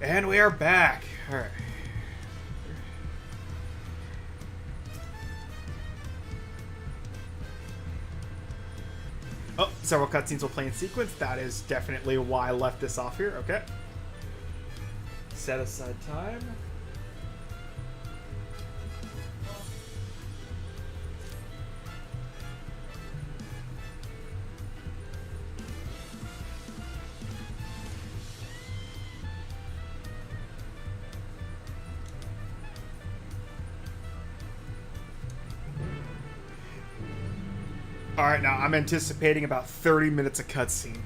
And we are back. Alright. Oh, several cutscenes will play in sequence. That is definitely why I left this off here. Okay. Set aside time. Alright, now I'm anticipating about 30 minutes of cutscene.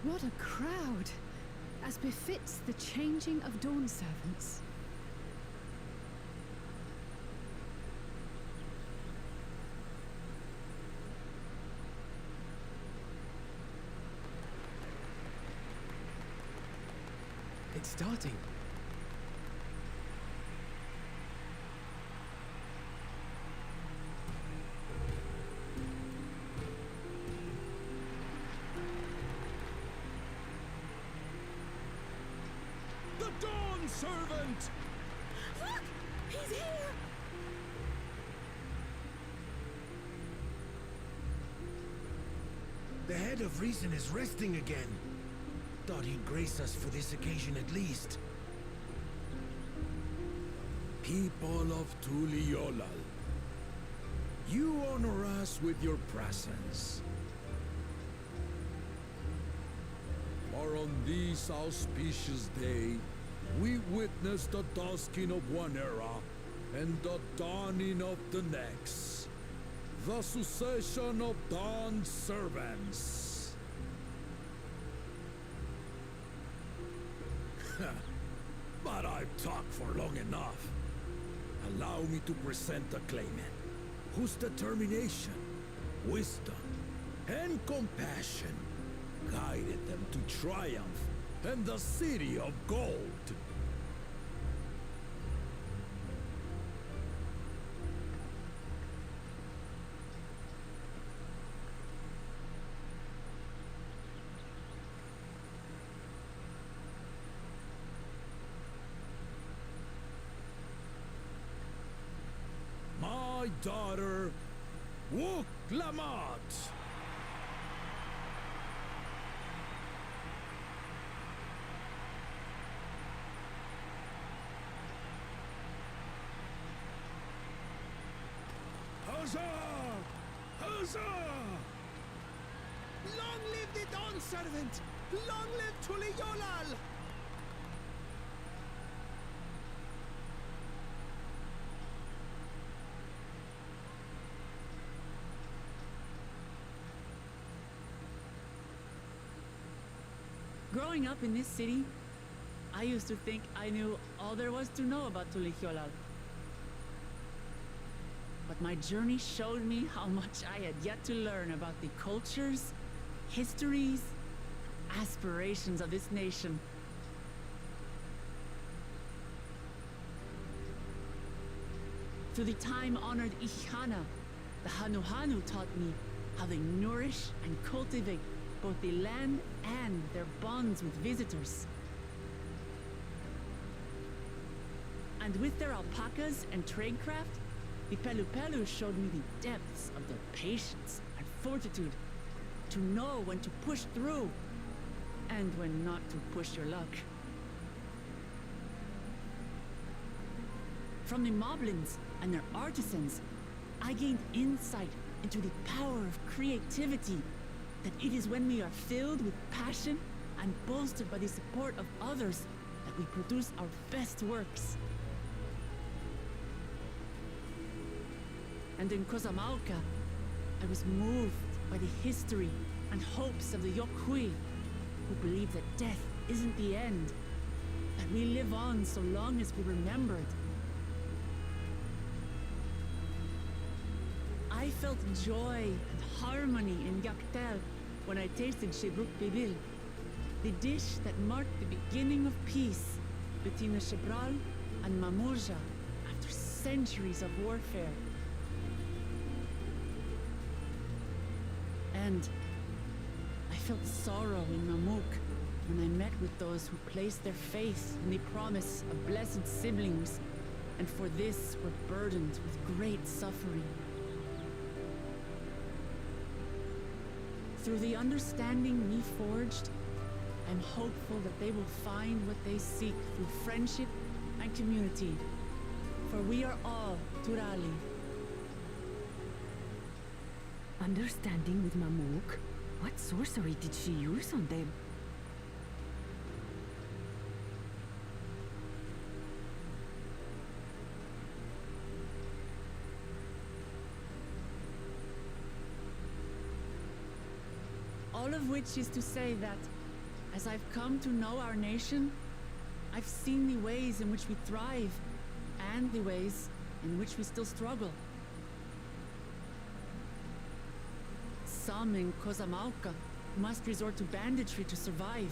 What a crowd, as befits the changing of Dawn servants. It's starting. The Dawn Servant! Look! He's here! The head of reason is resting again. Thought he'd grace us for this occasion at least. people of Tuliolal, you honor us with your presence. For on this auspicious day, we witness the dusking of one era and the dawning of the next. The succession of Dawn servants. But I've talked for long enough. Allow me to present the claimant, whose determination, wisdom, and compassion guided them to triumph and the city of gold. My daughter, Wook Lamont. Huzzah! Huzzah! Long live the Dawn Servant! Long live Tuliolal! Growing up in this city, I used to think I knew all there was to know about Tuliolal. But my journey showed me how much I had yet to learn about the cultures, histories, aspirations of this nation. Through the time-honored Ihana, the Hanuhanu taught me how they nourish and cultivate both the land and their bonds with visitors. And with their alpacas and tradecraft, the Pelupelu showed me the depths of their patience and fortitude, to know when to push through and when not to push your luck. From the Moblins and their artisans, I gained insight into the power of creativity, that it is when we are filled with passion and bolstered by the support of others that we produce our best works. And in Kozamauka, I was moved by the history and hopes of the Yokhui, who believe that death isn't the end, that we live on so long as we remember it. I felt joy and harmony in Yaktel when I tasted Shebruk Bibil, the dish that marked the beginning of peace between the Shebral and Mamurja after centuries of warfare. And I felt sorrow in Mamuk when I met with those who placed their faith in the promise of blessed siblings, and for this were burdened with great suffering. Through the understanding we forged, I'm hopeful that they will find what they seek through friendship and community, for we are all Turali. Understanding with Mamuk? What sorcery did she use on them? All of which is to say that, as I've come to know our nation, I've seen the ways in which we thrive, and the ways in which we still struggle. Some in Kozamauka must resort to banditry to survive.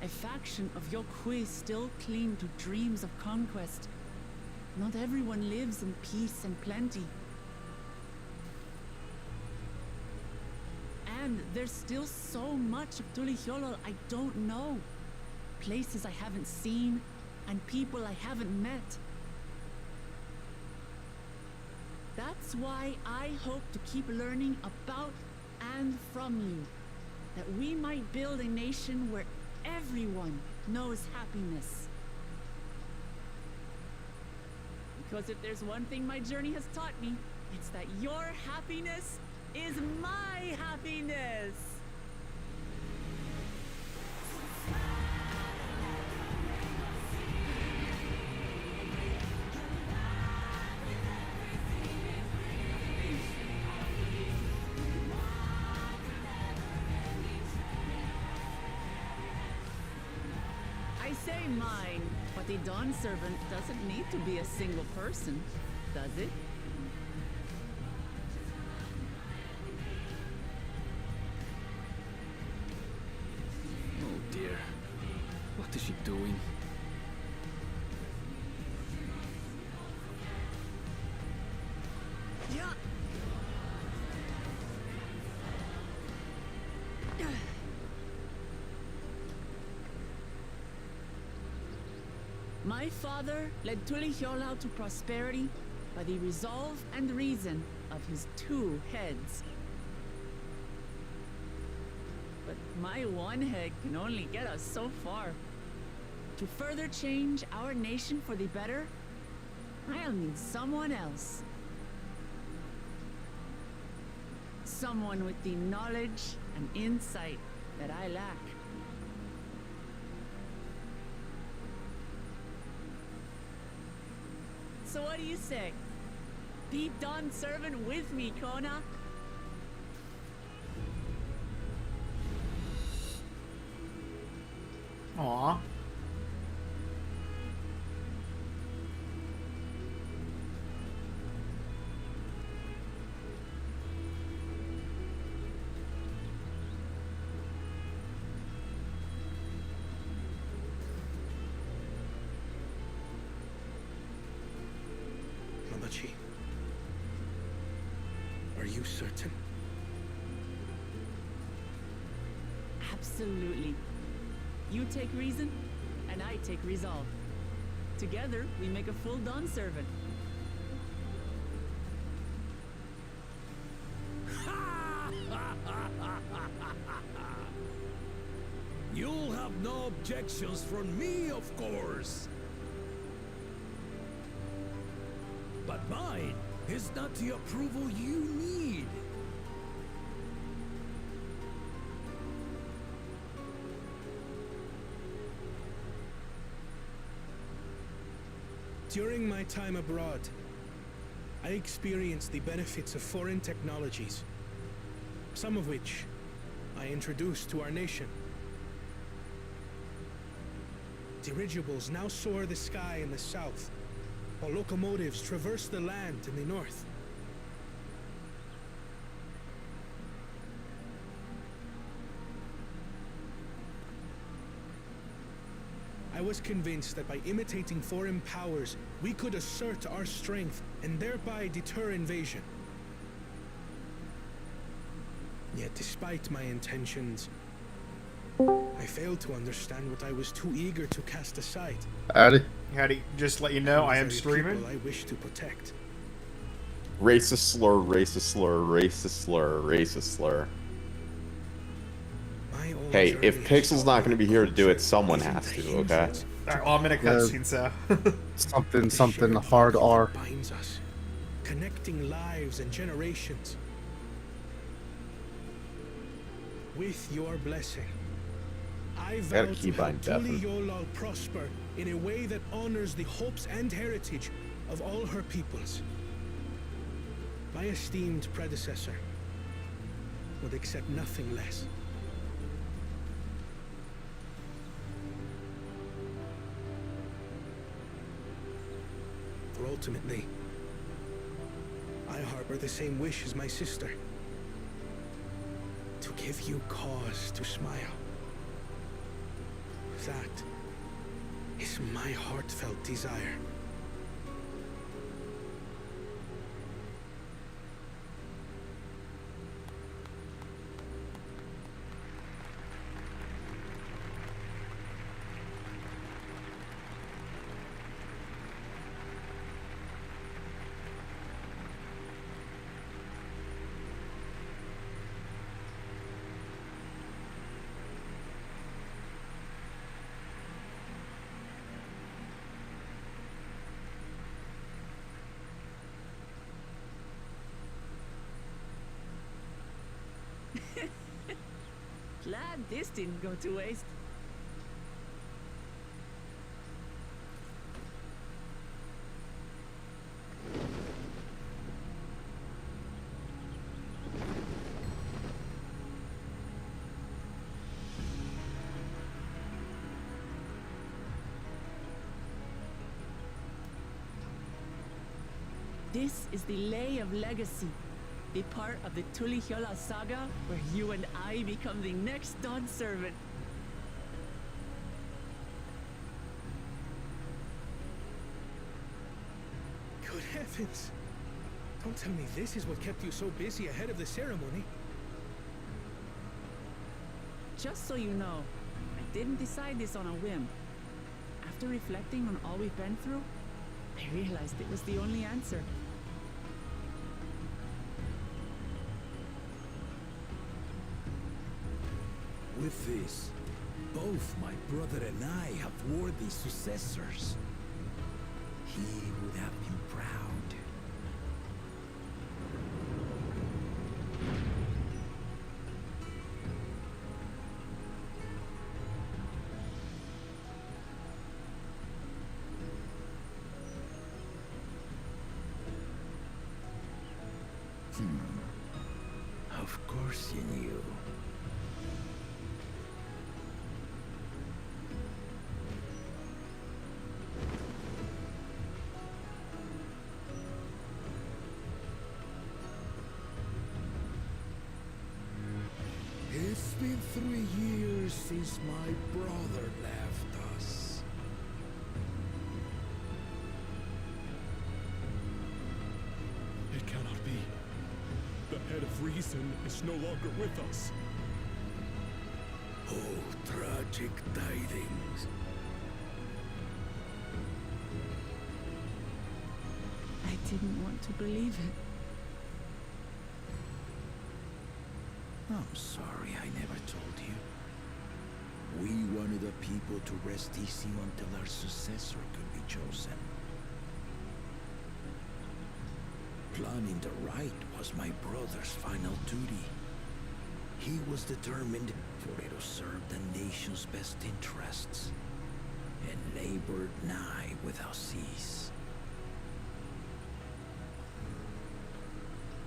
A faction of Yokhui still cling to dreams of conquest. Not everyone lives in peace and plenty. And there's still so much of Tuliolal I don't know. Places I haven't seen, and people I haven't met. That's why I hope to keep learning about and from you, that we might build a nation where everyone knows happiness. Because if there's one thing my journey has taught me, it's that your happiness is my happiness. I say mine, but the Dawn Servant doesn't need to be a single person, does it? Oh dear. What is she doing? Yeah. My father led Tulihiolau to prosperity by the resolve and reason of his 2 heads. But my one head can only get us so far. To further change our nation for the better, I'll need someone else. Someone with the knowledge and insight that I lack. So what do you say? Be Dawn Servant with me, Kona. Aw. Mamachi, are you certain? Absolutely. You take reason, and I take resolve. Together, we make a full Dawn Servant. You'll have no objections from me, of course. But mine is not the approval you need. During my time abroad, I experienced the benefits of foreign technologies, some of which I introduced to our nation. Dirigibles now soar the sky in the south, while locomotives traverse the land in the north. I was convinced that by imitating foreign powers, we could assert our strength and thereby deter invasion. Yet despite my intentions, I failed to understand what I was too eager to cast aside. Howdy. Howdy, just let you know, I am The very streaming. people I wish to protect. Racist slur, racist slur, racist slur, racist slur. My own Hey, journey if has Pixel's taught not me gonna be that here to do it, culture someone isn't has a to, hindrance. okay? Alright, well, I'm in a cutscene, so. Something, The something shared hard faith R. that binds us, connecting lives and generations. With your blessing, I vow Gotta to keep help on deafening. Tuliyolal prosper in a way that honors the hopes and heritage of all her peoples. My esteemed predecessor would accept nothing less. For ultimately, I harbor the same wish as my sister. To give you cause to smile. That is my heartfelt desire. Glad this didn't go to waste. This is the Lay of Legacy, the part of the Tulihyola saga where you and I become the next Dawn servant. Good heavens! Don't tell me this is what kept you so busy ahead of the ceremony. Just so you know, I didn't decide this on a whim. After reflecting on all we've been through, I realized it was the only answer. With this, both my brother and I have worthy successors. He would have been proud. Of course you knew. It's been 3 years since my brother left us. It cannot be. The head of reason is no longer with us. Oh, tragic tidings. I didn't want to believe it. I'm sorry I never told you. We wanted the people to rest easy until our successor could be chosen. Planning the rite was my brother's final duty. He was determined for it to serve the nation's best interests, and labored nigh without cease.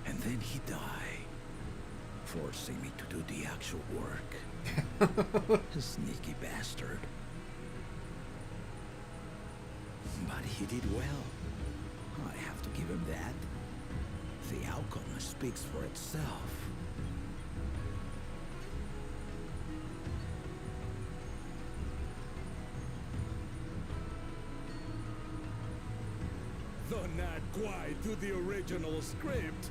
And then he died, forcing me to do the actual work. Sneaky bastard. But he did well. I have to give him that. The outcome speaks for itself. Though not quite to the original script,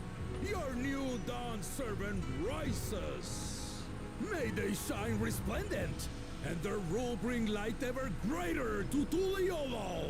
your new Dawn servant rises. May they shine resplendent, and their rule bring light ever greater to Tuliolo.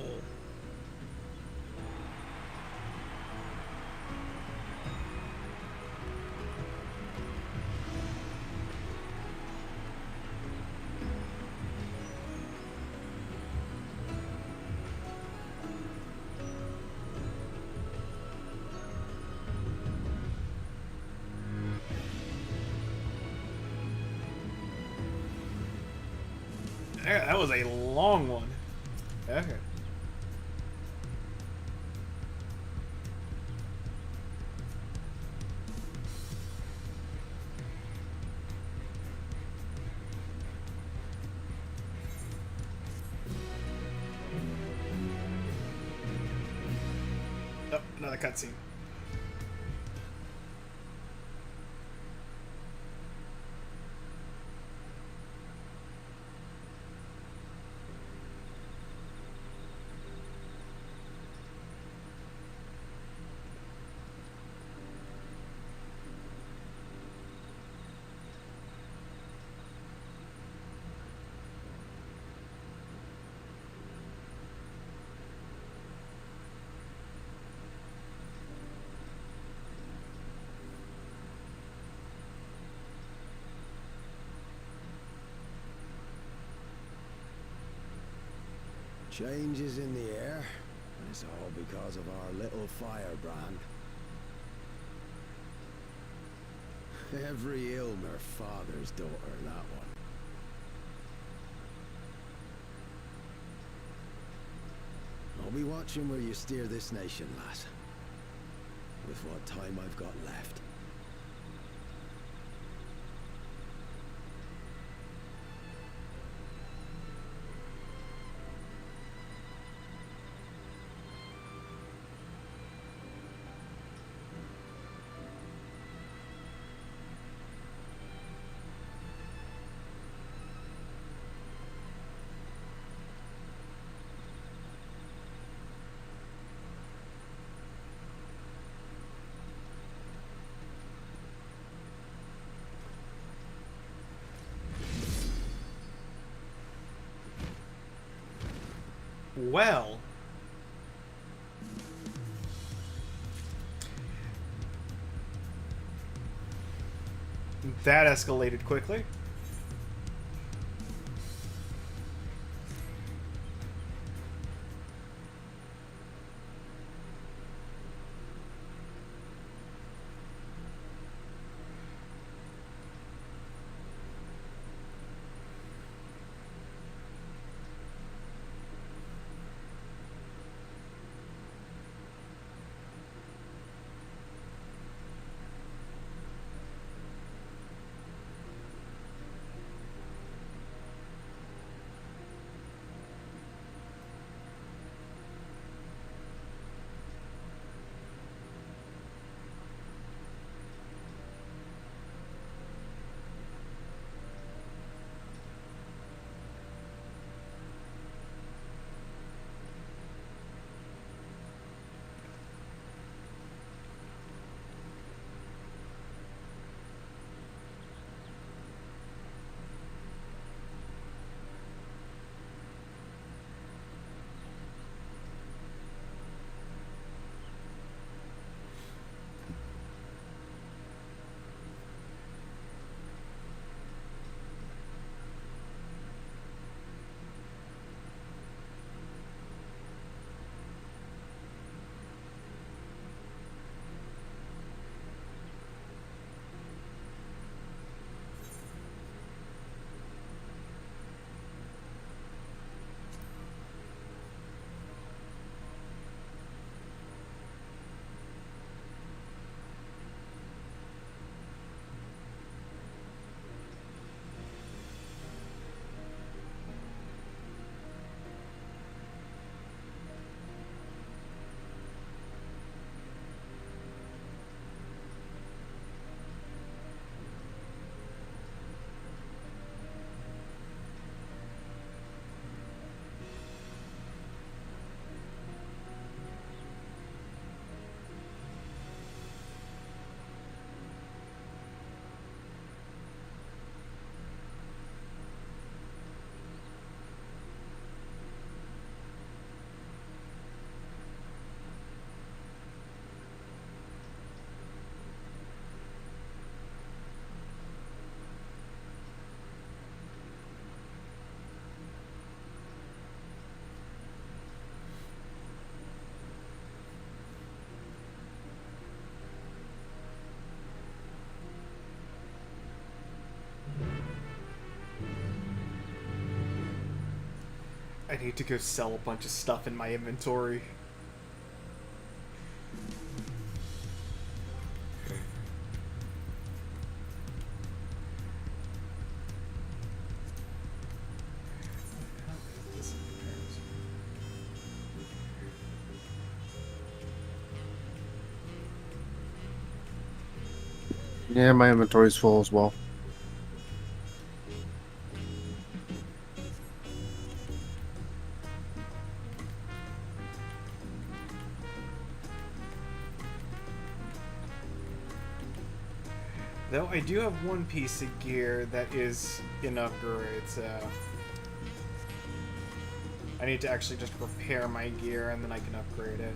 That was a long one. Okay. Oh, another cutscene. Change is in the air, and it's all because of our little firebrand. Every Ilmer father's daughter, that one. I'll be watching where you steer this nation, lass. With what time I've got left. Well, that escalated quickly. I need to go sell a bunch of stuff in my inventory. Yeah, my inventory's full as well. Though I do have one piece of gear that is in upgrade, so I need to actually just repair my gear and then I can upgrade it.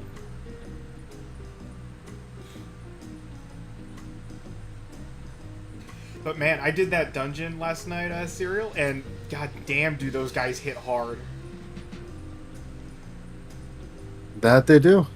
But man, I did that dungeon last night, Serial, and god damn do those guys hit hard. That they do.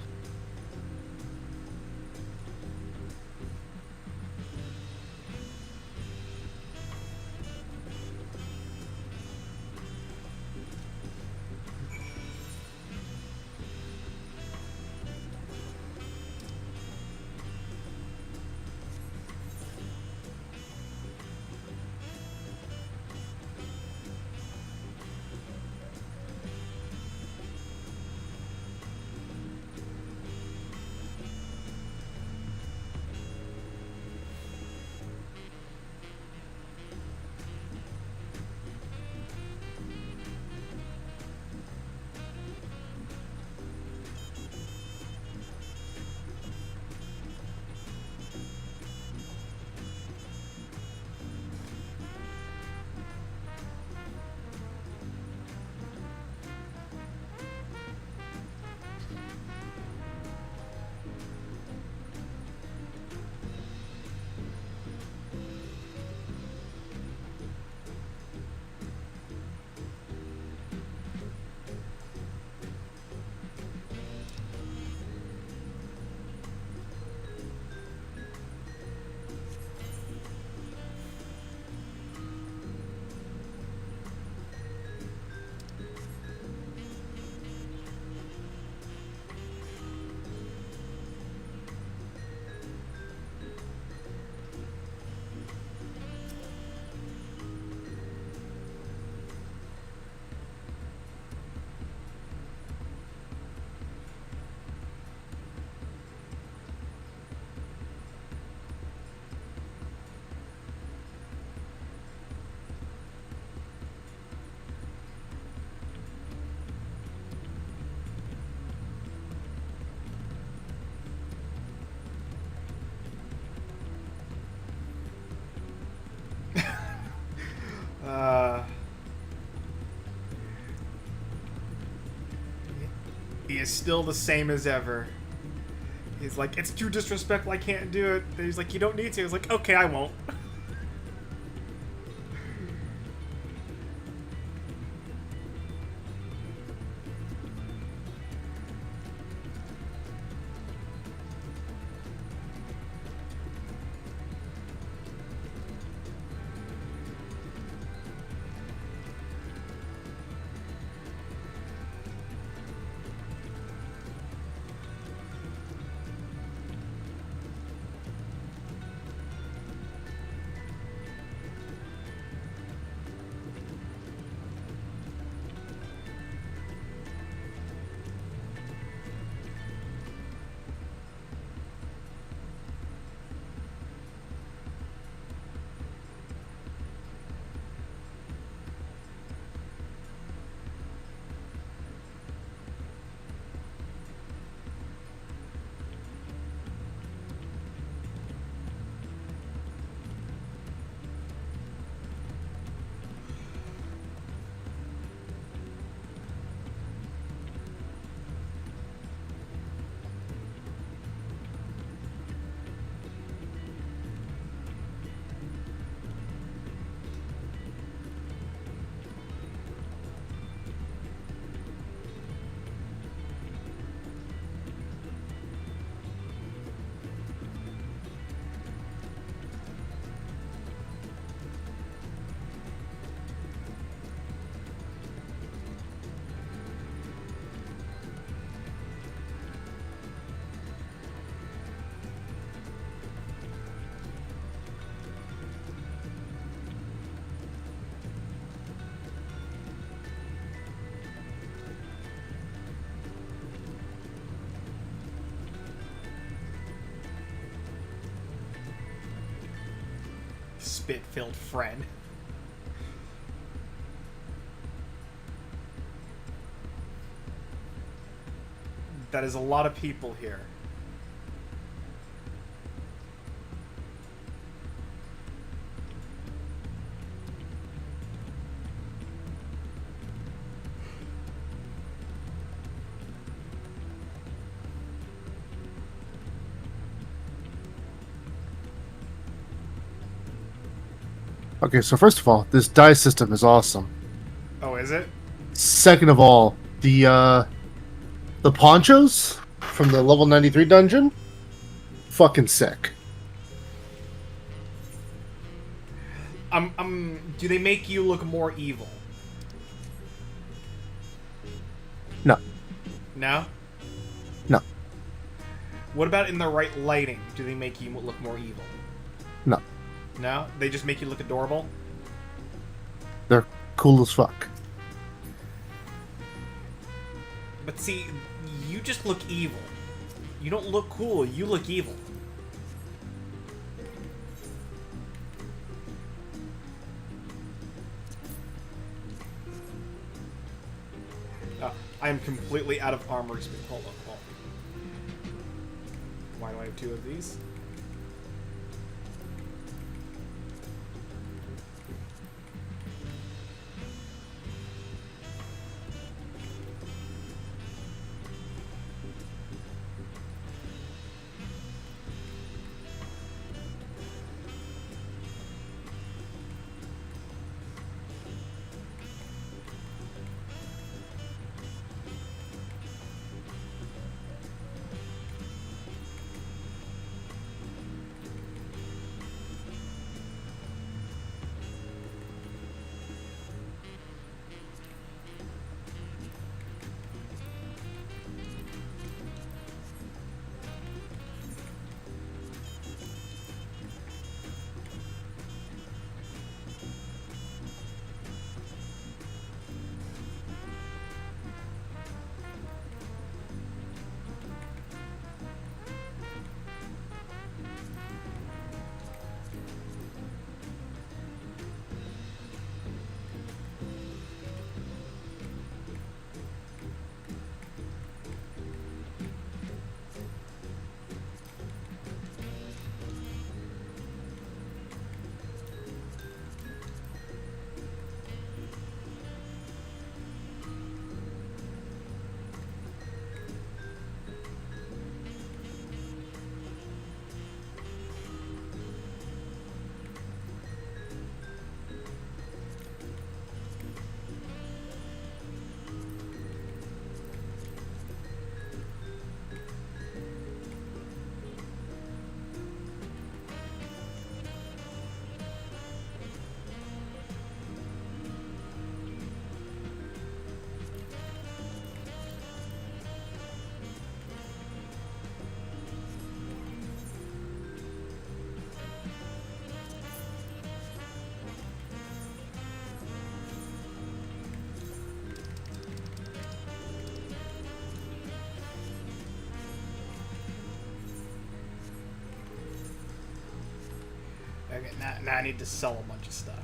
He is still the same as ever. He's like, it's too disrespectful, I can't do it. And he's like, you don't need to. He's like, okay, I won't. Spit-filled friend. That is a lot of people here. Okay, so first of all, this die system is awesome. Oh, is it? Second of all, the ponchos from the level 93 dungeon, fucking sick. Do they make you look more evil? No. No? No. What about in the right lighting? Do they make you look more evil? No. No? They just make you look adorable? They're cool as fuck. But see, you just look evil. You don't look cool, you look evil. I am completely out of armor speed. Hold on. Why do I have two of these? Okay, now I need to sell a bunch of stuff.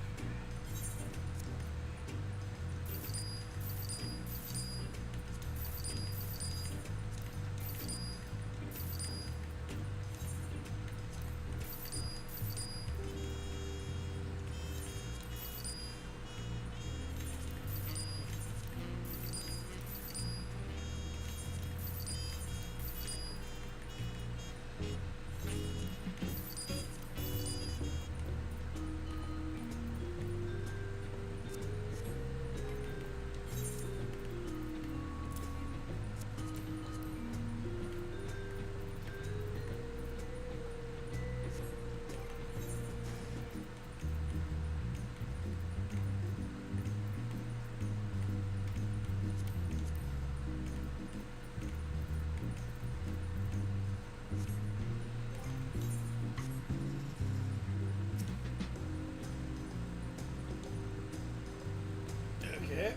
Okay.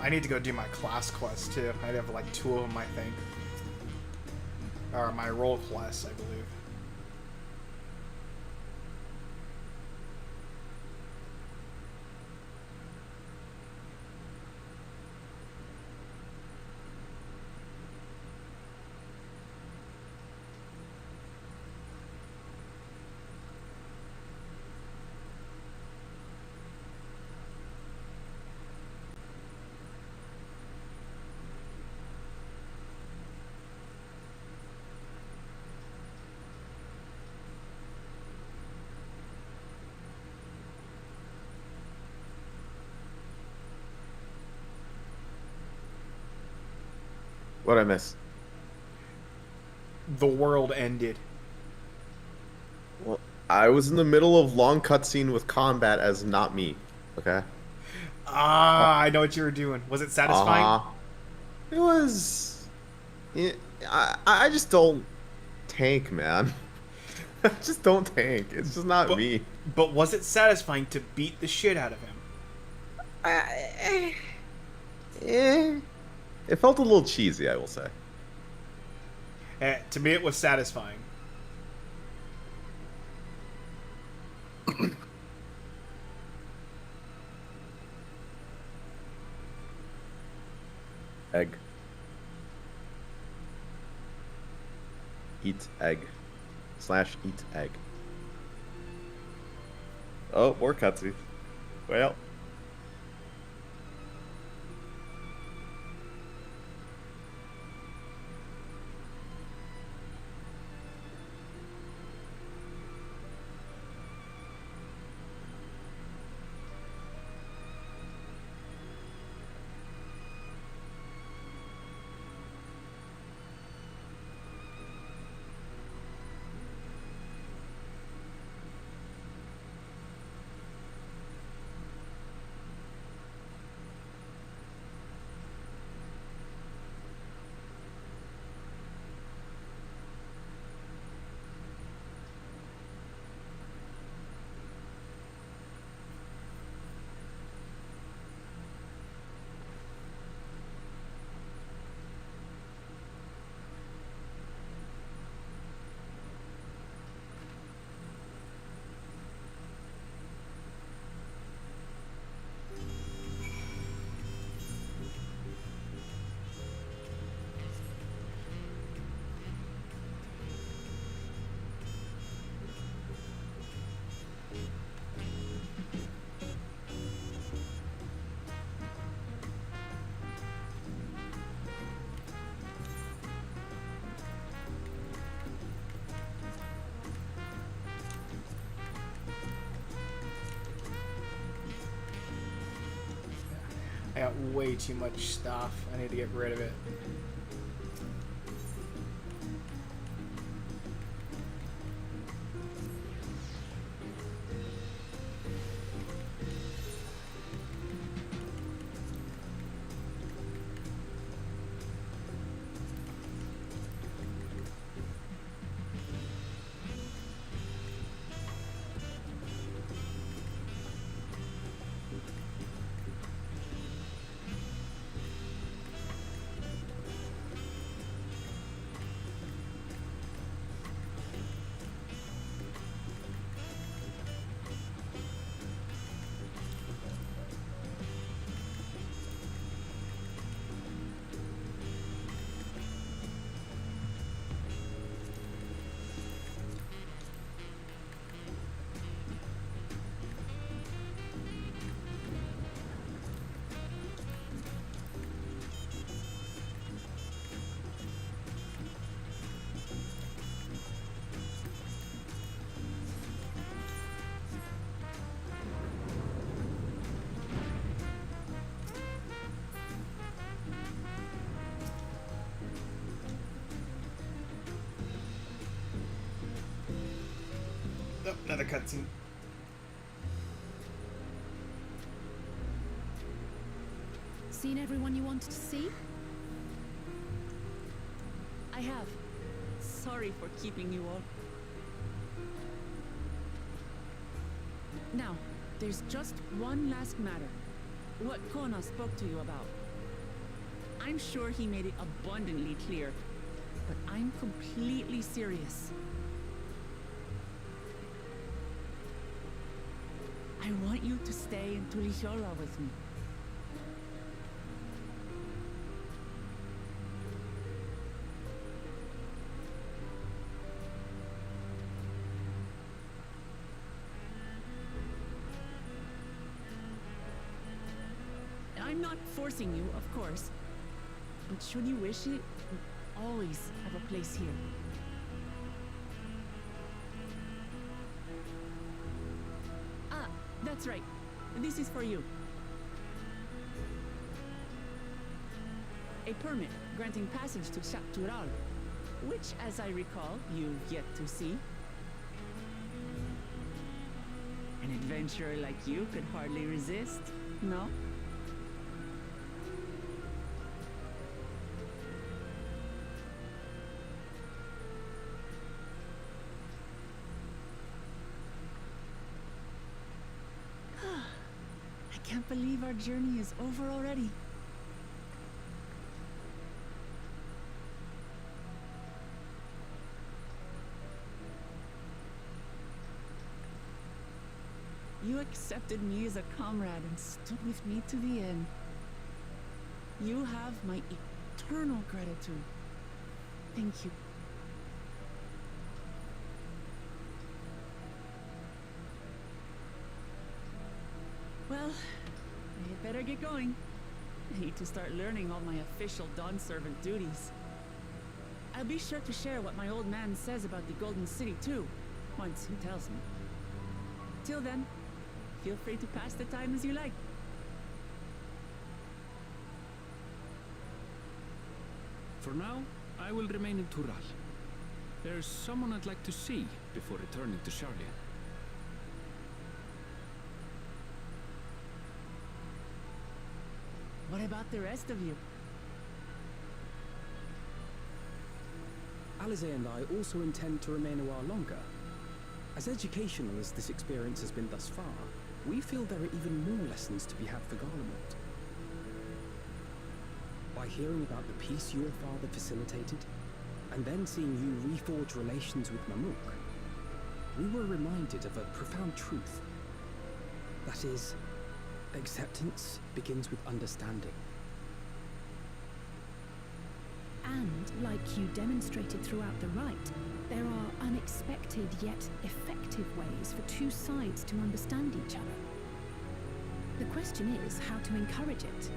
I need to go do my class quest too. I have like 2 of them, I think. Or my role quests, I believe. What'd I miss? The world ended. Well, I was in the middle of long cutscene with combat as not me. Okay. Ah, I know what you were doing. Was it satisfying? It was. I just don't tank, man. I just don't tank. It's just not me. But was it satisfying to beat the shit out of him? It felt a little cheesy, I will say. To me, it was satisfying. Egg. Eat egg. / eat egg. Oh, more cutscenes. Well. I got way too much stuff. I need to get rid of it. Oh, another cutscene. Seen everyone you wanted to see? I have. Sorry for keeping you all. Now, there's just one last matter. What Kona spoke to you about. I'm sure he made it abundantly clear, but I'm completely serious. I want you to stay in Tulihiola with me. I'm not forcing you, of course, but should you wish it, you always have a place here. Ah, that's right. This is for you. A permit. granting passage to Shaktural, which, as I recall, you've yet to see. An adventurer like you could hardly resist, no? I can't believe our journey is over already. You accepted me as a comrade and stood with me to the end. You have my eternal gratitude. Thank you. Well, I had better get going. I need to start learning all my official Dawn servant duties. I'll be sure to share what my old man says about the Golden City too, once he tells me. Till then, feel free to pass the time as you like. For now, I will remain in Tural. There's someone I'd like to see before returning to Charlia. What about the rest of you? Alize and I also intend to remain a while longer. As educational as this experience has been thus far, we feel there are even more lessons to be had for Garlemald. By hearing about the peace your father facilitated, and then seeing you reforge relations with Mamuk, we were reminded of a profound truth. That is, acceptance begins with understanding. And, like you demonstrated throughout the rite, there are unexpected yet effective ways for two sides to understand each other. The question is how to encourage it,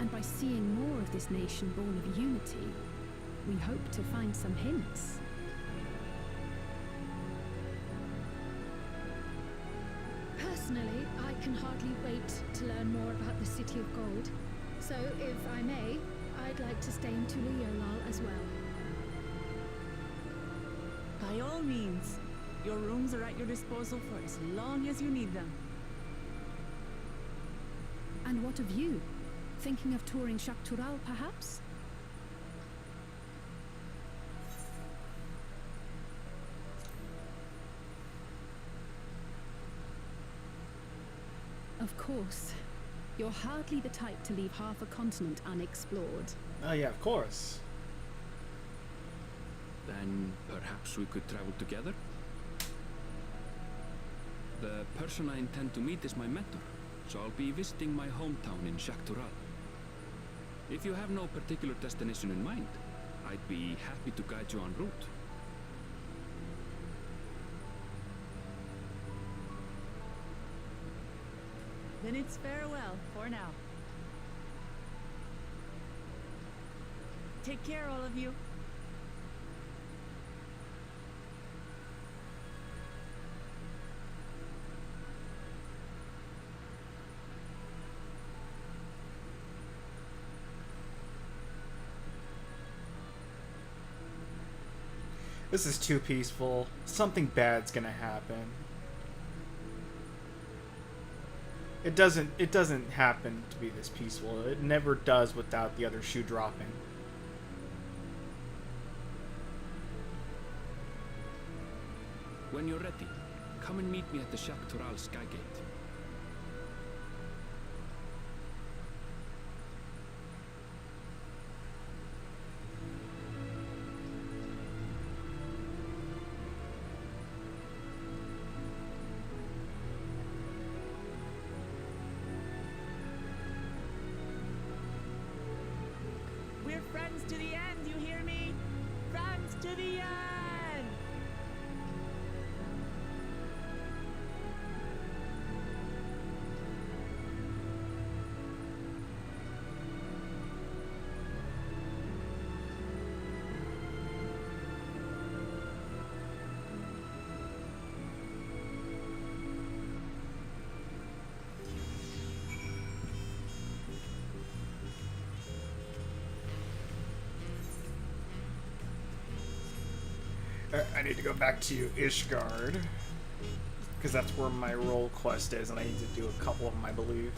and by seeing more of this nation born of unity, we hope to find some hints. Personally, I can hardly wait to learn more about the City of Gold. So, if I may, I'd like to stay in Tuliolal as well. By all means, your rooms are at your disposal for as long as you need them. And what of you? Thinking of touring Shaktural, perhaps? Of course. You're hardly the type to leave half a continent unexplored. Oh yeah, of course. Then perhaps we could travel together? The person I intend to meet is my mentor, so I'll be visiting my hometown in Shaktural. If you have no particular destination in mind, I'd be happy to guide you en route. Then it's farewell for now. Take care, all of you. This is too peaceful. Something bad's gonna happen. It doesn't happen to be this peaceful. It never does without the other shoe dropping. When you're ready, come and meet me at the Shaktural Skygate. We're friends to the end, you hear me? Friends to the end! I need to go back to Ishgard. Because that's where my role quest is, and I need to do a couple of them, I believe.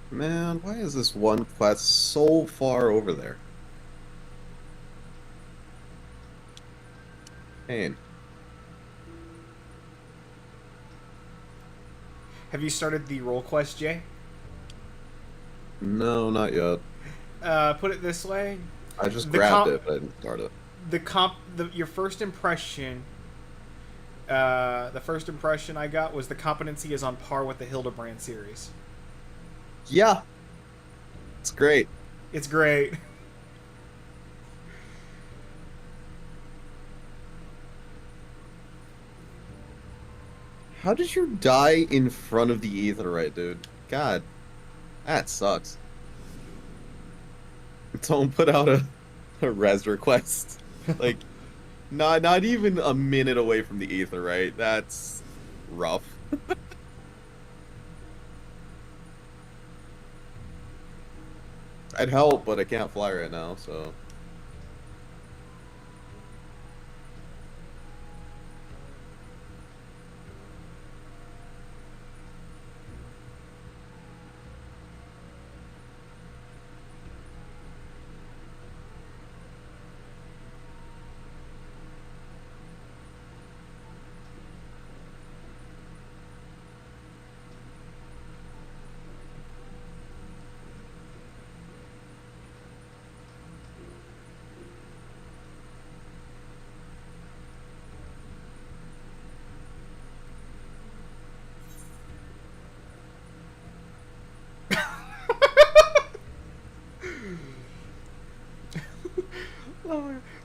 Man, why is this one quest so far over there? Pain. Have you started the role quest, Jay? No, not yet. Put it this way. I just grabbed it, but I didn't start it. Your first impression, the first impression I got was the competency is on par with the Hildebrand series. Yeah. It's great. It's great. How did you die in front of the Aetheryte, dude? God. That sucks. Don't put out a res request. Like, not even a minute away from the Aetheryte. That's rough. I'd help, but I can't fly right now, so...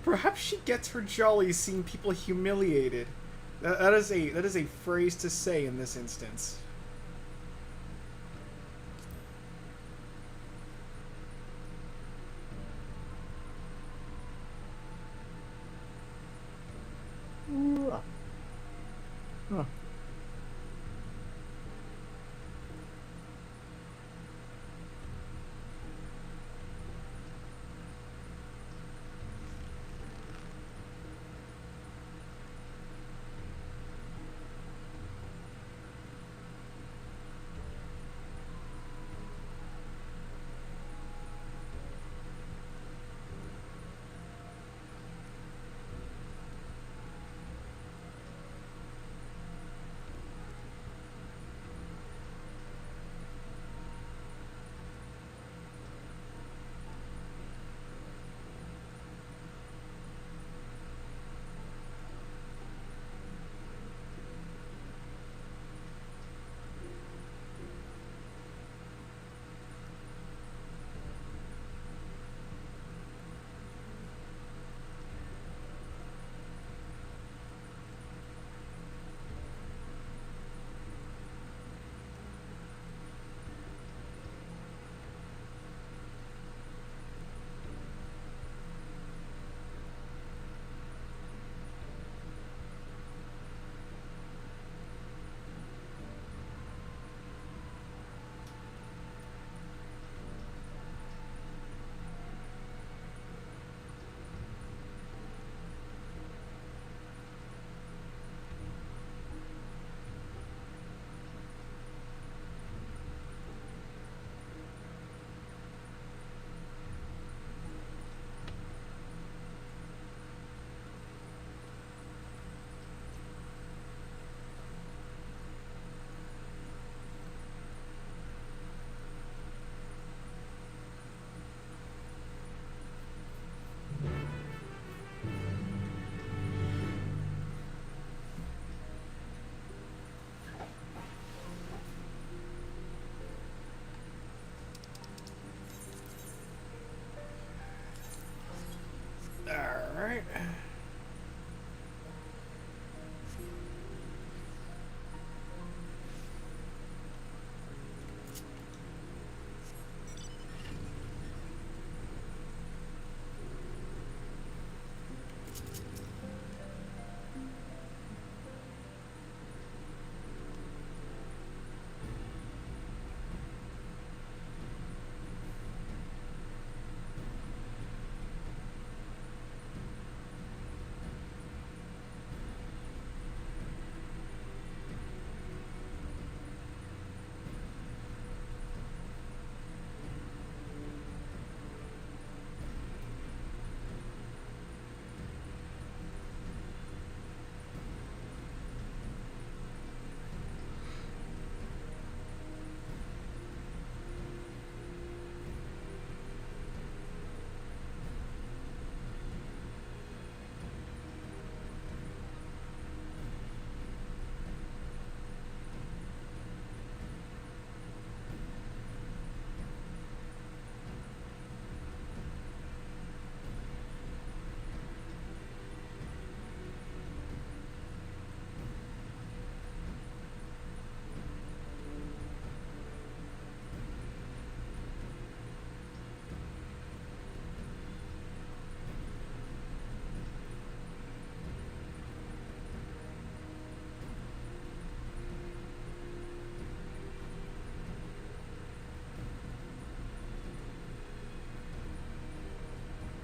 Perhaps she gets her jollies seeing people humiliated. That is a phrase to say in this instance. Huh.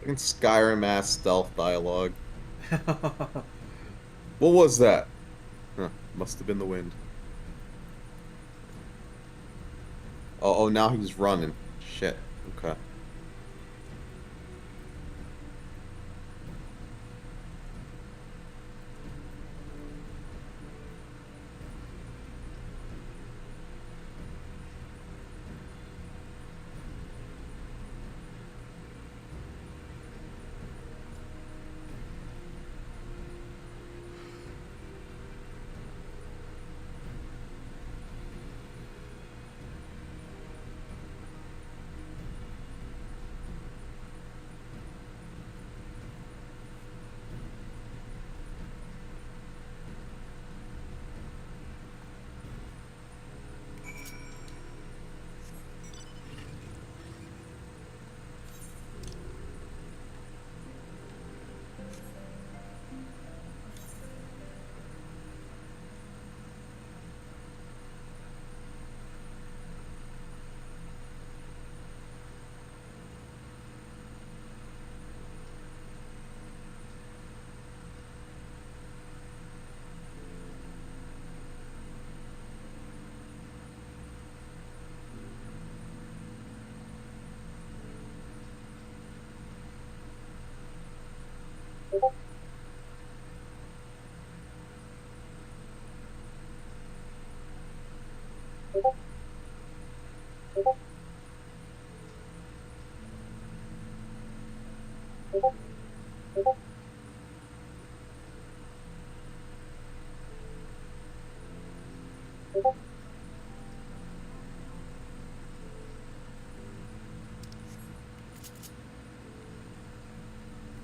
Fucking Skyrim ass stealth dialogue. What was that? Huh, must have been the wind. Oh, now he's running. Shit. Okay.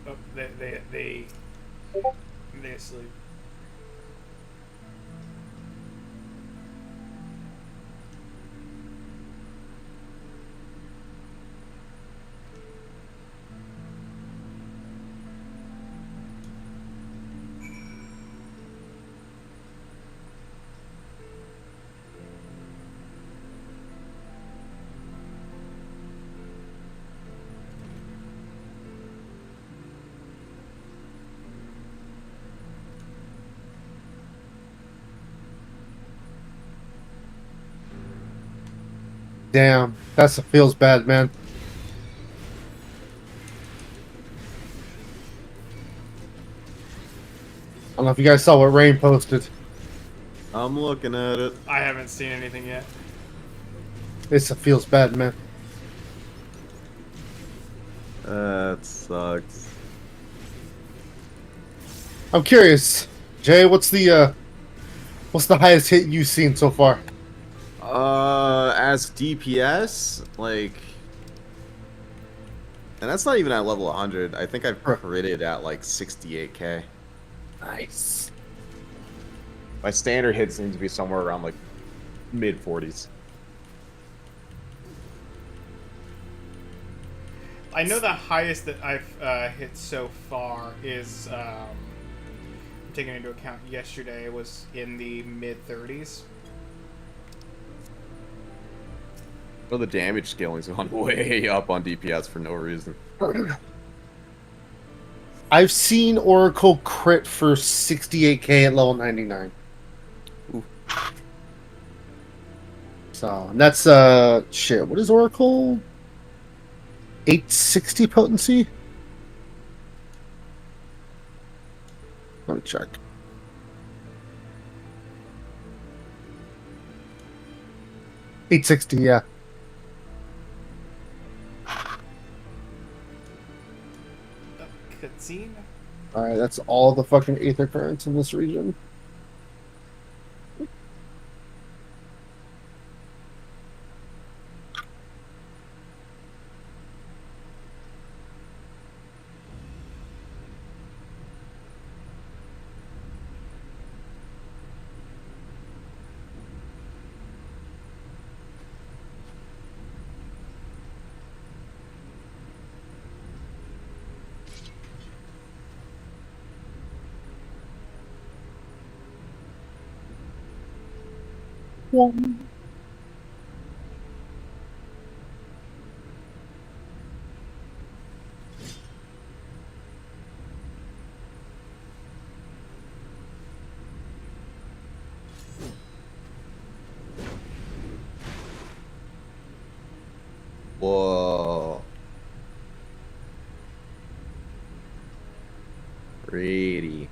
Oh, they asleep. Damn, feels bad, man. I don't know if you guys saw what Rain posted. I'm looking at it. I haven't seen anything yet. This feels bad, man. That sucks. I'm curious, Jay. What's the highest hit you've seen so far? As DPS, like, and that's not even at level 100. I think I've critted at like 68k. Nice. My standard hit seems to be somewhere around like mid 40s. I know the highest that I've hit so far is, taking into account yesterday, was in the mid 30s. Well, the damage scaling's gone way up on DPS for no reason. I've seen Oracle crit for 68k at level 99. Ooh. So, and that's, shit, what is Oracle? 860 potency? Let me check. $860, yeah. Cutscene? Alright, that's all the fucking Aether currents in this region. Whoa. Pretty.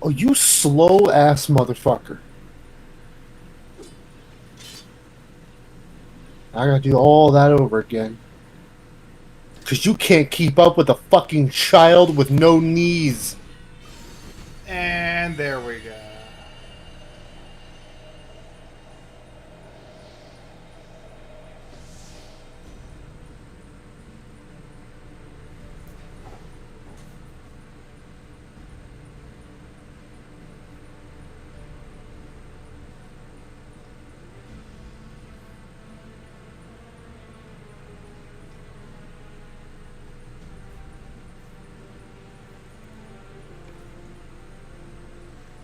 Oh, you slow ass motherfucker. I gotta do all that over again. Because you can't keep up with a fucking child with no knees. And there we go.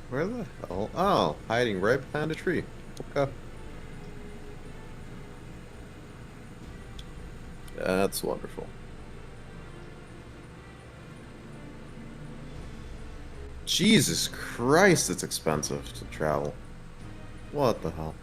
Where the hell? Oh, hiding right behind a tree. Okay. That's wonderful. Jesus Christ, it's expensive to travel. What the hell?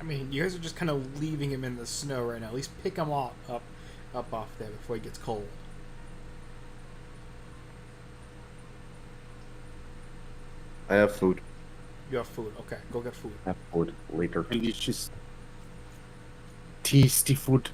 mean, you guys are just kind of leaving him in the snow right now. At least pick him up off there before he gets cold. I have food. You have food. Okay, go get food. I have food later. Delicious. Tasty food.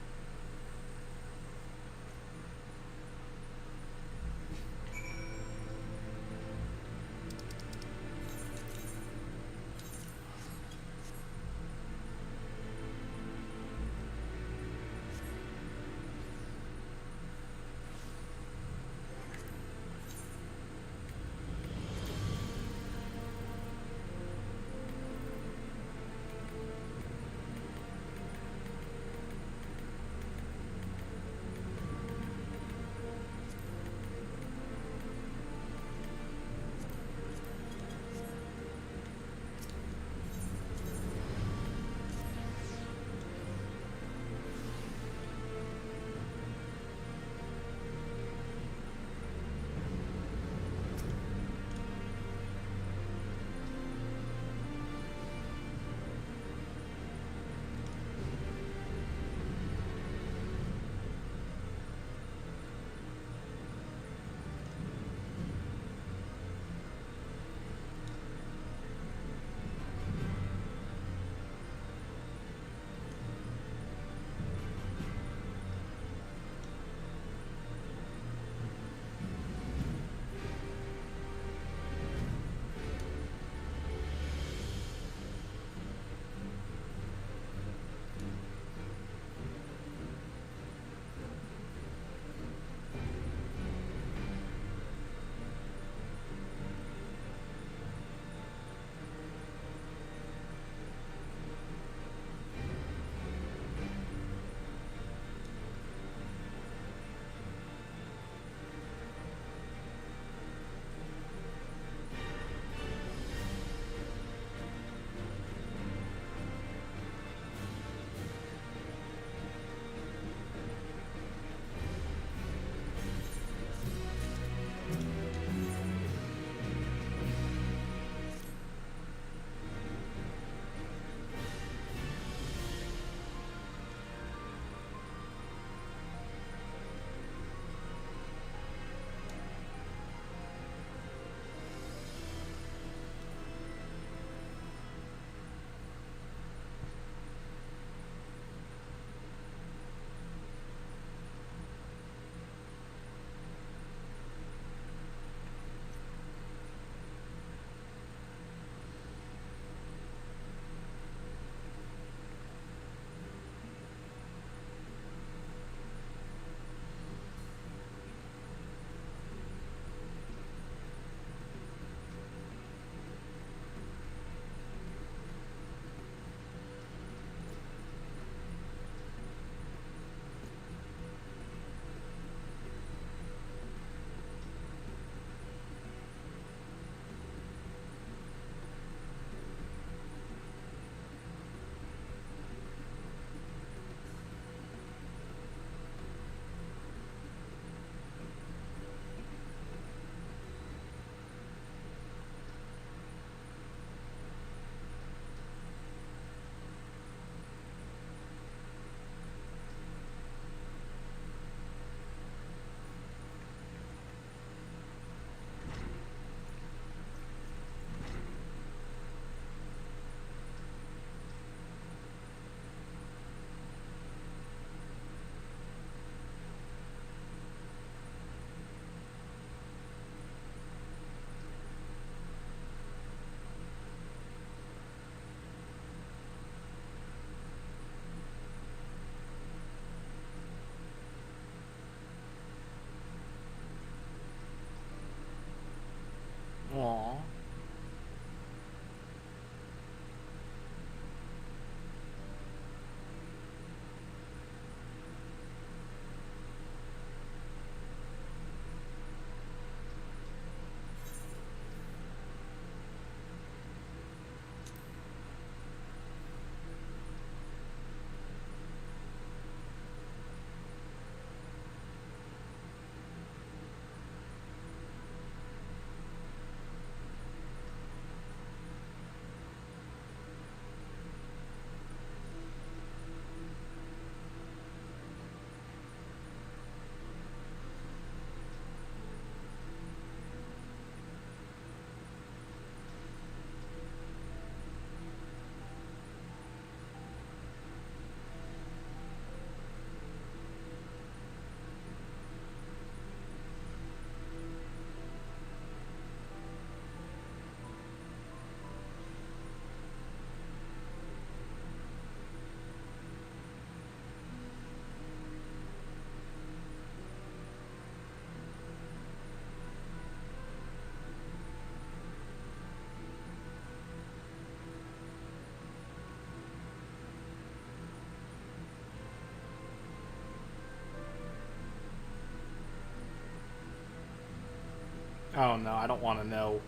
Oh no, I don't want to know.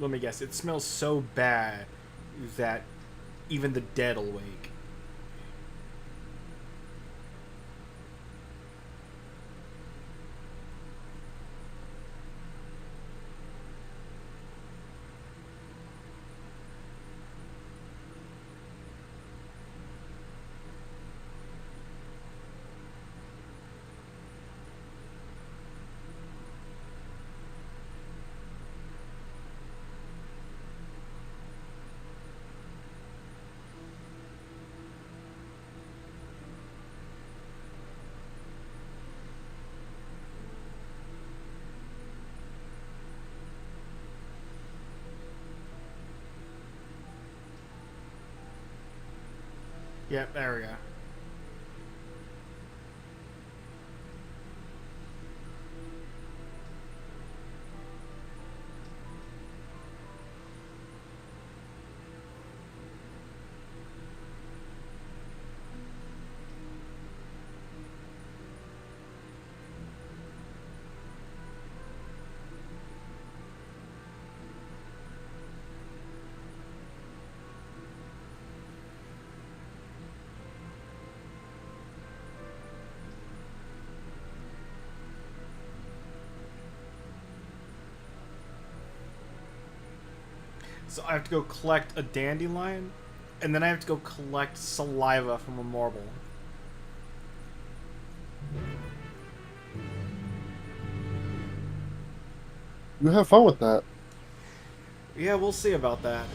Let me guess, it smells so bad that even the dead will wake. Yep, there we go. So I have to go collect a dandelion, and then I have to go collect saliva from a marble. You have fun with that. Yeah, we'll see about that.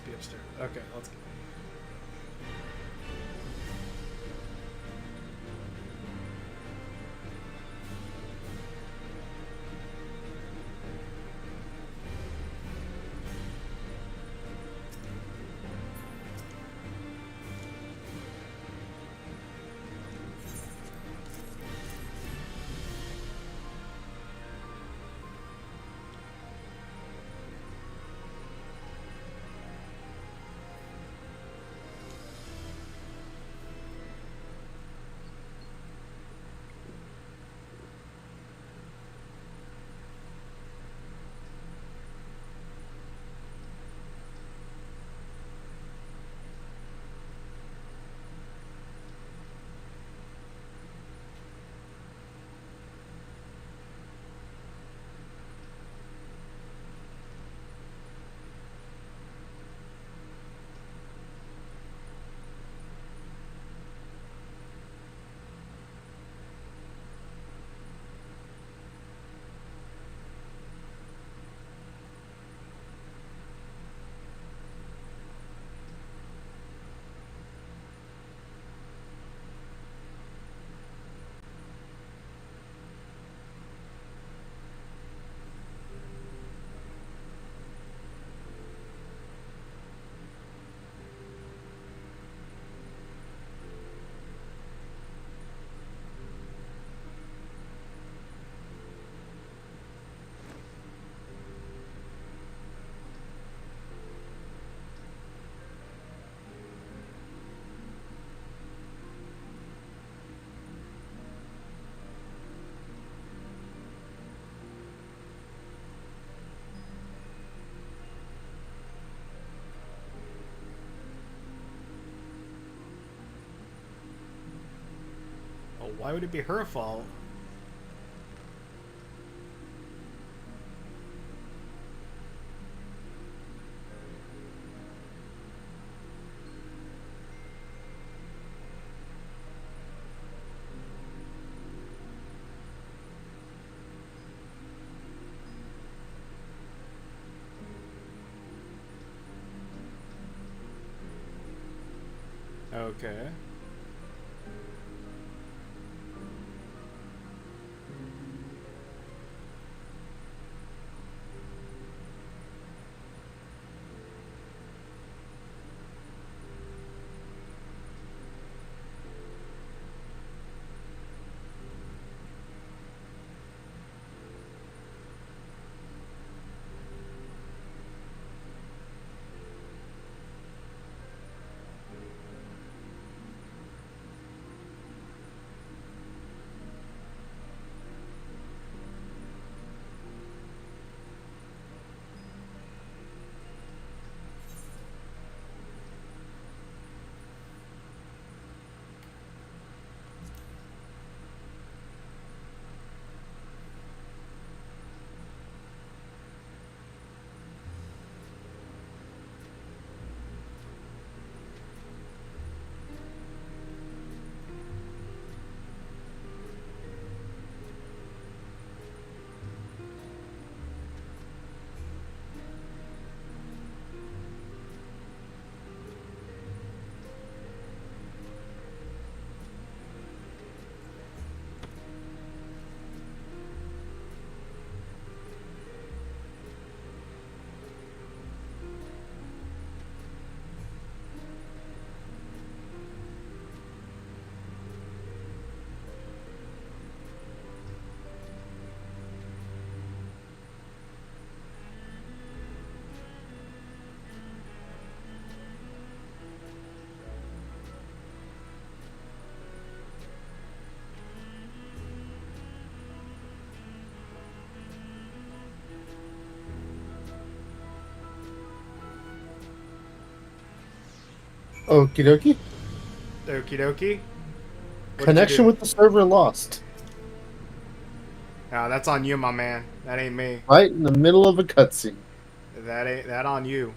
be upstairs. Okay, let's go. Oh, why would it be her fault? Okay. Okie dokie. Okie dokie. Connection with the server lost. Ah, that's on you, my man. That ain't me. Right in the middle of a cutscene. That on you.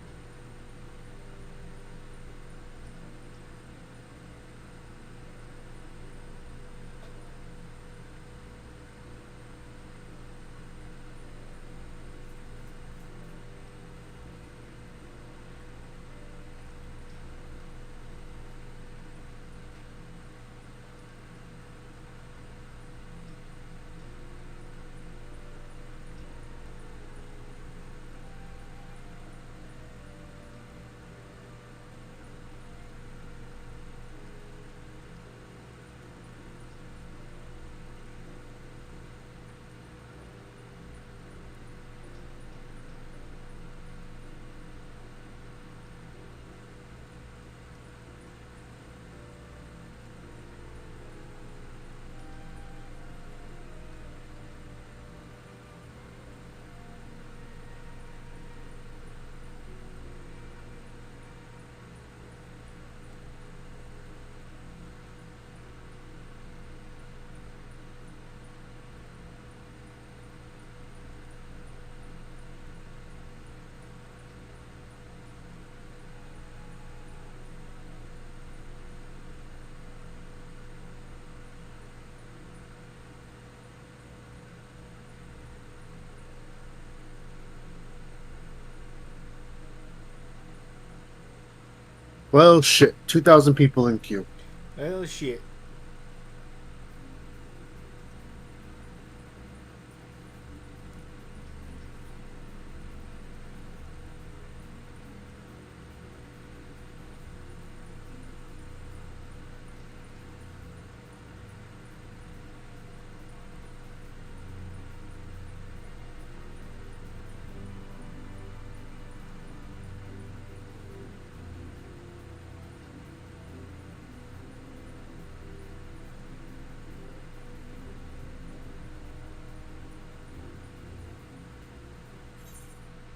Well, shit. 2,000 people in queue. Oh shit.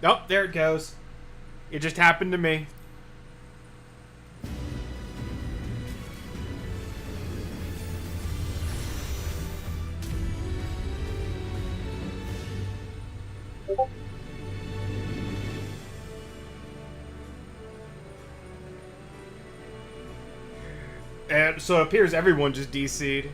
Oh, there it goes. It just happened to me. And so it appears everyone just DC'd.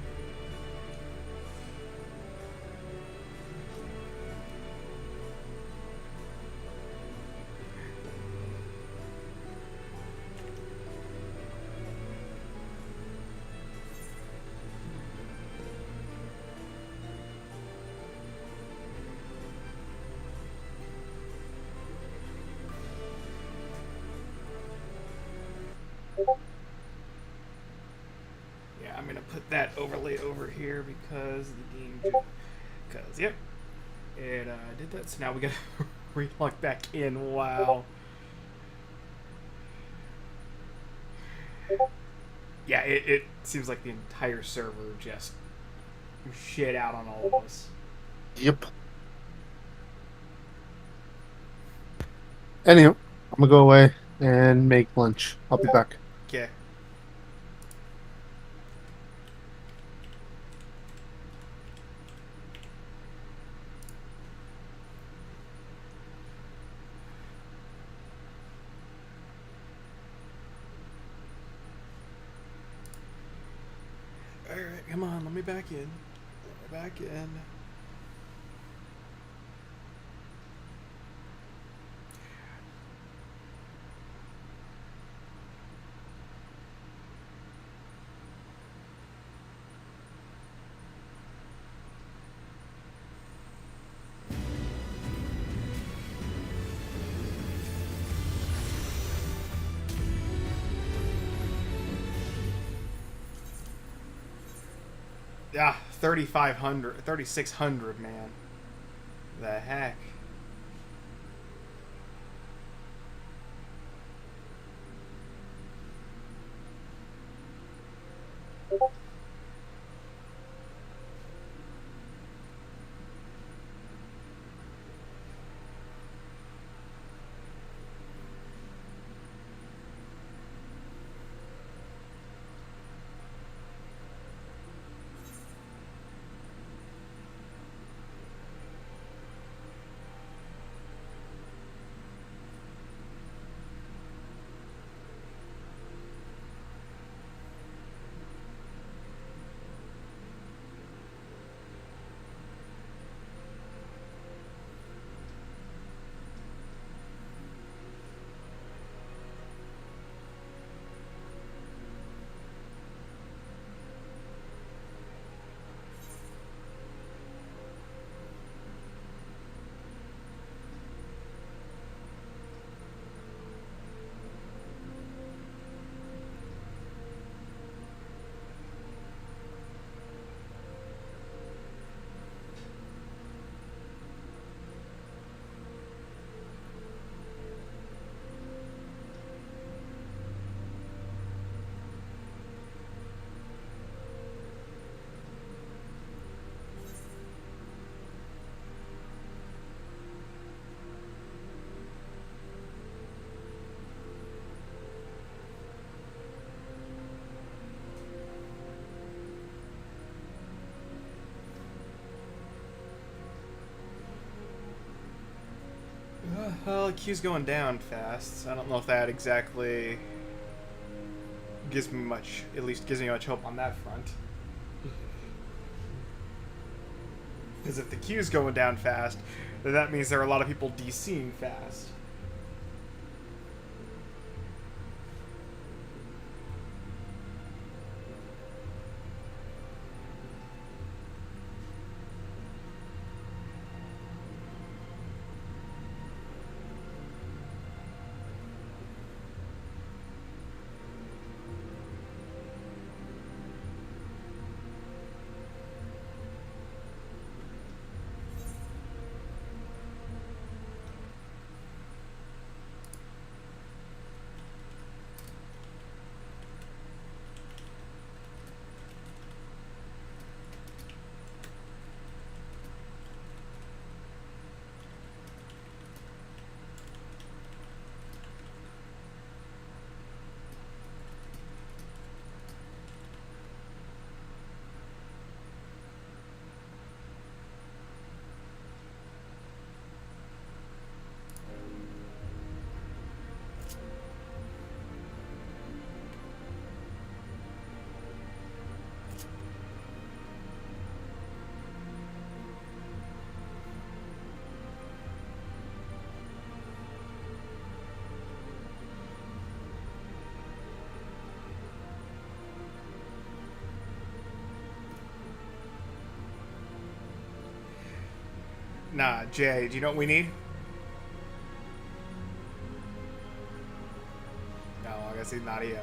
Yeah, I'm gonna put that overlay over here because the game. Because yep, it did that. So now we gotta relog back in. Wow. Yeah, it seems like the entire server just shit out on all of us. Yep. Anyhow, I'm gonna go away and make lunch. I'll be back. Okay. Alright, come on, let me back in. Let me back in. Yeah, 3,500, 3,600, man. The heck? Well, the queue's going down fast. I don't know if that exactly gives me much, at least gives me much hope on that front. Because if the queue's going down fast, then that means there are a lot of people DCing fast. Nah, Jay, do you know what we need? No, I guess he's not here.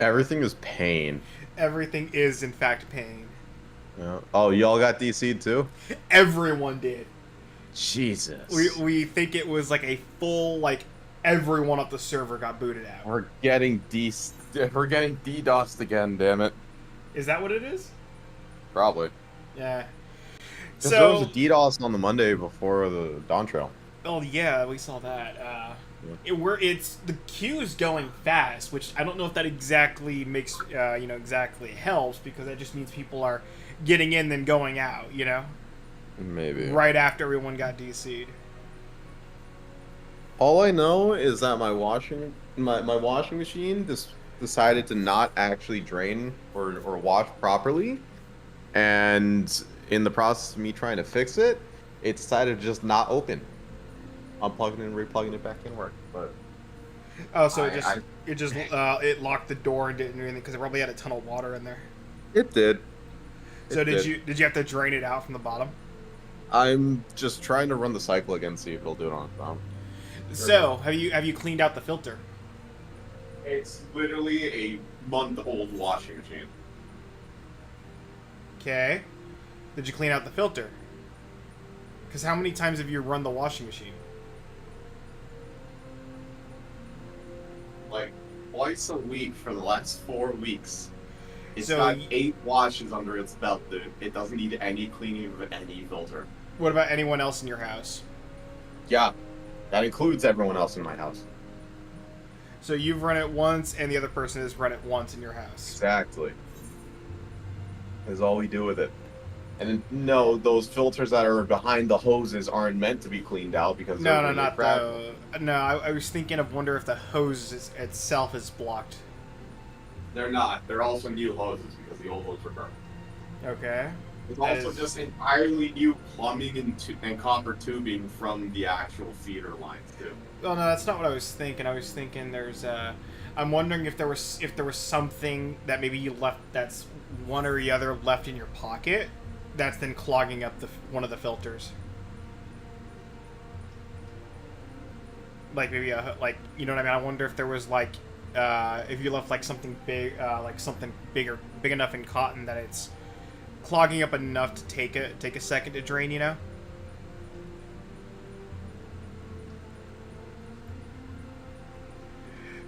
Everything is pain. Everything is, in fact, pain. Yeah. Oh, y'all got DC'd too? Everyone did. Jesus. We think it was like a full, like, everyone up the server got booted out. We're getting DDoSed again, damn it. Is that what it is? Probably. Yeah. So there was a DDoS on the Monday before the DawnTrail. Oh yeah, we saw that. It's the queue is going fast, which I don't know if that exactly makes exactly helps, because that just means people are getting in then going out. Maybe. Right after everyone got DC'd. All I know is that my washing machine decided to not actually drain or wash properly, and in the process of me trying to fix it, it decided to just not open. Unplugging and replugging it back in work, but so it locked the door and didn't do anything because it probably had a ton of water in there. It did. Did you have to drain it out from the bottom? I'm just trying to run the cycle again, see if it'll do it on its own. So have you cleaned out the filter? It's literally a month-old washing machine. Okay. Did you clean out the filter? Because how many times have you run the washing machine? Like twice a week for the last 4 weeks. It's So got 8 washes under its belt, dude. It doesn't need any cleaning of any filter. What about anyone else in your house? Yeah, that includes everyone else in my house. So you've run it once, and the other person has run it once in your house. Exactly. Is all we do with it. And no, those filters that are behind the hoses aren't meant to be cleaned out because No, not the. No, I was thinking of wonder if the hose itself is blocked. They're not. They're also new hoses because the old ones were burned. Okay. It's also just entirely new plumbing and copper tubing from the actual feeder lines too. Oh no, that's not what I was thinking. I was thinking I'm wondering if there was something that maybe you left that's one or the other left in your pocket that's then clogging up one of the filters. Like maybe you know what I mean? I wonder if there was if you left something big, something big enough in cotton that it's clogging up enough to take a second to drain,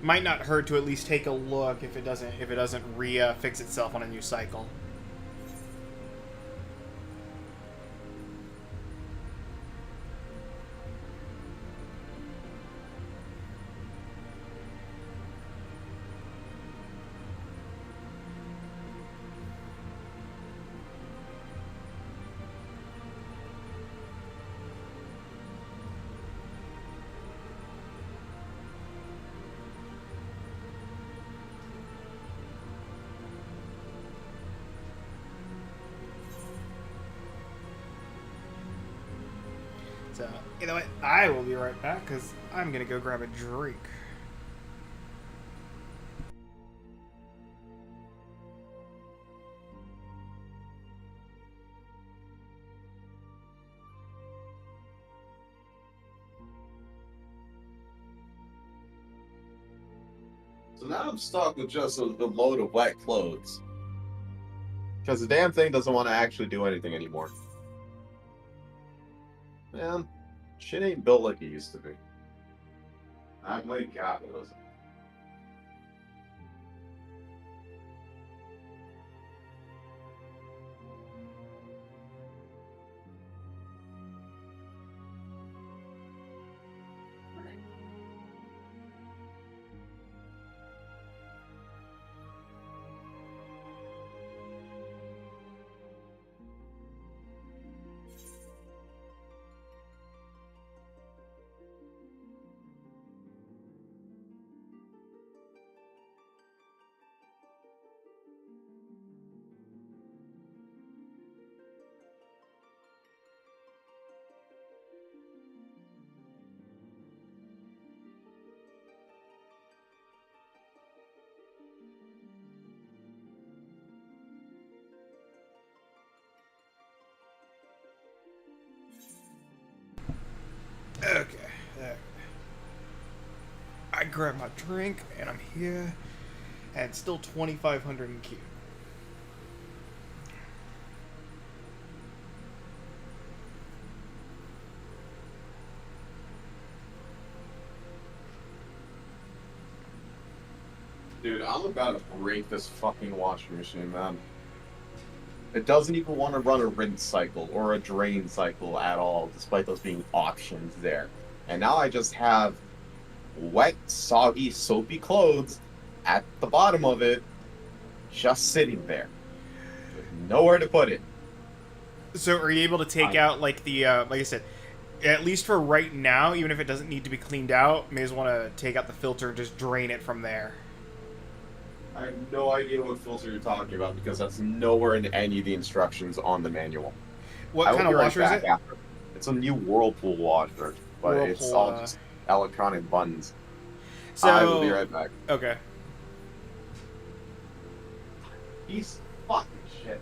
Might not hurt to at least take a look if it doesn't fix itself on a new cycle. So, you know what? I will be right back because I'm going to go grab a drink. So now I'm stuck with just a load of wet clothes. Because the damn thing doesn't want to actually do anything anymore. Man, shit ain't built like it used to be. I blame capitalism. Okay. I grab my drink and I'm here. And still 2,500 in Q. Dude, I'm about to break this fucking washing machine, man. It doesn't even want to run a rinse cycle or a drain cycle at all, despite those being options there. And now I just have wet, soggy, soapy clothes at the bottom of it, just sitting there, with nowhere to put it. So are you able to take out, like, the, like I said, at least for right now, even if it doesn't need to be cleaned out, may as well want to take out the filter and just drain it from there? I have no idea what filter you're talking about, because that's nowhere in any of the instructions on the manual. What kind of washer is it? After. It's a new Whirlpool washer, but it's all just electronic buttons. So, I will be right back. Okay. Piece of fucking shit.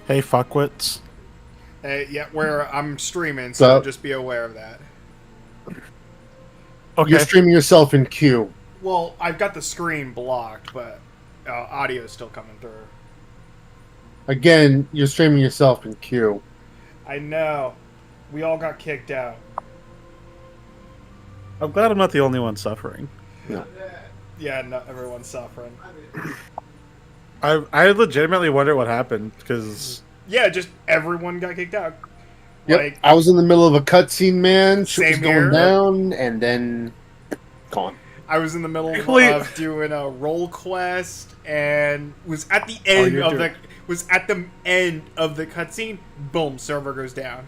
Hey, fuckwits. Yeah, where I'm streaming, so just be aware of that. Okay. You're streaming yourself in Q. Well, I've got the screen blocked, but audio is still coming through. Again, you're streaming yourself in Q. I know. We all got kicked out. I'm glad I'm not the only one suffering. No. Yeah, no, everyone's suffering. I legitimately wonder what happened, because... Yeah, just everyone got kicked out. Yep, Like, I was in the middle of a cutscene, man. Shit was Same going here. down, and then... Gone. I was in the middle of doing a role quest, and was at the end of the... Was at the end of the cutscene, boom, server goes down.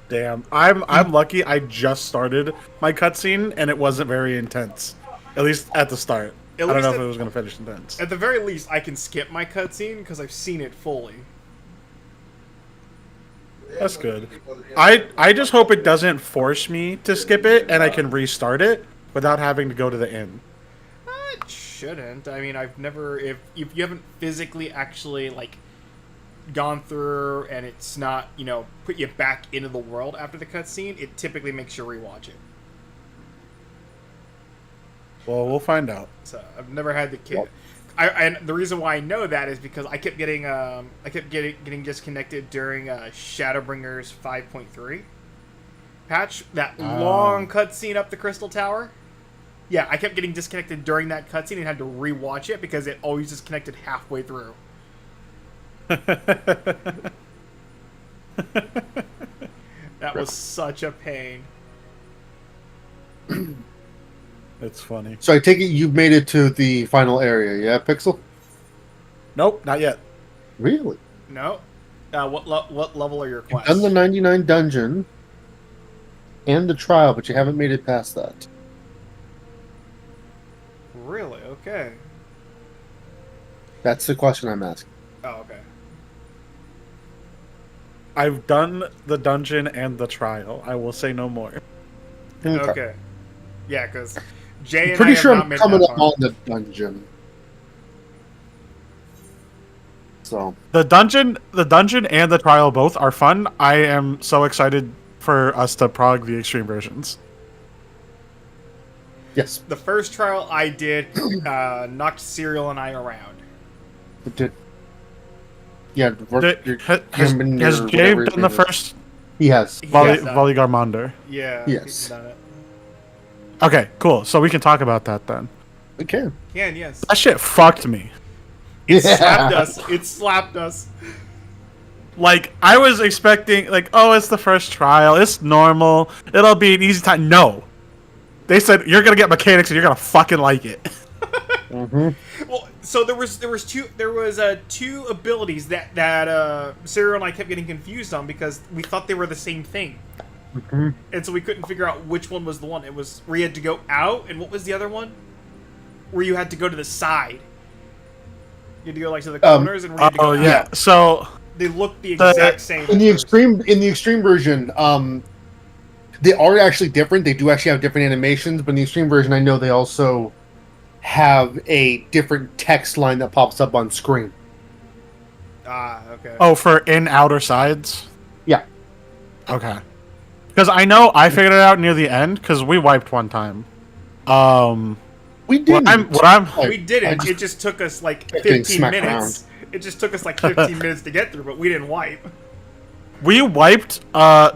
Damn. I'm lucky I just started my cutscene, and it wasn't very intense. At least at the start. I don't know if it was going to finish intense. At the very least, I can skip my cutscene, because I've seen it fully. That's good. I just hope it doesn't force me to skip it, and I can restart it without having to go to the end. It shouldn't. I mean, I've never... If you haven't physically actually, like, gone through, and it's not, you know, put you back into the world after the cutscene, it typically makes you rewatch it. Well, we'll find out. So I've never had the kid. And the reason why I know that is because I kept getting getting disconnected during Shadowbringers 5.3 patch. That long cutscene up the Crystal Tower. Yeah, I kept getting disconnected during that cutscene and had to rewatch it because it always disconnected halfway through. That was such a pain. It's funny. So I take it you've made it to the final area, yeah, Pixel? Nope, not yet. Really? No. What level are your You've quests? done the 99 dungeon and the trial, but you haven't made it past that. Really? Okay. That's the question I'm asking. Oh, okay. I've done the dungeon and the trial. I will say no more. Okay. Yeah, because Jay and I'm pretty I have sure not I'm made coming that up far. on the dungeon. So The dungeon and the trial both are fun. I am so excited for us to prog the extreme versions. yes, The first trial I did knocked Serial and I around. it did. Yeah, Has Jay done the first? He has. Voligarmander. Yeah. Yes. He's done it. Okay, cool. So we can talk about that then. We can. Yes. That shit fucked me. It slapped us. It slapped us. Like, I was expecting, like, oh, it's the first trial. It's normal. It'll be an easy time. No. They said, you're going to get mechanics and you're going to fucking like it. Mm-hmm. Well, so there was two abilities that Serial and I kept getting confused on because we thought they were the same thing. Mm-hmm. And so we couldn't figure out which one was the one. It was where you had to go out, and what was the other one? Where you had to go to the side. You had to go like to the corners, and where you had to go out. So they look the exact same. In the extreme version, they are actually different. They do actually have different animations, but in the extreme version, I know they also have a different text line that pops up on screen. Ah, okay. Oh, for in outer sides? Yeah. Okay. Because I know I figured it out near the end, because we wiped one time. We didn't. We didn't. It just took us like 15 minutes. It just took us like 15 minutes to get through, but we didn't wipe. We wiped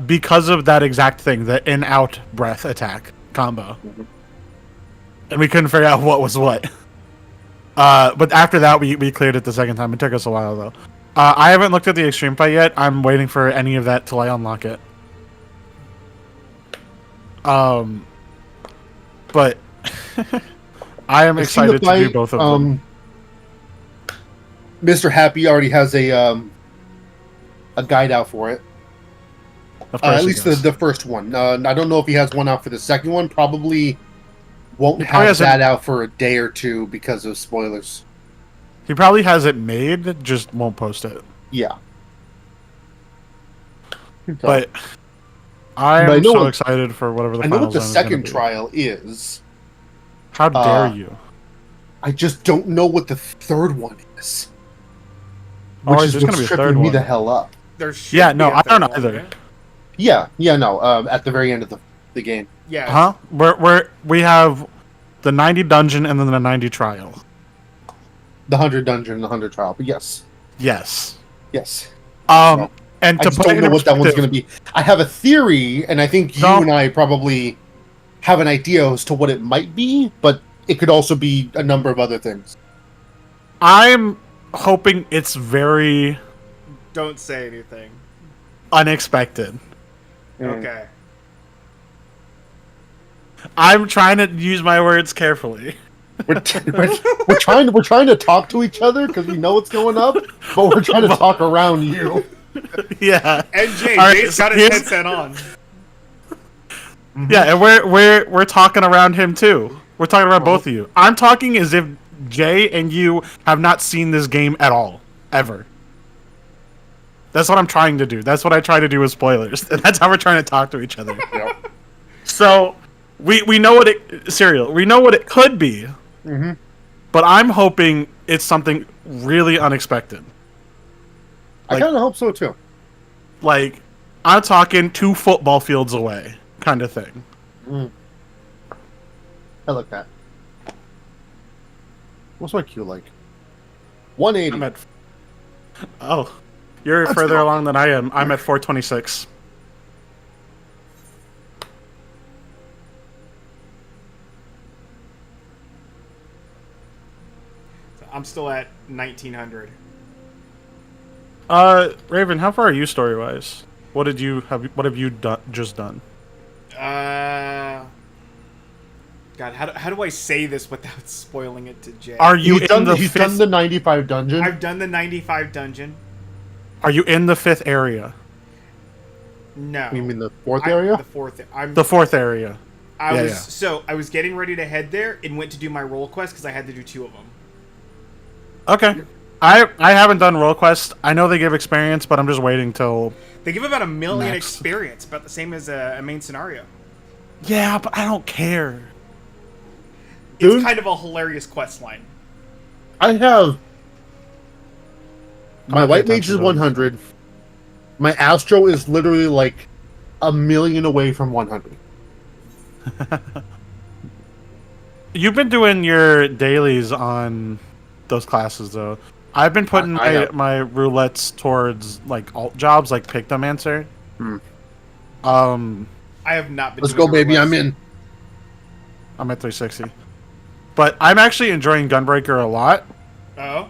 because of that exact thing, the in-out breath attack combo. And we couldn't figure out what was what. But after that, we cleared it the second time. It took us a while, though. I haven't looked at the extreme fight yet. I'm waiting for any of that till I unlock it. But I am excited to do both of them. Mr. Happy already has a guide out for it. At least the first one. I don't know if he has one out for the second one. Probably won't have that out for a day or two because of spoilers. He probably has it made, just won't post it. Yeah. But I'm so excited for whatever the I know final what the zone is gonna second be. trial is. How dare you? I just don't know what the third one is. Oh, Which is there's gonna what's be a tripping third me one. the hell up. Yeah, no, I don't either. Yeah, no. At the very end of the game. Yeah. Huh? We have the 90 dungeon and then the 90 trial. The 100 dungeon and the 100 trial. But yes. Yes. Yes. And I to just put don't it know in what that one's perspective- going to be. I have a theory, and I think you and I probably have an idea as to what it might be, but it could also be a number of other things. I'm hoping it's very Don't say anything. unexpected. Okay. I'm trying to use my words carefully. We're trying to talk to each other because we know what's going up, but we're trying to talk around you. Yeah. And Jay, All right, Jay's so got his here's- headset on. Yeah, and we're talking around him too. We're talking around both of you. I'm talking as if Jay and you have not seen this game at all, ever. That's what I'm trying to do. That's what I try to do with spoilers. And that's how we're trying to talk to each other. So we know what we know what it could be. Mm-hmm. But I'm hoping it's something really unexpected. I kind of hope so too. Like, I'm talking 2 football fields away, kind of thing. I like that. What's my queue like? 180. I'm at. Oh, you're Let's further go. along than I am. I'm at 426. I'm still at 1900. Raven, how far are you story wise? What have you just done? Because God, how do I say this without spoiling it to Jay? Are you in the He's fifth? done the 95 dungeon. I've done the 95 dungeon. Are you in the fifth area? No. You mean the fourth area? The fourth. The fourth area. So I was getting ready to head there and went to do my role quest because I had to do 2 of them. Okay. I haven't done role quest. I know they give experience, but I'm just waiting till They give about 1 million next. experience, about the same as a main scenario. Yeah, but I don't care. It's Dude. kind of a hilarious quest line. I have my white mage attention is to 100. My Astro is literally like 1 million away from 100. You've been doing your dailies on those classes, though. I've been putting my roulettes towards like alt jobs, like Pictomancer. I have not been. Let's go, doing baby! rolettes. I'm in. I'm at 360, but I'm actually enjoying Gunbreaker a lot. Oh.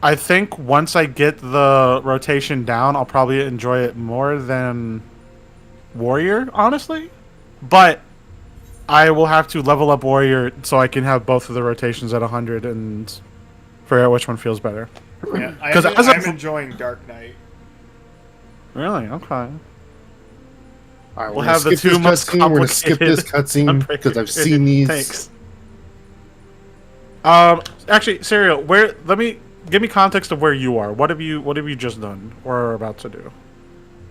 I think once I get the rotation down, I'll probably enjoy it more than Warrior, honestly. But I will have to level up Warrior so I can have both of the rotations at 100 and figure out which one feels better. Yeah, I'm enjoying Dark Knight. Really? Okay. All right, We'll have the 2 most cutscene. We're gonna skip this cutscene because I've seen these. Thanks. Actually, Serial, give me context of where you are. What have you just done or are about to do?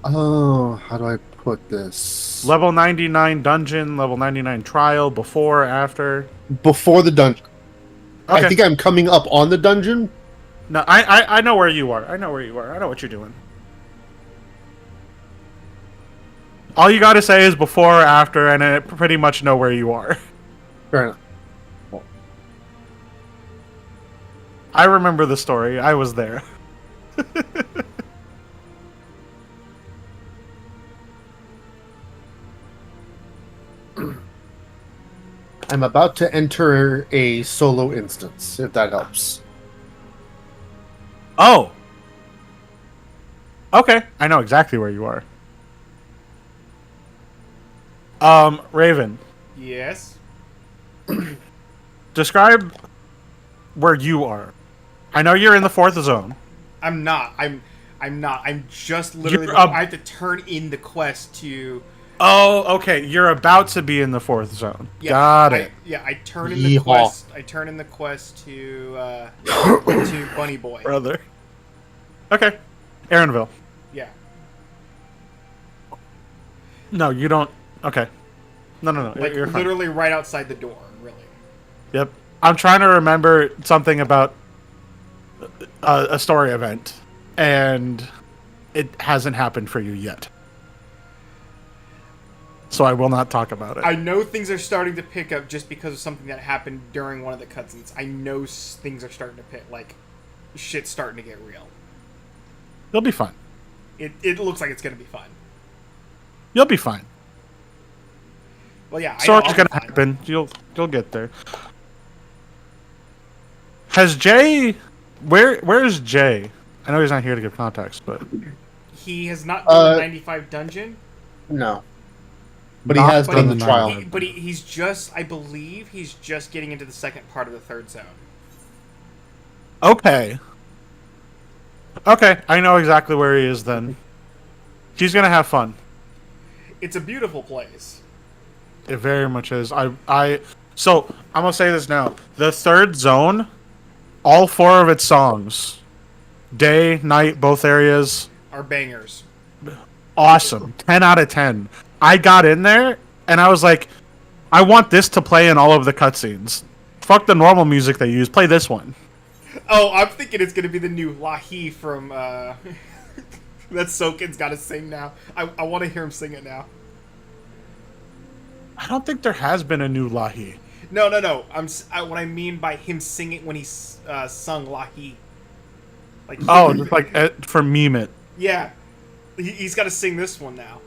Oh, how do I put this? Level 99 dungeon, level 99 trial, before, after? Before the dungeon. Okay. I think I'm coming up on the dungeon. No, I know where you are. I know where you are. I know what you're doing. All you gotta say is before or after, and I pretty much know where you are. Fair enough. I remember the story. I was there. I'm about to enter a solo instance, if that helps. Oh. Okay, I know exactly where you are. Raven. Yes. Describe where you are. I know you're in the 4th zone. I'm not. I'm not. I'm just literally. You're I have to turn in the quest to. Oh, okay. You're about to be in the 4th zone. Yeah, Got it. I turn in the quest. I turn in the quest to Bunny Boy. Brother. Okay. Aaronville. Yeah. No, you don't. Okay. No. Like you're fine. literally right outside the door. Really. Yep. I'm trying to remember something about a story event, and it hasn't happened for you yet. So I will not talk about it. I know things are starting to pick up just because of something that happened during one of the cutscenes. I know things are starting to pick, like, shit's starting to get real. You'll be fine. It looks like it's going to be fun. You'll be fine. Well, yeah, Story's gonna happen. You'll get there. Has Jay? Where is Jay? I know he's not here to give context, but he has not done the 95 dungeon. No, but he has done the trial. But he's just, I believe, he's just getting into the second part of the 3rd zone. Okay. Okay, I know exactly where he is then. He's gonna have fun. It's a beautiful place. It very much is. So I'm gonna say this now. The 3rd zone, all 4 of its songs, day, night, both areas, are bangers. Awesome. 10 out of 10. I got in there and I was like, I want this to play in all of the cutscenes. Fuck the normal music they use. Play this one. Oh, I'm thinking it's gonna be the new Lahi from that Soken's got to sing now. I want to hear him sing it now. I don't think there has been a new Lahi. No. What I mean by him singing when he sung Lahi. Like just like for meme it. Yeah, he's got to sing this one now.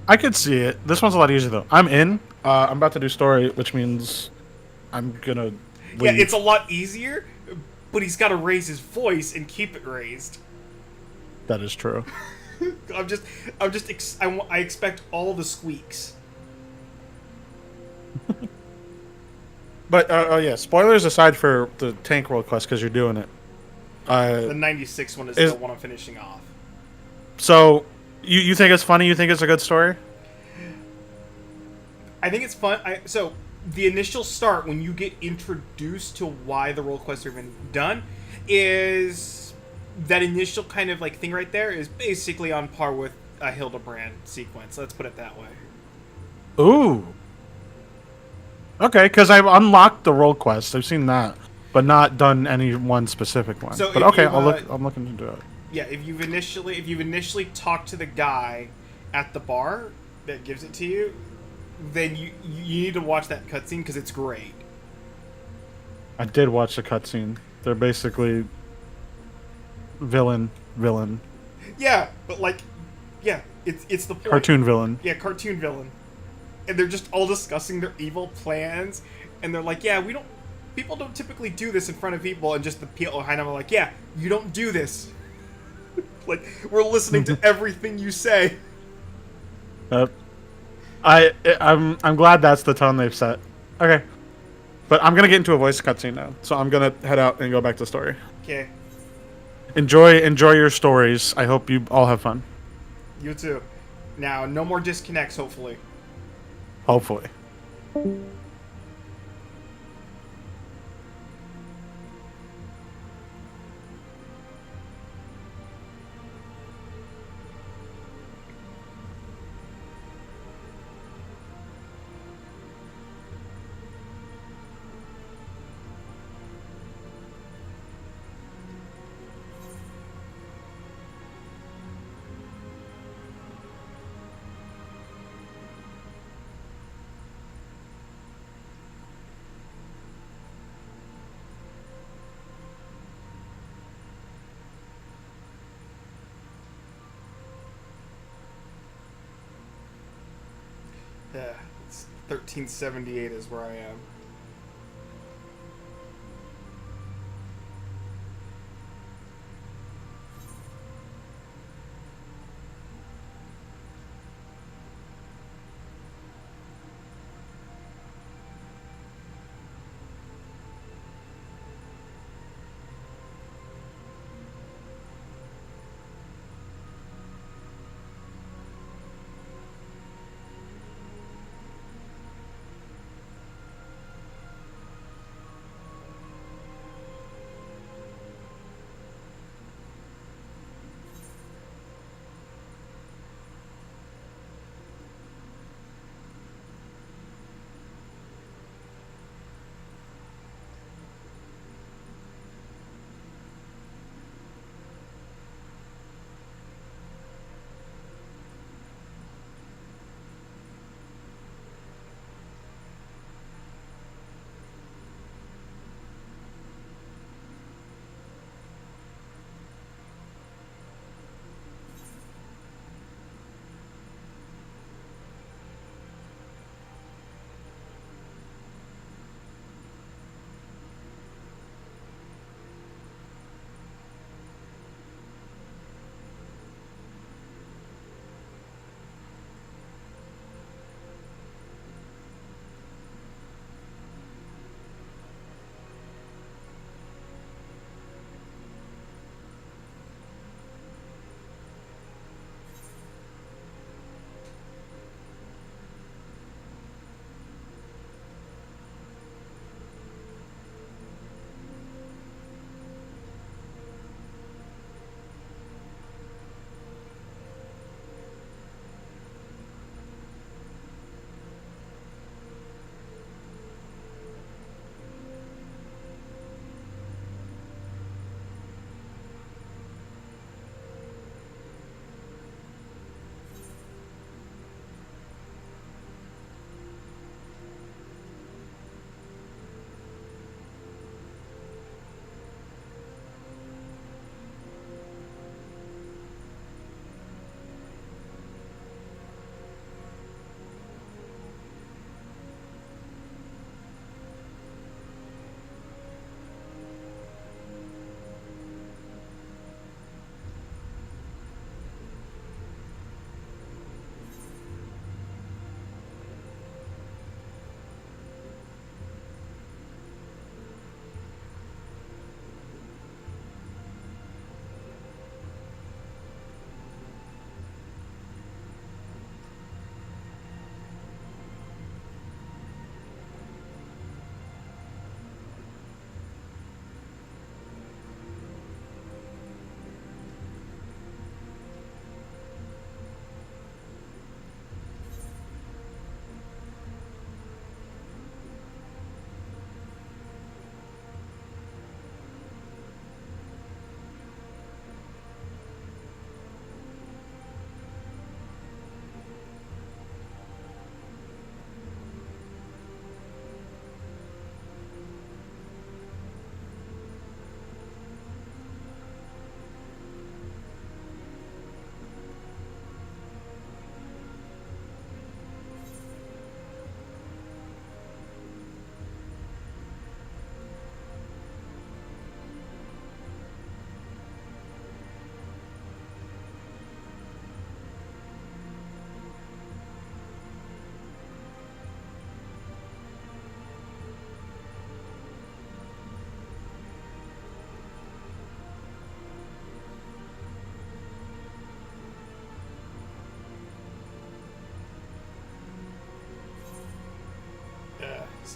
I could see it. This one's a lot easier though. I'm in. I'm about to do story, which means I'm gonna leave. Yeah, it's a lot easier, but he's got to raise his voice and keep it raised. That is true. I expect all the squeaks. But oh yeah, spoilers aside for the tank world quest because you're doing it. The 96 one is the one I'm finishing off. So, you think it's funny? You think it's a good story? I think it's fun. So the initial start when you get introduced to why the role quests are even done is that initial kind of like thing right there is basically on par with a Hildebrand sequence. Let's put it that way. Ooh. Okay, because I've unlocked the role quest. I've seen that, but not done any one specific one. So but okay, I'm looking into it. Yeah, if you've initially talked to the guy at the bar that gives it to you, then you need to watch that cutscene because it's great. I did watch the cutscene. They're basically villain. Yeah, but like, yeah, it's the point. Cartoon villain. Yeah, cartoon villain. And they're just all discussing their evil plans, and they're like, yeah, people don't typically do this in front of people, and just the people behind them are like, yeah, you don't do this. Like, we're listening to everything you say. I'm glad that's the tone they've set. Okay. But I'm gonna get into a voice cutscene now. So I'm gonna head out and go back to the story. Okay. Enjoy your stories. I hope you all have fun. You too. Now, no more disconnects, hopefully. Hopefully. Yeah, it's 1378 is where I am.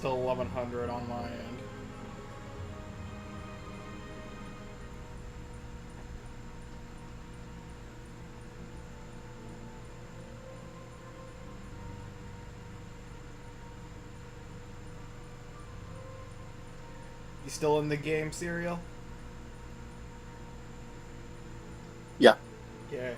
still 1100 on my end. You still in the game, Serial? Yeah. Okay.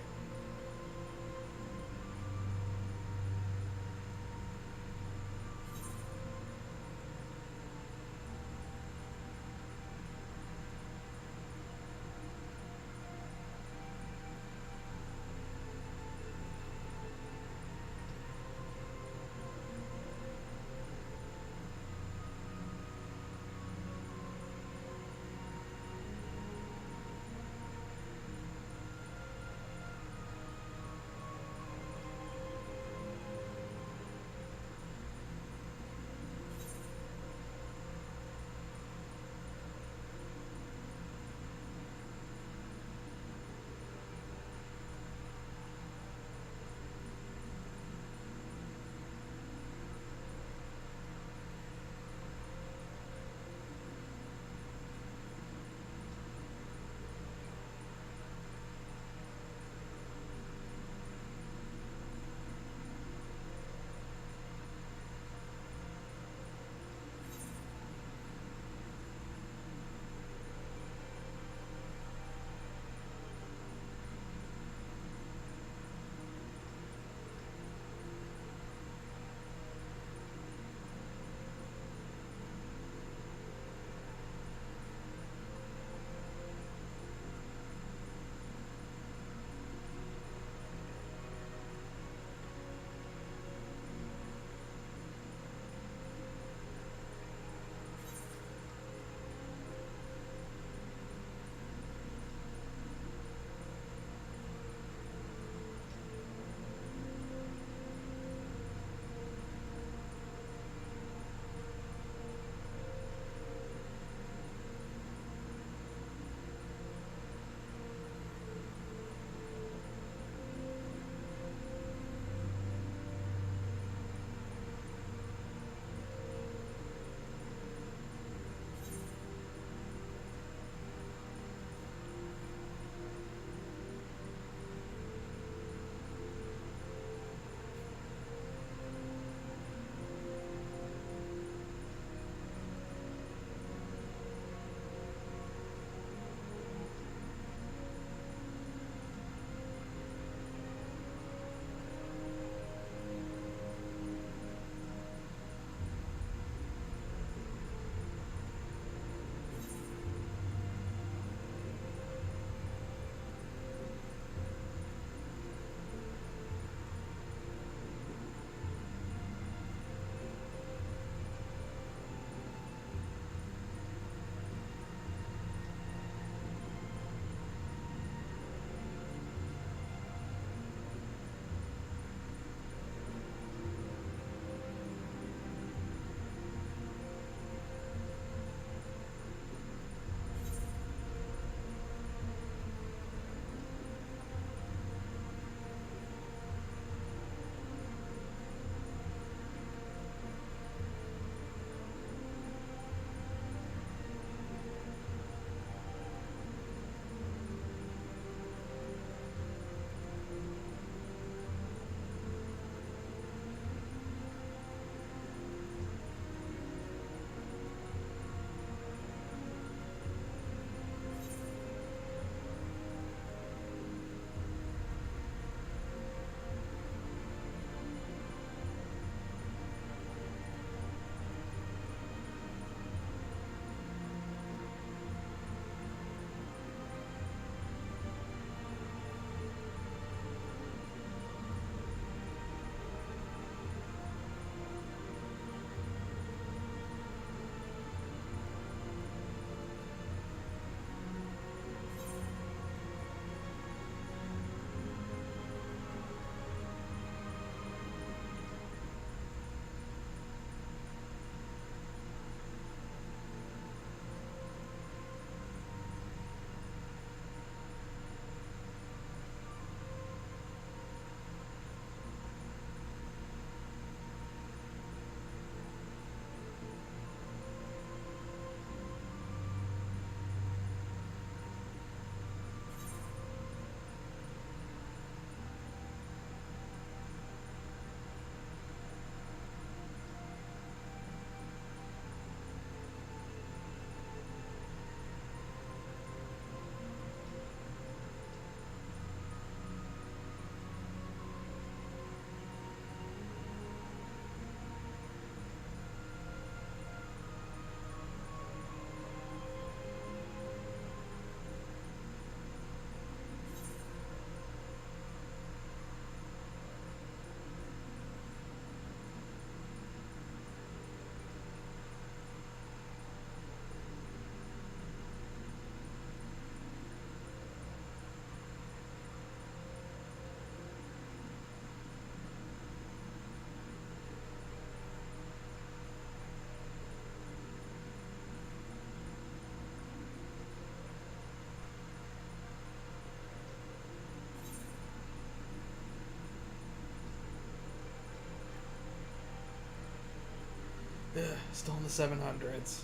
Still in the 700s.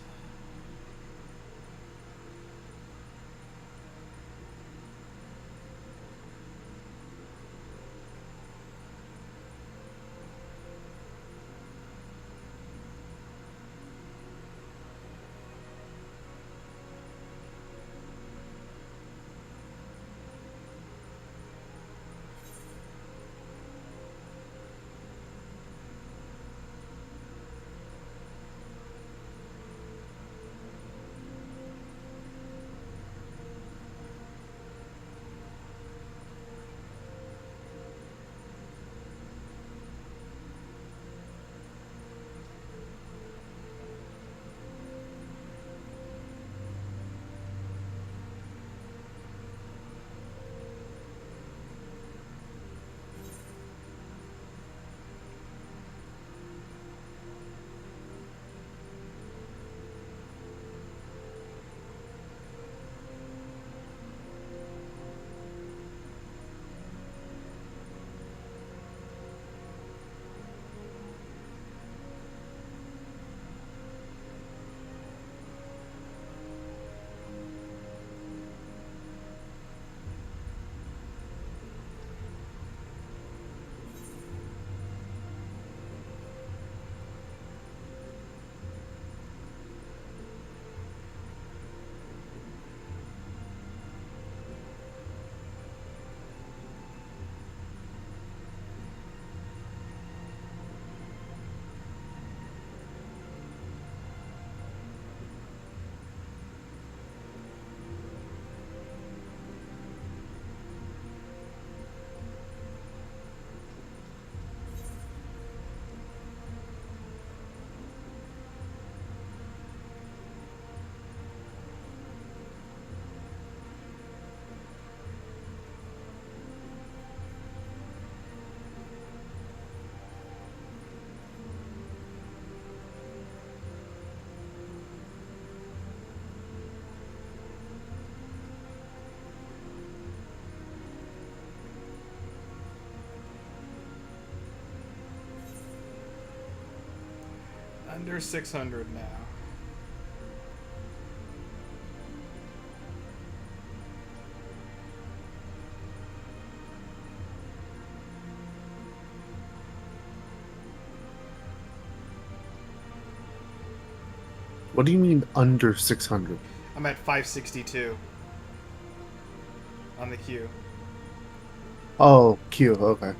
Under 600 now. What do you mean under 600? I'm at 562 on the queue. Oh, Q, okay.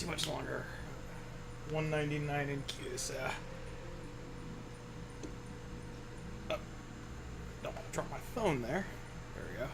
too much longer. 199 in queues. Oh, don't want to drop my phone there. There we go.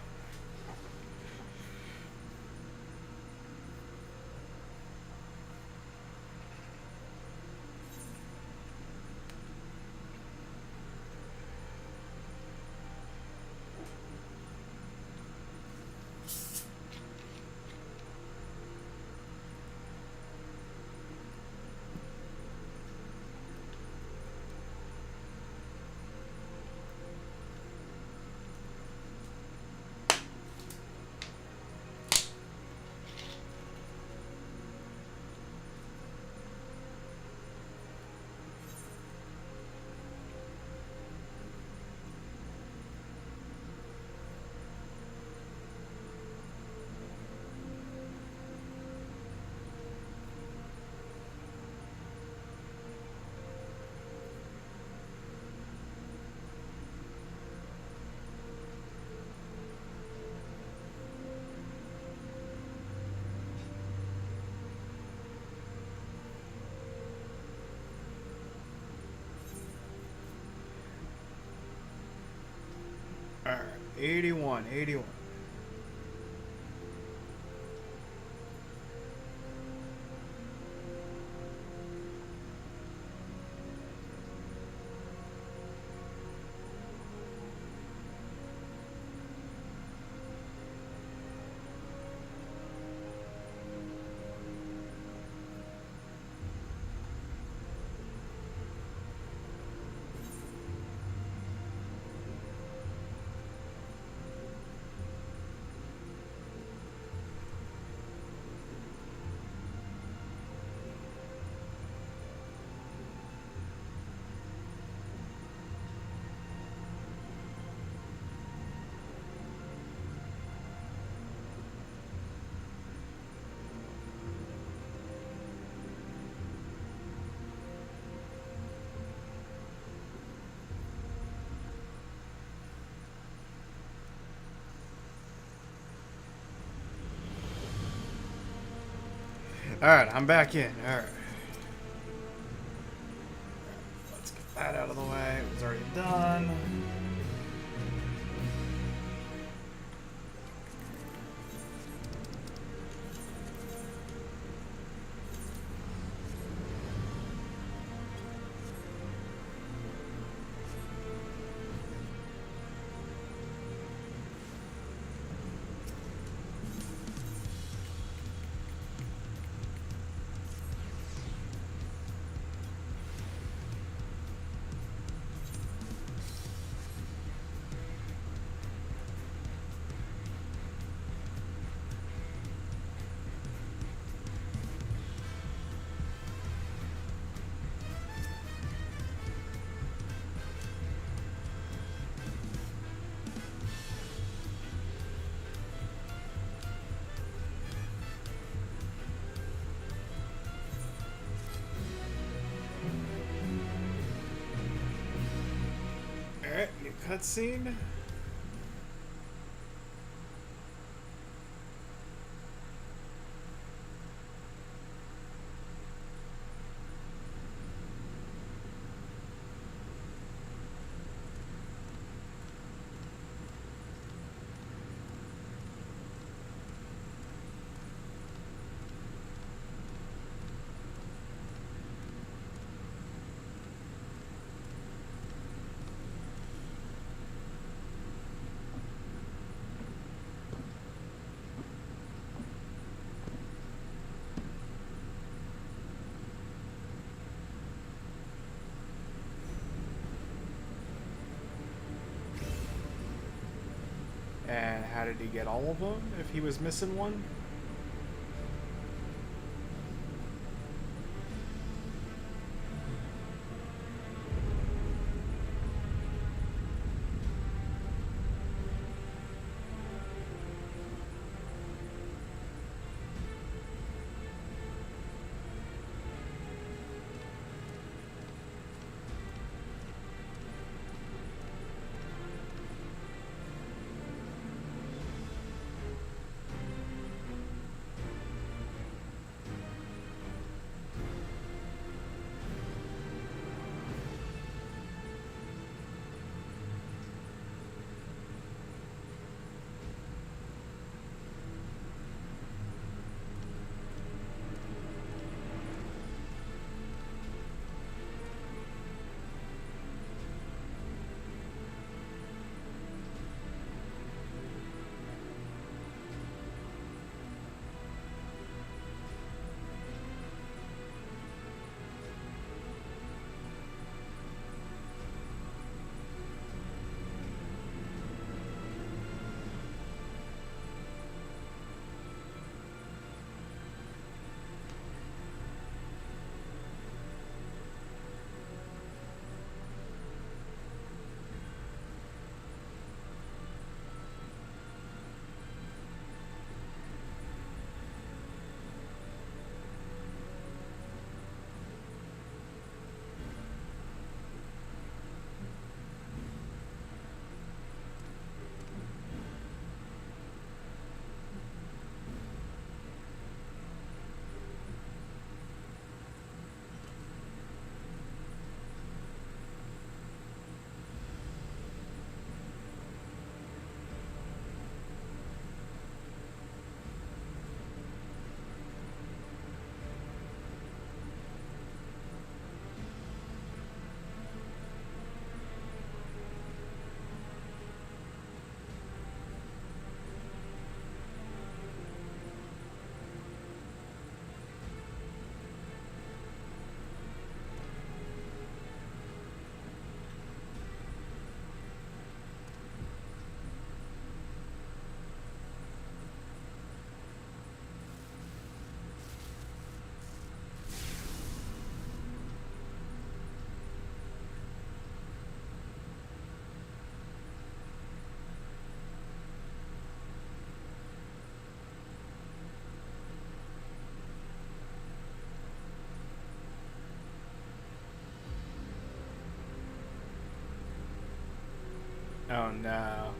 Alright, 81. Alright, I'm back in. Alright. Let's get that out of the way. It was already done. Alright, new cutscene. And how did he get all of them if he was missing one? Oh no.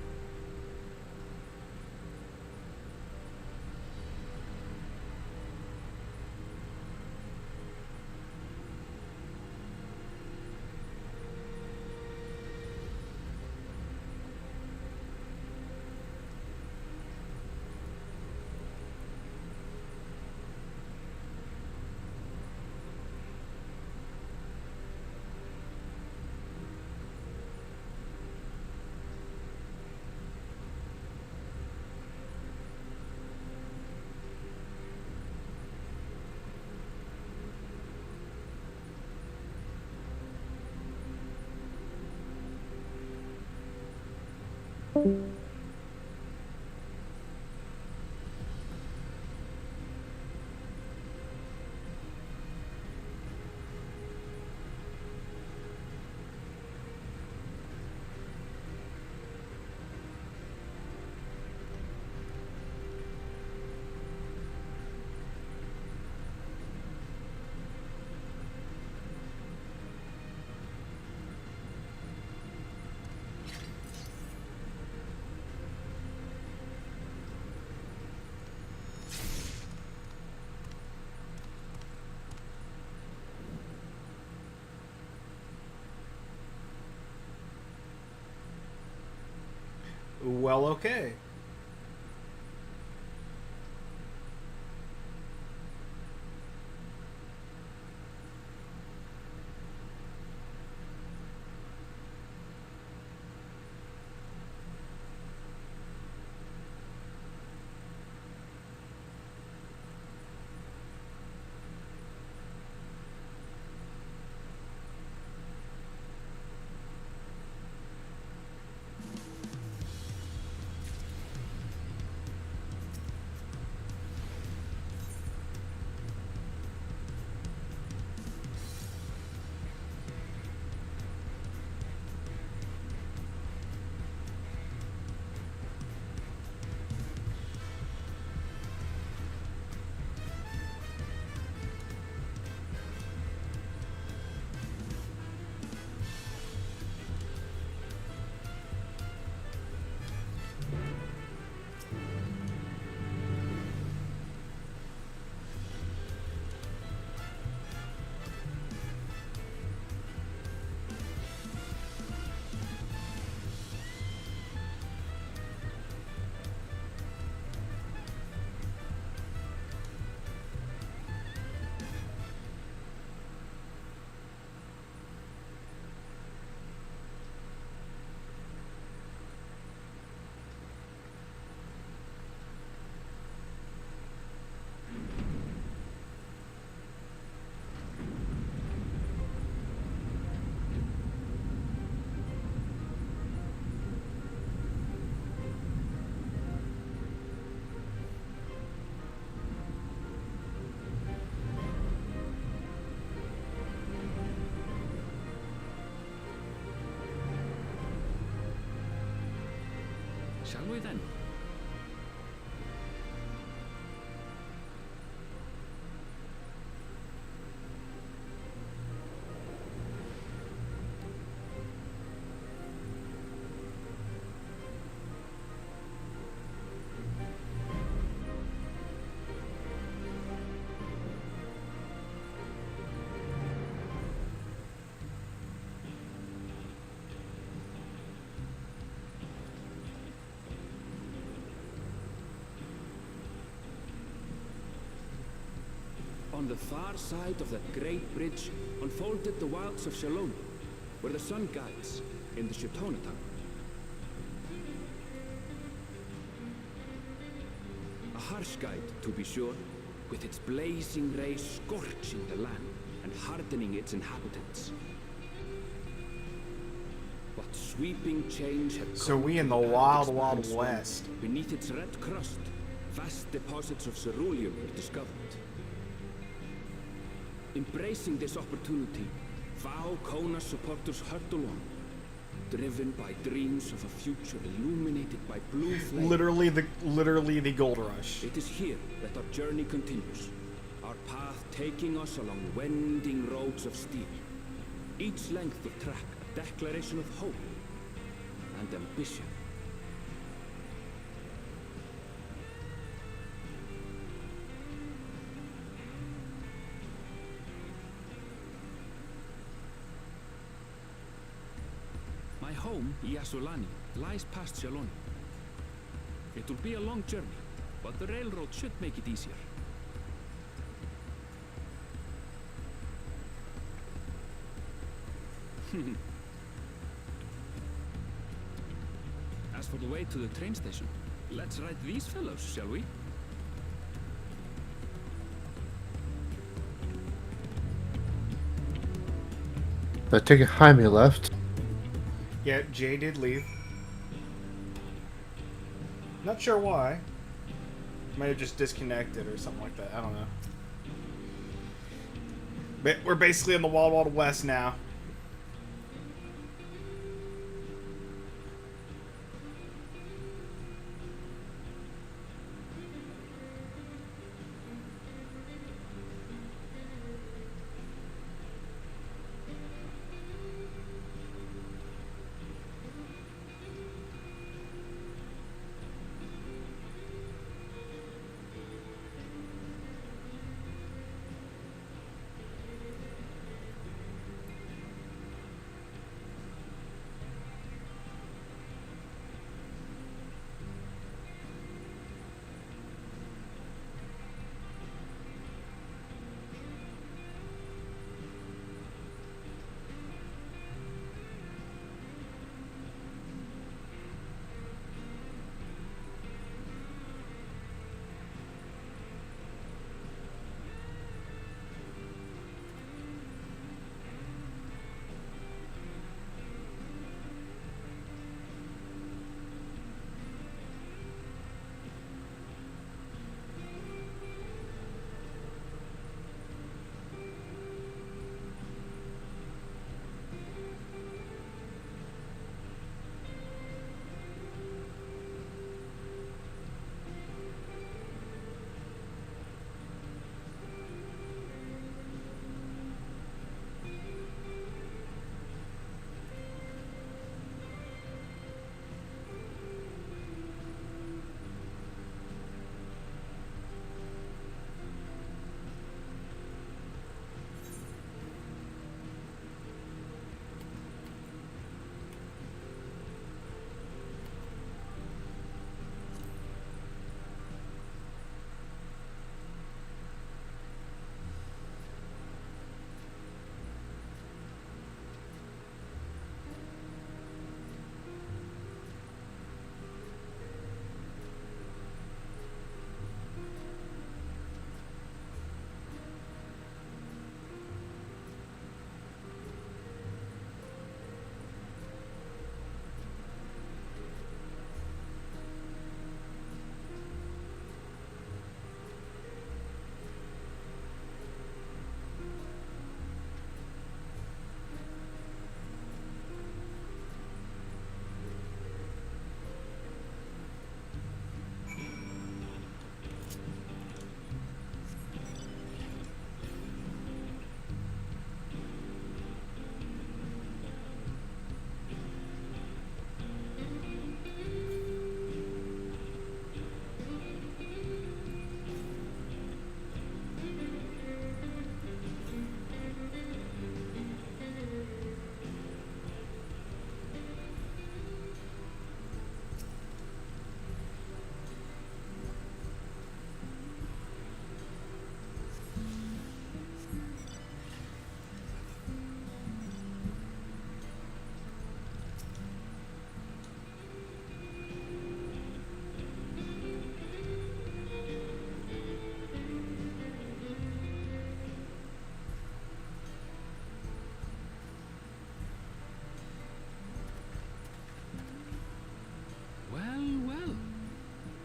Well, okay. Shall we then? On the far side of that great bridge unfolded the wilds of Shalom, where the sun guides in the Shitona tongue. A harsh guide, to be sure, with its blazing rays scorching the land and hardening its inhabitants. What sweeping change had So come we to in the arid wild, expanse wild when, west. beneath its red crust, vast deposits of ceruleum were discovered. Embracing this opportunity, Vau Kona supporters hurtle on, driven by dreams of a future illuminated by blue flame. Literally the gold rush. It is here that our journey continues, our path taking us along winding roads of steel. Each length of track a declaration of hope, and ambition. My home, Yasulani, lies past Shaloni. It will be a long journey, but the railroad should make it easier. As for the way to the train station, let's ride these fellows, shall we? I take it Jaime left. Yeah, Jay did leave. Not sure why. Might have just disconnected or something like that. I don't know. But we're basically in the Wild Wild West now.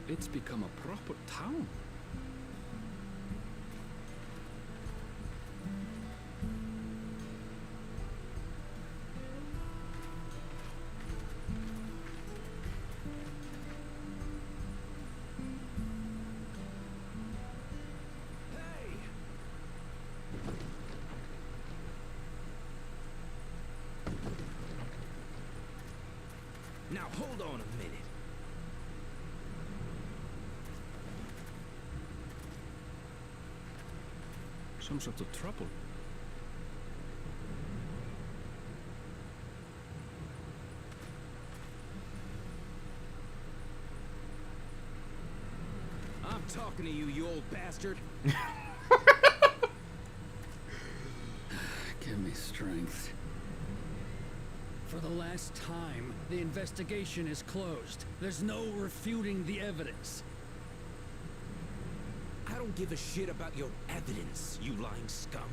It's become a proper town. Now Now hold on a minute. Some sort of trouble. I'm talking to you, you old bastard. Give me strength. For the last time, the investigation is closed. There's no refuting the evidence. I don't give a shit about your evidence, you lying scum.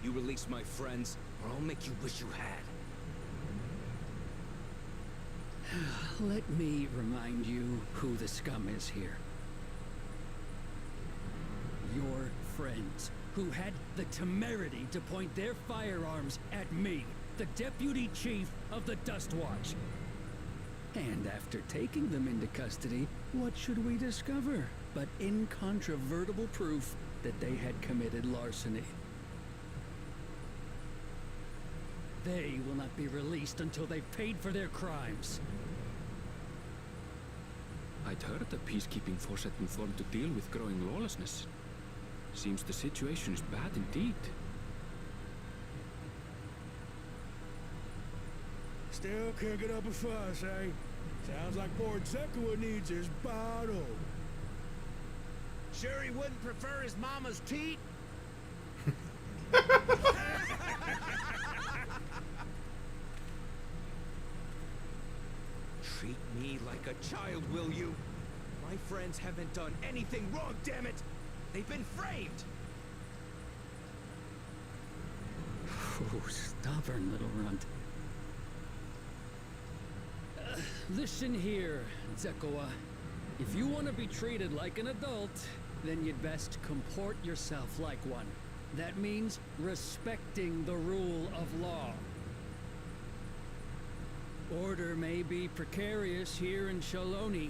You release my friends, or I'll make you wish you had. Let me remind you who the scum is here. Your friends, who had the temerity to point their firearms at me, the deputy chief of the Dust Watch. And after taking them into custody, what should we discover but incontrovertible proof that they had committed larceny? They will not be released until they've paid for their crimes. I'd heard the peacekeeping force had been formed to deal with growing lawlessness. Seems the situation is bad indeed. Still can't get up a fuss, eh? Sounds like poor Zekua needs his bottle. Sure he wouldn't prefer his mama's teat? Treat me like a child, will you? My friends haven't done anything wrong, damn it! They've been framed! Oh, stubborn little runt. Listen here, Zekua. If you want to be treated like an adult, then you'd best comport yourself like one. That means respecting the rule of law. Order may be precarious here in Shaloni,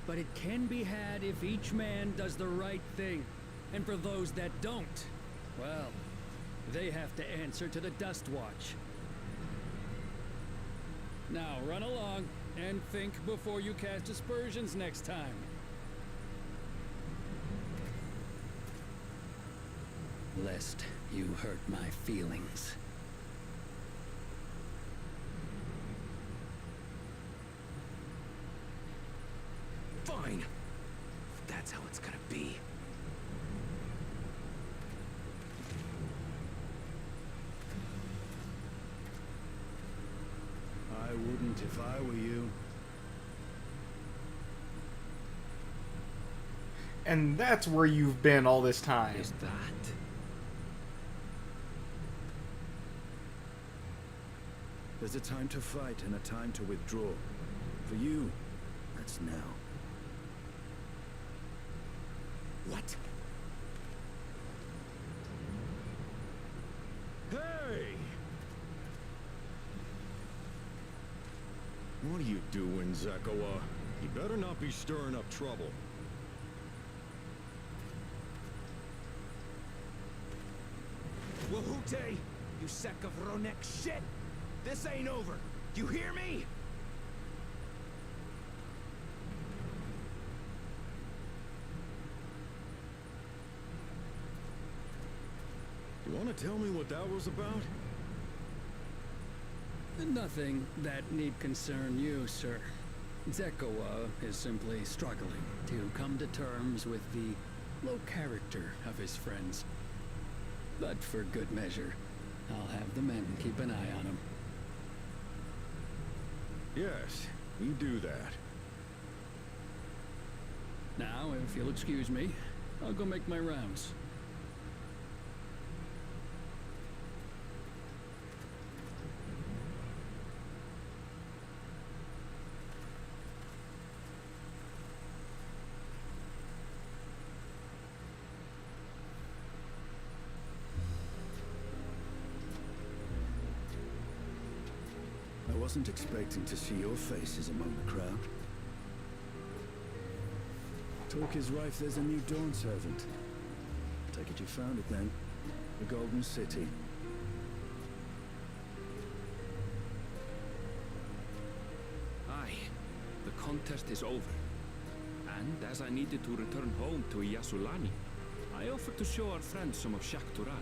but it can be had if each man does the right thing. And for those that don't, well, they have to answer to the Dust Watch. Now run along and think before you cast aspersions next time. Lest you hurt my feelings. Fine. That's how it's gonna be. I wouldn't if I were you. And that's where you've been all this time. Is that? There's a time to fight and a time to withdraw. For you, that's now. What? Hey! What are you doing, Zekua? You better not be stirring up trouble. Wahute, you sack of Ronek shit! This ain't over! You hear me? You want to tell me what that was about? Nothing that need concern you, sir. Zekua is simply struggling to come to terms with the low character of his friends. But for good measure, I'll have the men keep an eye on him. Yes, you do that. Now, if you'll excuse me, I'll go make my rounds. I wasn't expecting to see your faces among the crowd. Talk is rife, there's a new Dawn servant. Take it you found it then. The Golden City. Aye, contest is over. And as I needed to return home to Yasulani, I offered to show our friends some of Shaktural.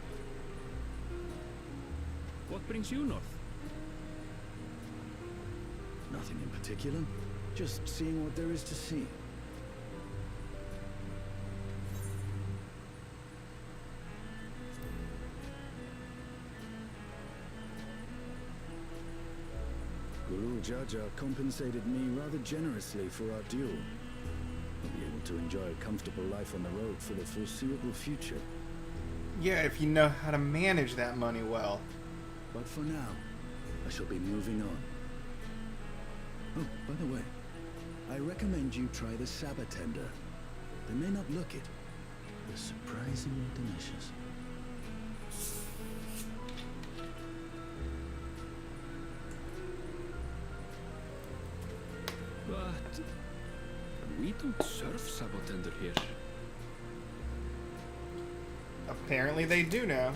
What brings you north? Nothing in particular. Just seeing what there is to see. Guru Jaja compensated me rather generously for our duel. I'll be able to enjoy a comfortable life on the road for the foreseeable future. Yeah, if you know how to manage that money well. But for now, I shall be moving on. Oh, by the way, I recommend you try the Sabatender. They may not look it, but they're surprisingly delicious. But we don't serve Sabatender here. Apparently they do now.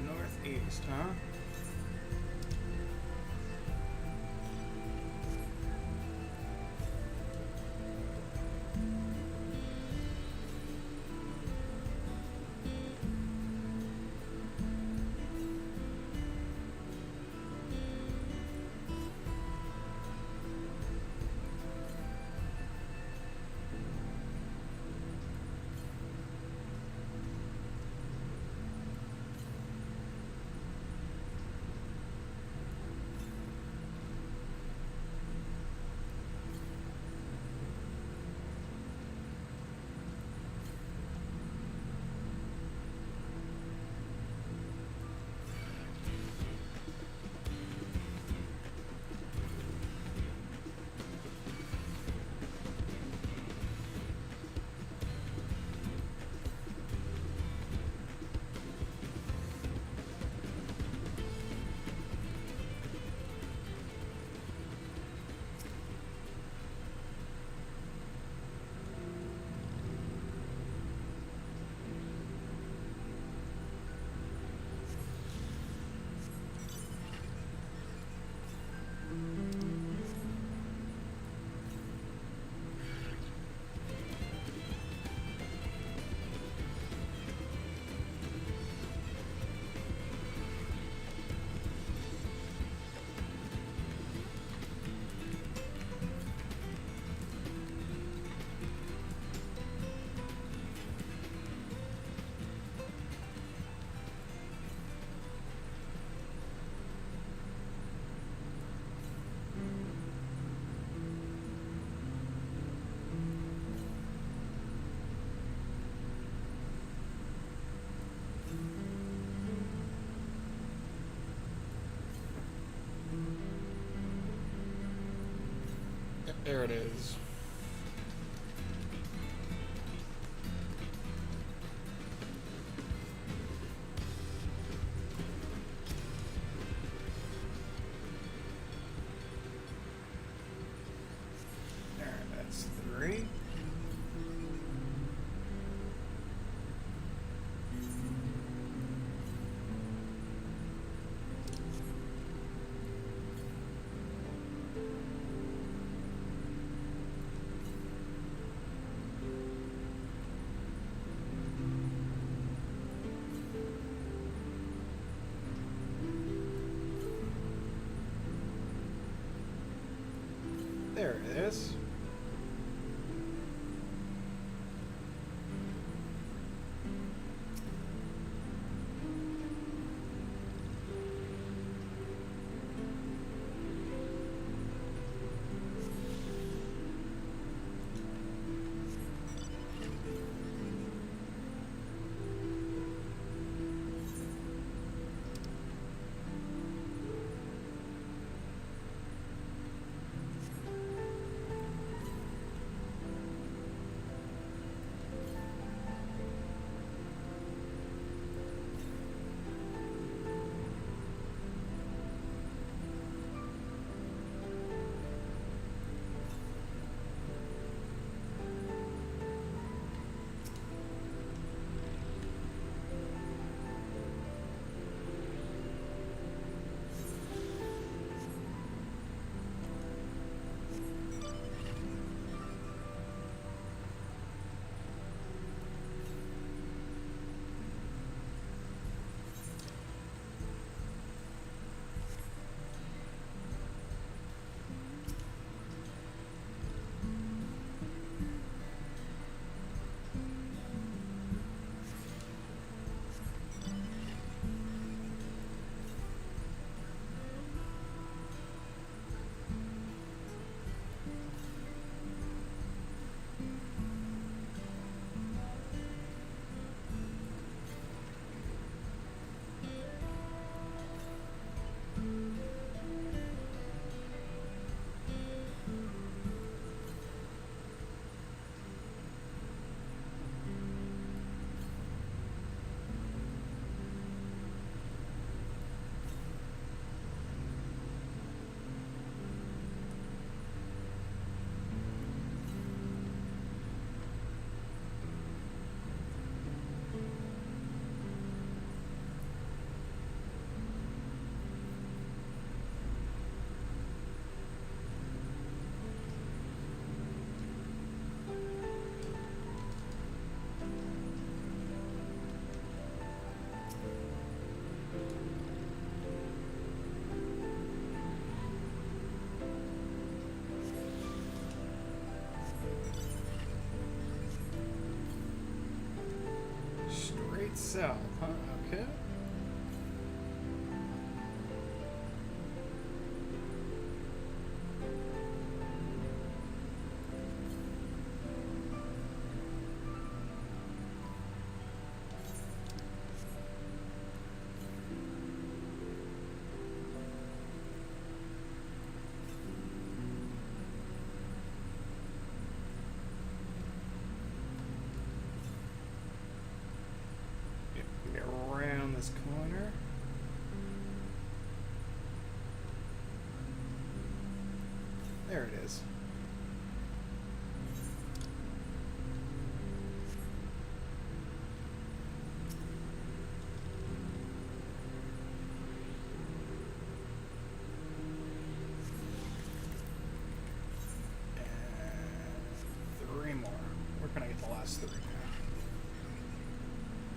Northeast, huh? There it is. There, that's 3. There it is. Straight south, huh? Okay. Get around this corner. There it is. And 3 more. Where can I get the last 3 now?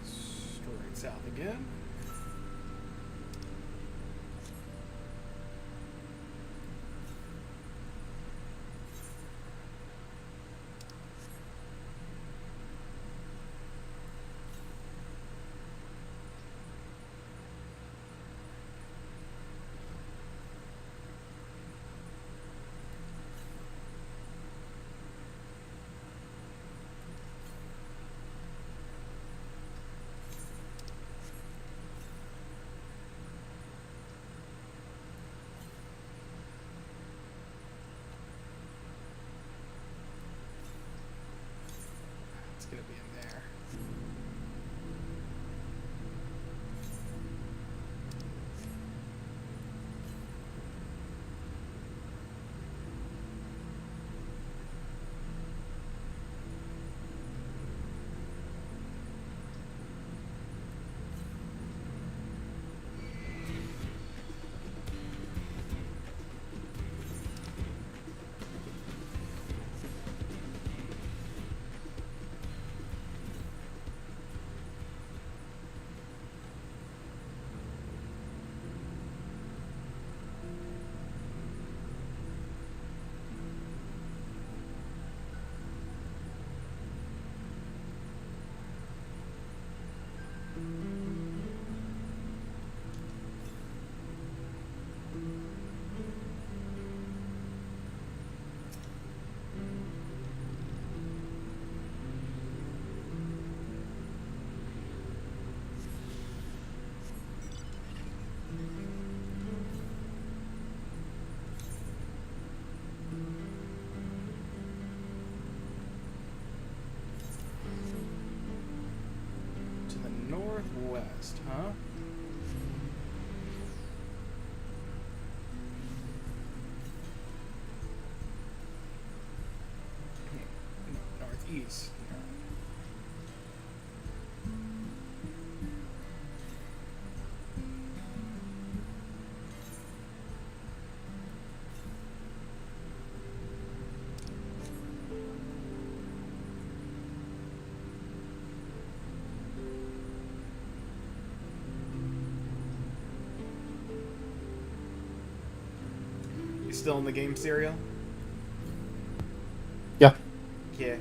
Straight south again. gonna be in there. To the northwest, huh? Northeast. You still in the game, Serial? Yeah. Yeah.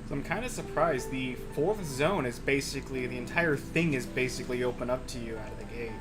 So I'm kind of surprised. The fourth zone is basically, the entire thing is basically open up to you out of the gate.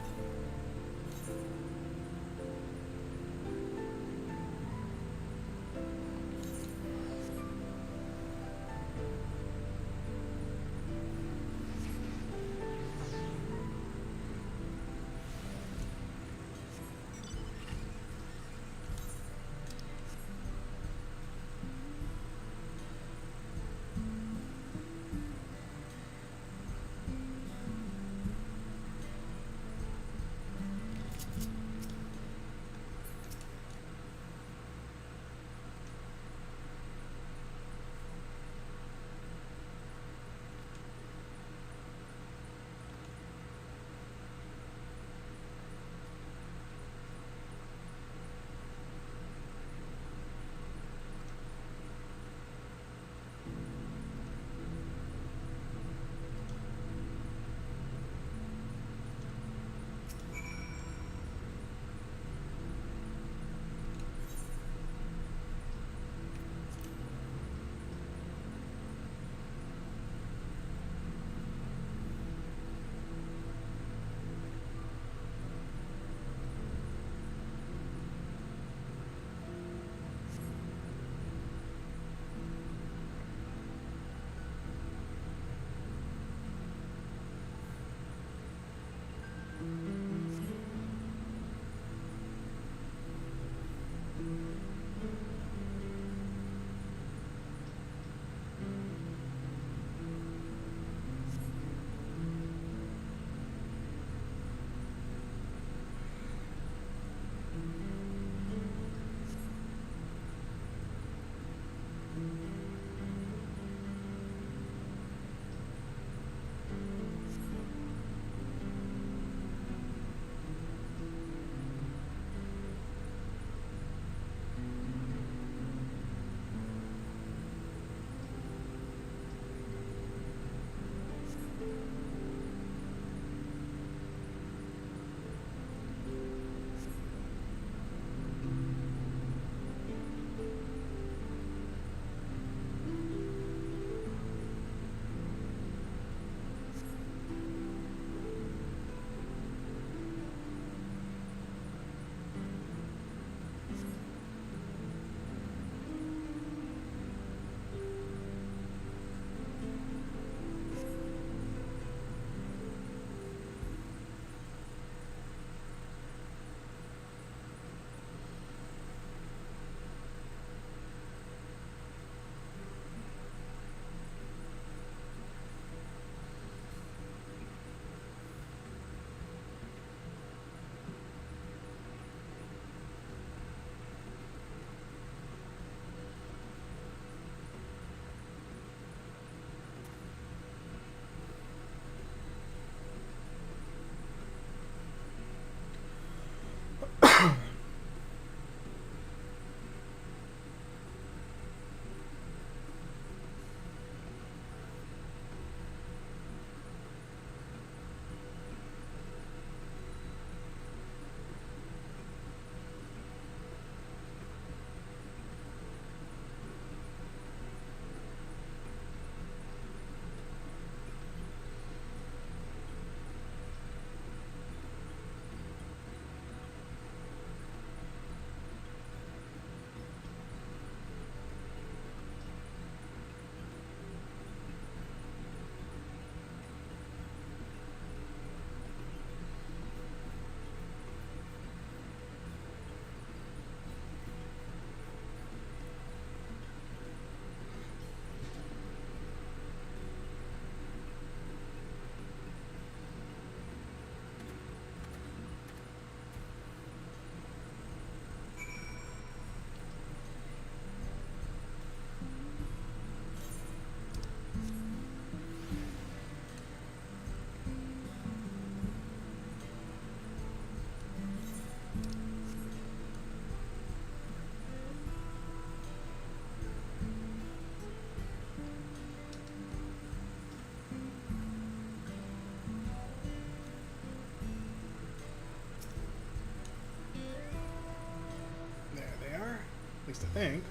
least I think.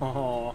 Oh.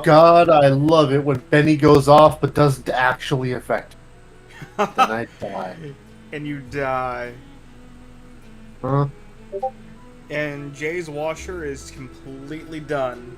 God, I love it when Benny goes off but doesn't actually affect me. Then I die. And you die. Huh? And Jay's washer is completely done.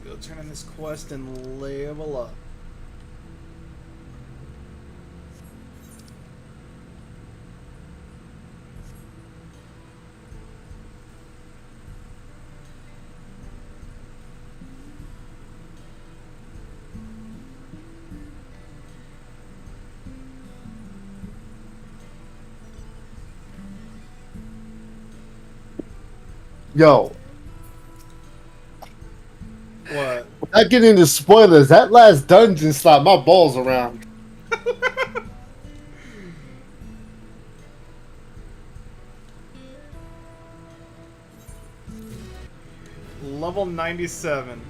Go turn in this quest and level up. Yo, What? without getting into spoilers, that last dungeon slapped my balls around. Level 97.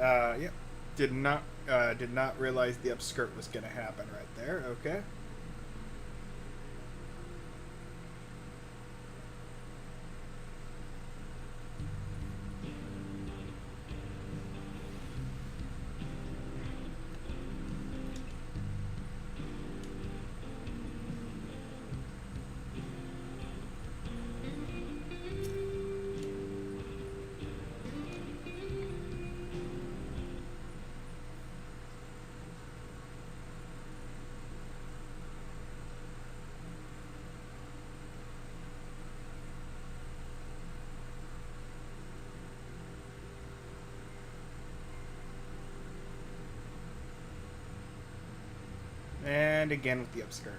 Yep. Did not realize the upskirt was gonna happen right there. Okay. And again with the upskirt.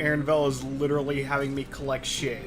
Aaronville is literally having me collect shit.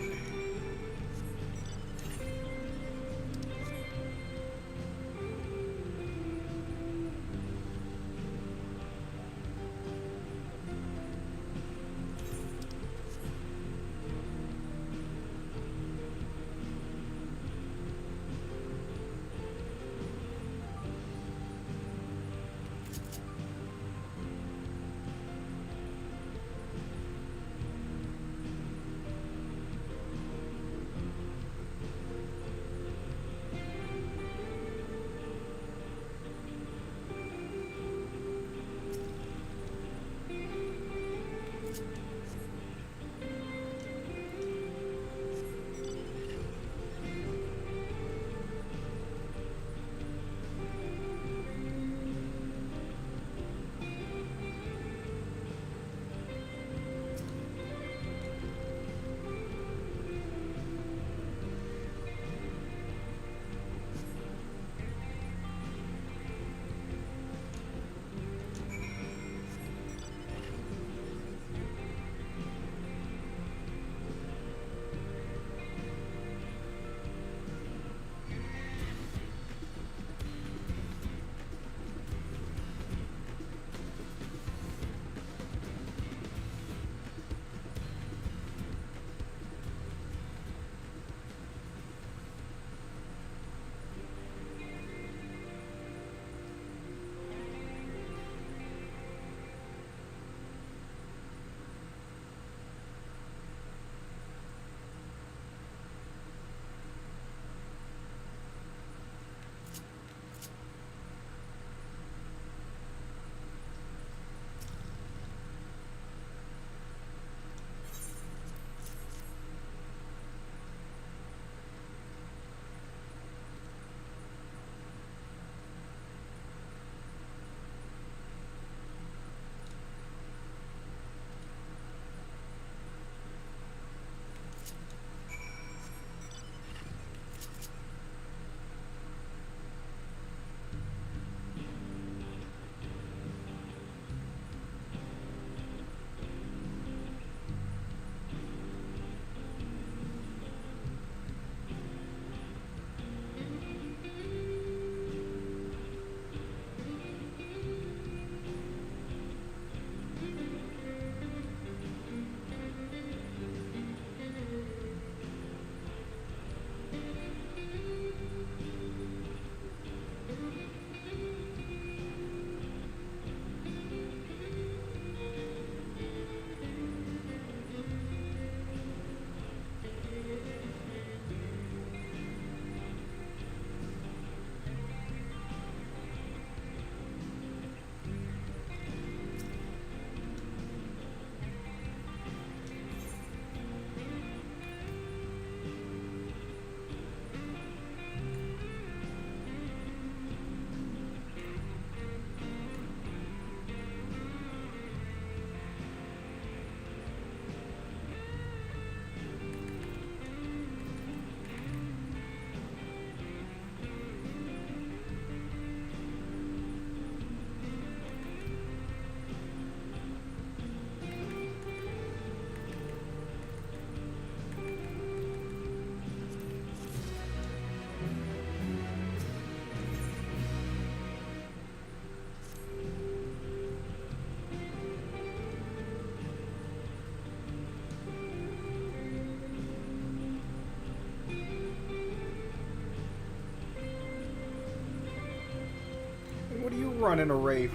What are you running a Wraith?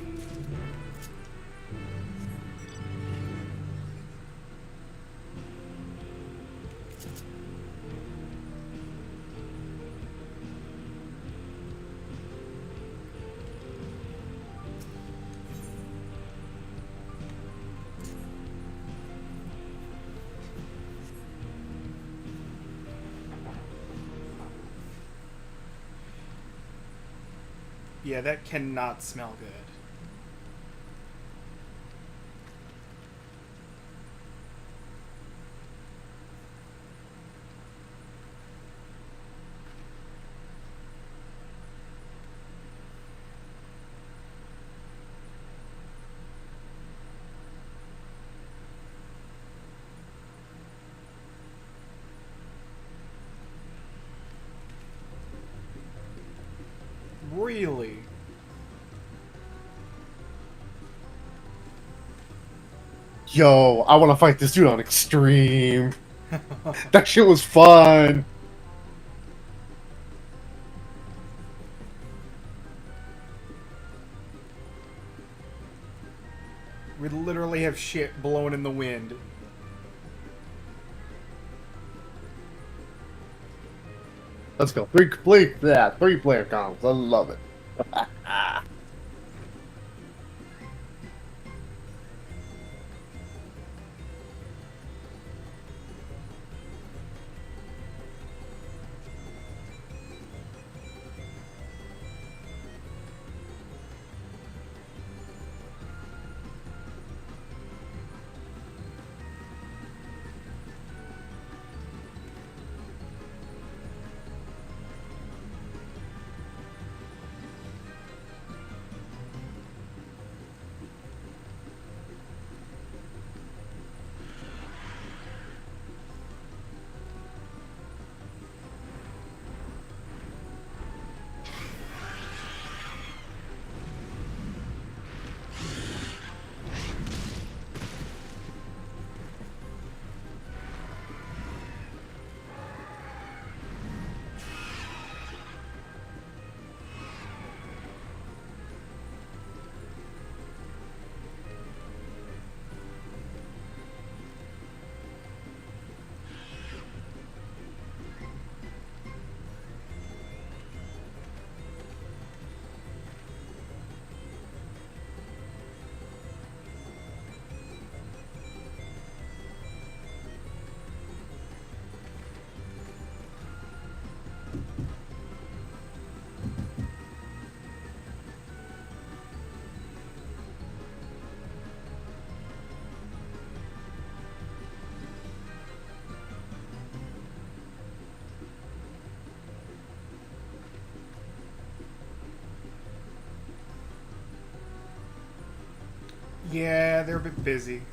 Yeah, that cannot smell good. Really? Yo, I want to fight this dude on Extreme. That shit was fun. We literally have shit blowing in the wind. Let's go. Three player comps. I love it. Yeah, they're a bit busy.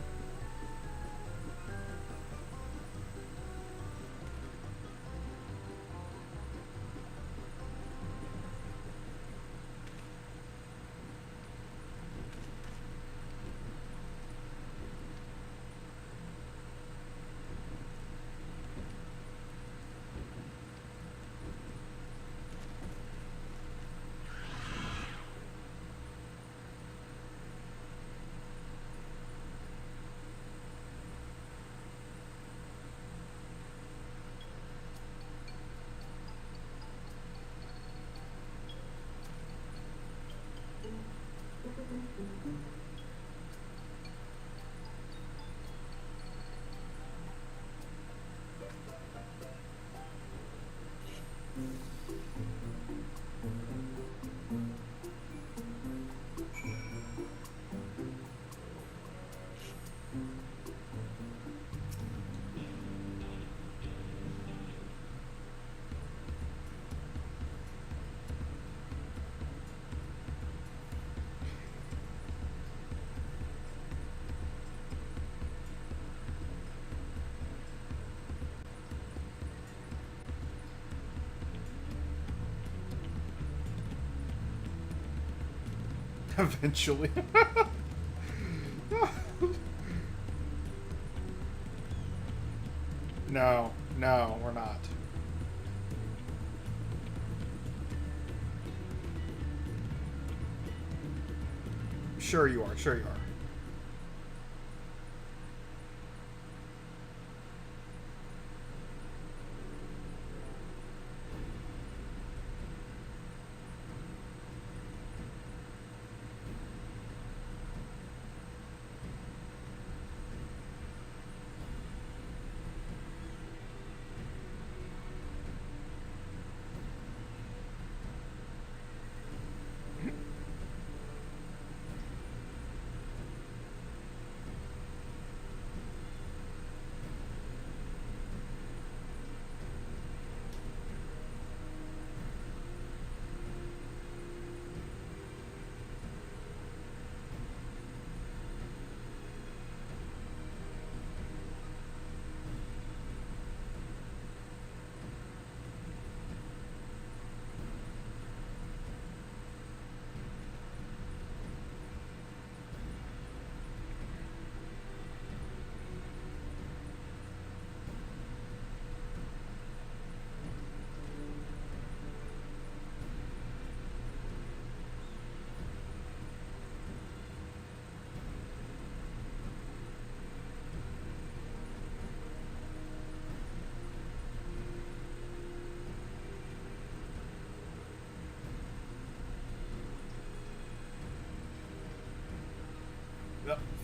Eventually. No, no, we're not. Sure you are, sure you are.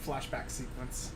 flashback sequence.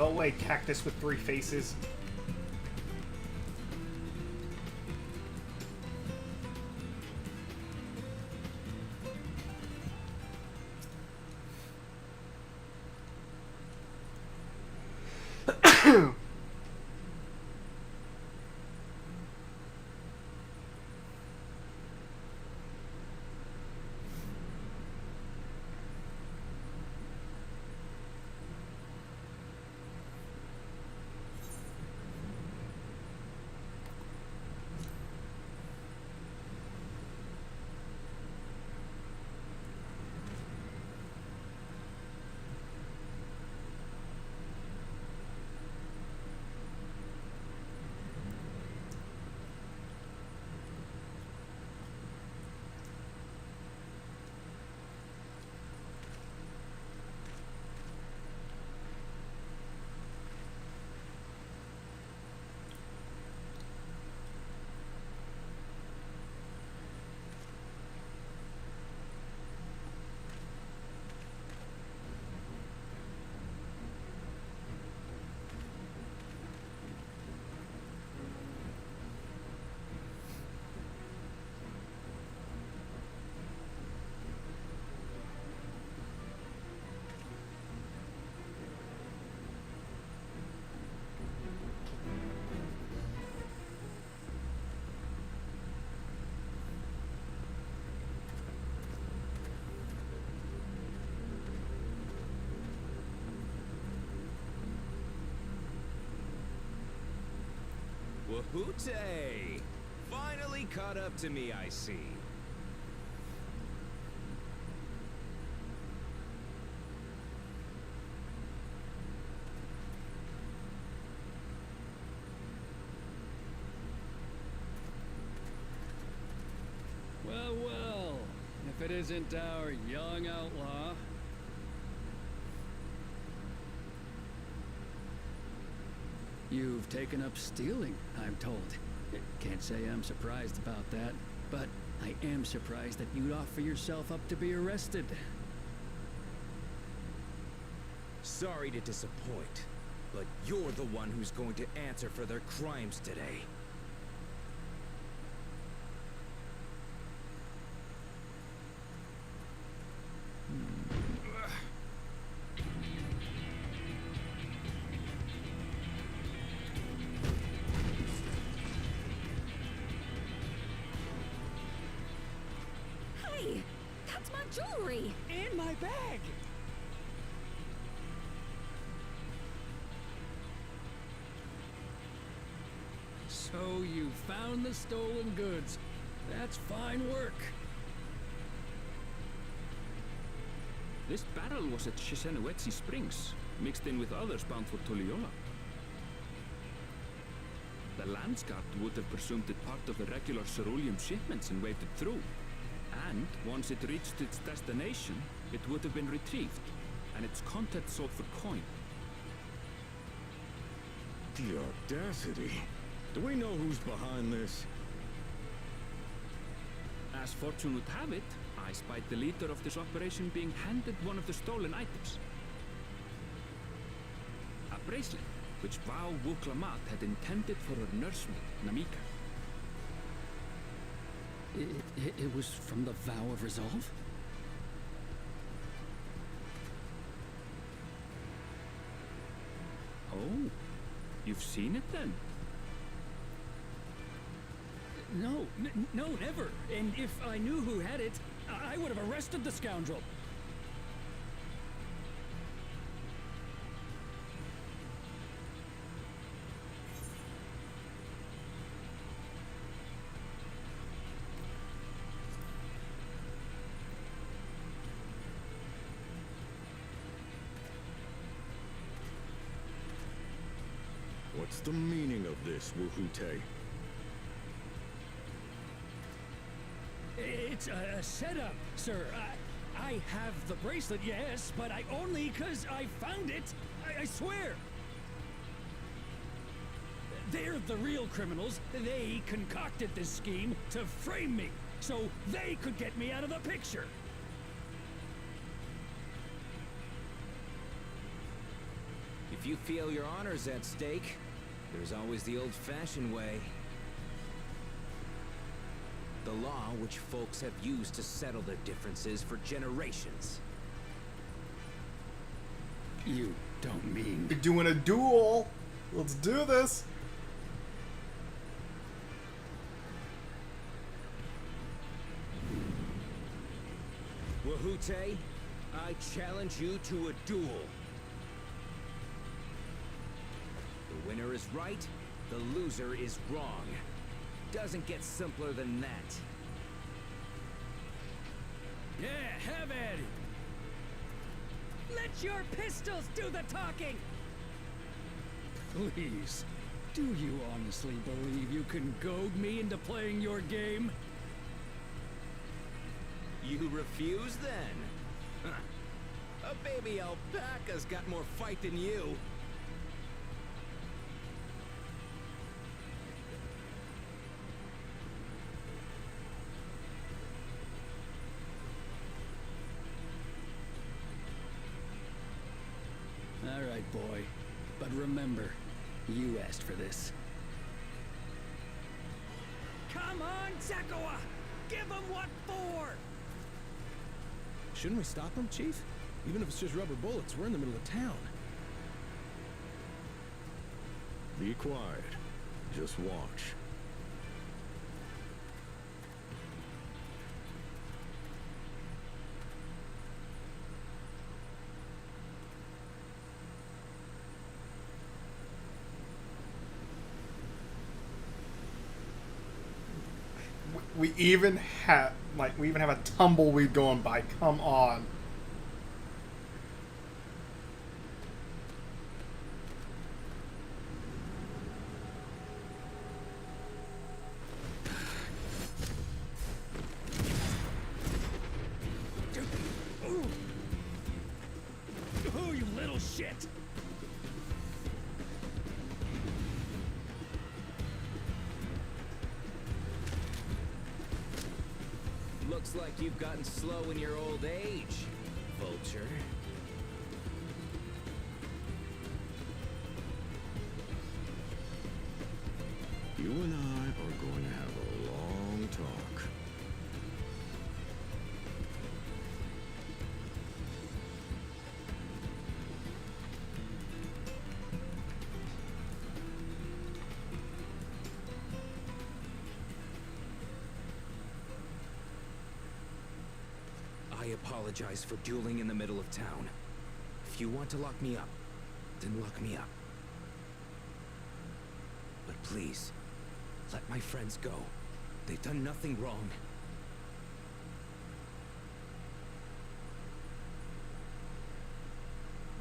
Go away, cactus with 3 faces. Wahoote! Finally caught up to me, I see. Well, well, if it isn't our young outlaw. You've taken up stealing, I'm told. Can't say I'm surprised about that, but I am surprised that you'd offer yourself up to be arrested. Sorry to disappoint, but you're the one who's going to answer for their crimes today. Hey, that's my jewelry. In my bag. So you found the stolen goods. That's fine work. This barrel was at Shisenuetsi Springs, mixed in with others bound for Tuliyola. The Landsguard would have presumed it part of the regular ceruleum shipments and waved it through. And once it reached its destination, it would have been retrieved, and its contents sold for coin. The audacity. Do we know who's behind this? As fortune would have it, I spied the leader of this operation being handed one of the stolen items. A bracelet, which Vau Wuklamat had intended for her nursemaid, Namika. It was from the Vow of Resolve? Oh, you've seen it then? No, no, never. And if I knew who had it, I would have arrested the scoundrel. What's the meaning of this, Wahoote? It's a setup, sir. I have the bracelet, yes, but I only 'cause I found it. I swear. They're the real criminals. They concocted this scheme to frame me, so they could get me out of the picture. If If you feel your honor's at stake, there's always the old-fashioned way. The law which folks have used to settle their differences for generations. You don't mean... We're doing a duel! Let's do this! Wahute, I challenge you to a duel. The winner is right, the loser is wrong. Doesn't get simpler than that. Yeah, have at it! Let your pistols do the talking! Please, do you honestly believe you can goad me into playing your game? You refuse then? Huh. A baby alpaca's got more fight than you. All right, boy. But remember, you asked for this. Come on, Zakawa! Give him what for! Shouldn't we stop him, Chief? Even if it's just rubber bullets, we're in the middle of town. Be quiet. Just watch. We even have a tumbleweed going by. Come on. Oh, you little shit! Looks like you've gotten slow in your old age, Vulture. You and I are going to have a long talk. I apologize for dueling in the middle of town. If you want to lock me up, then lock me up. But please, let my friends go. They've done nothing wrong.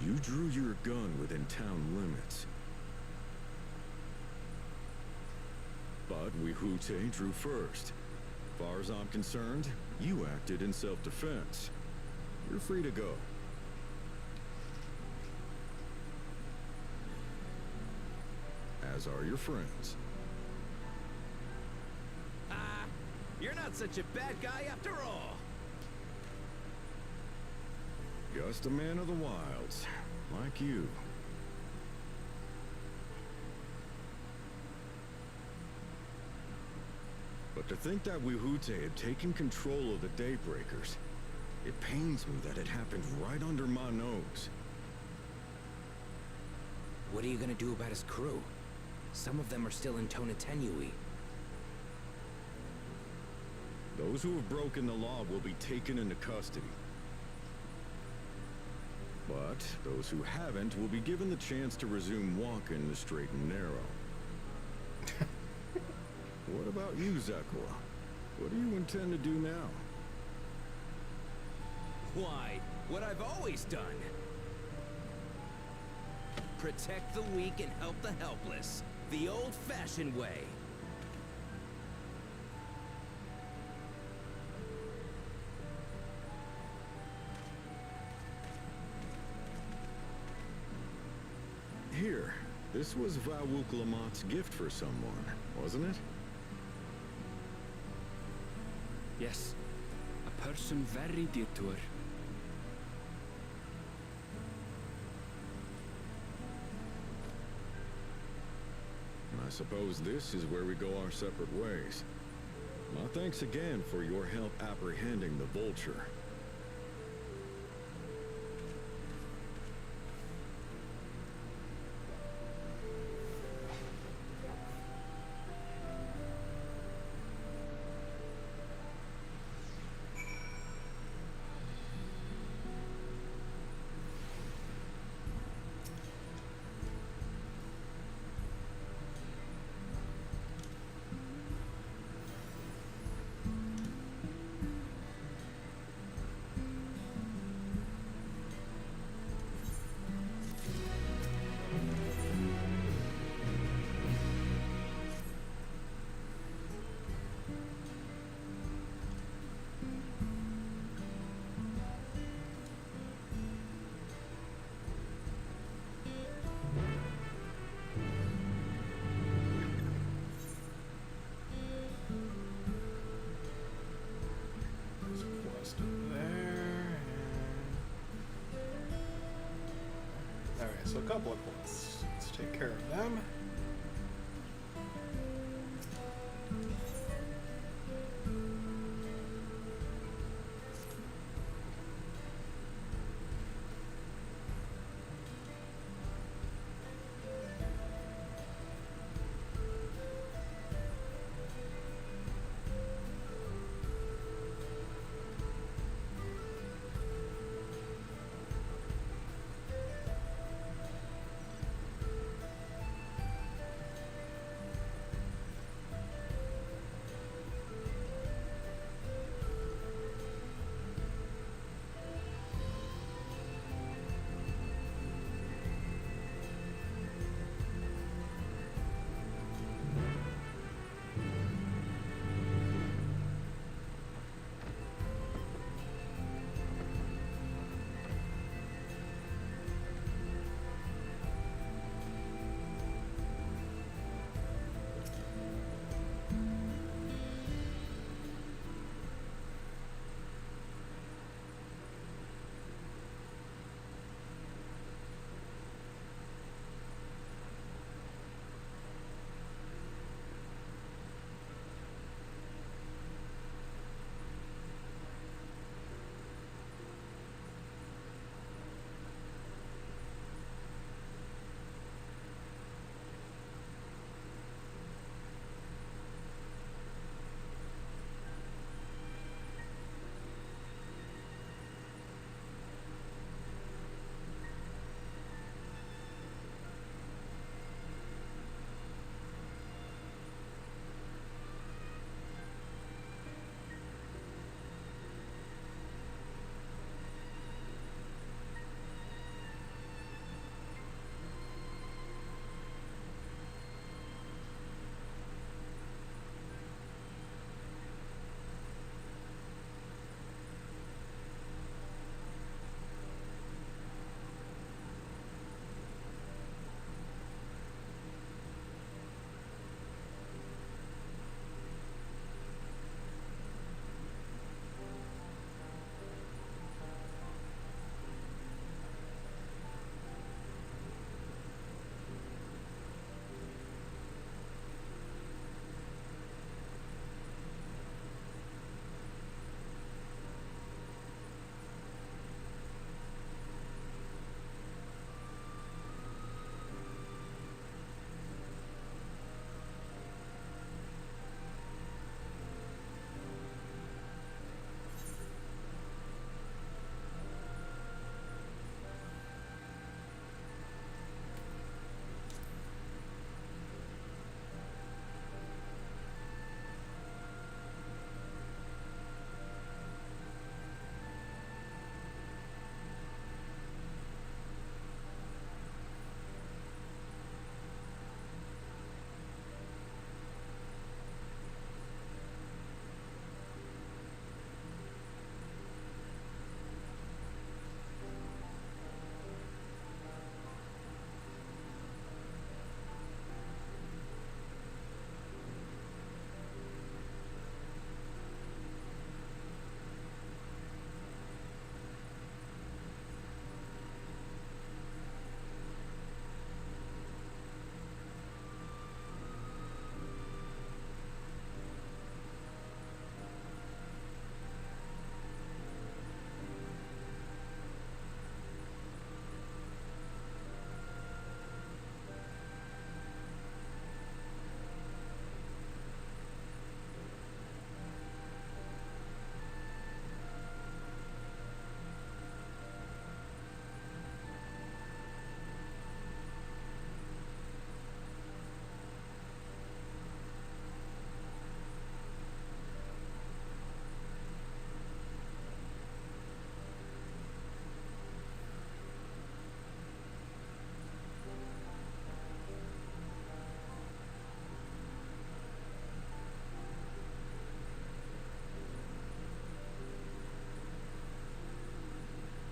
You drew your gun within town limits. But Wahute drew first. Far as I'm concerned, you acted in self-defense. You're free to go. As are your friends. You're not such a bad guy after all. Just a man of the wilds, like you. But to think that Wahute had taken control of the Daybreakers, it pains me that it happened right under my nose. What are you gonna do about his crew? Some of them are still in Tonatenui. Those who have broken the law will be taken into custody. But those who haven't will be given the chance to resume walking the straight and narrow. What about you, Zakawa? What do you intend to do now? Why, what I've always done. Protect the weak and help the helpless. The old-fashioned way. Here, this was Vawuklamat's gift for someone, wasn't it? Yes, a person very dear to her. I suppose this is where we go our separate ways. My thanks again for your help apprehending the vulture. So a couple of quests. Let's take care of them.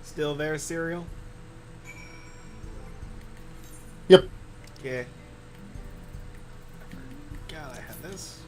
Still there, Serial? Yep. Yeah. God, I had this.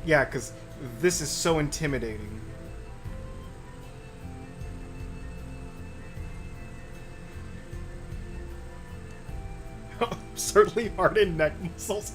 Yeah, because this is so intimidating. Absurdly hardened neck muscles.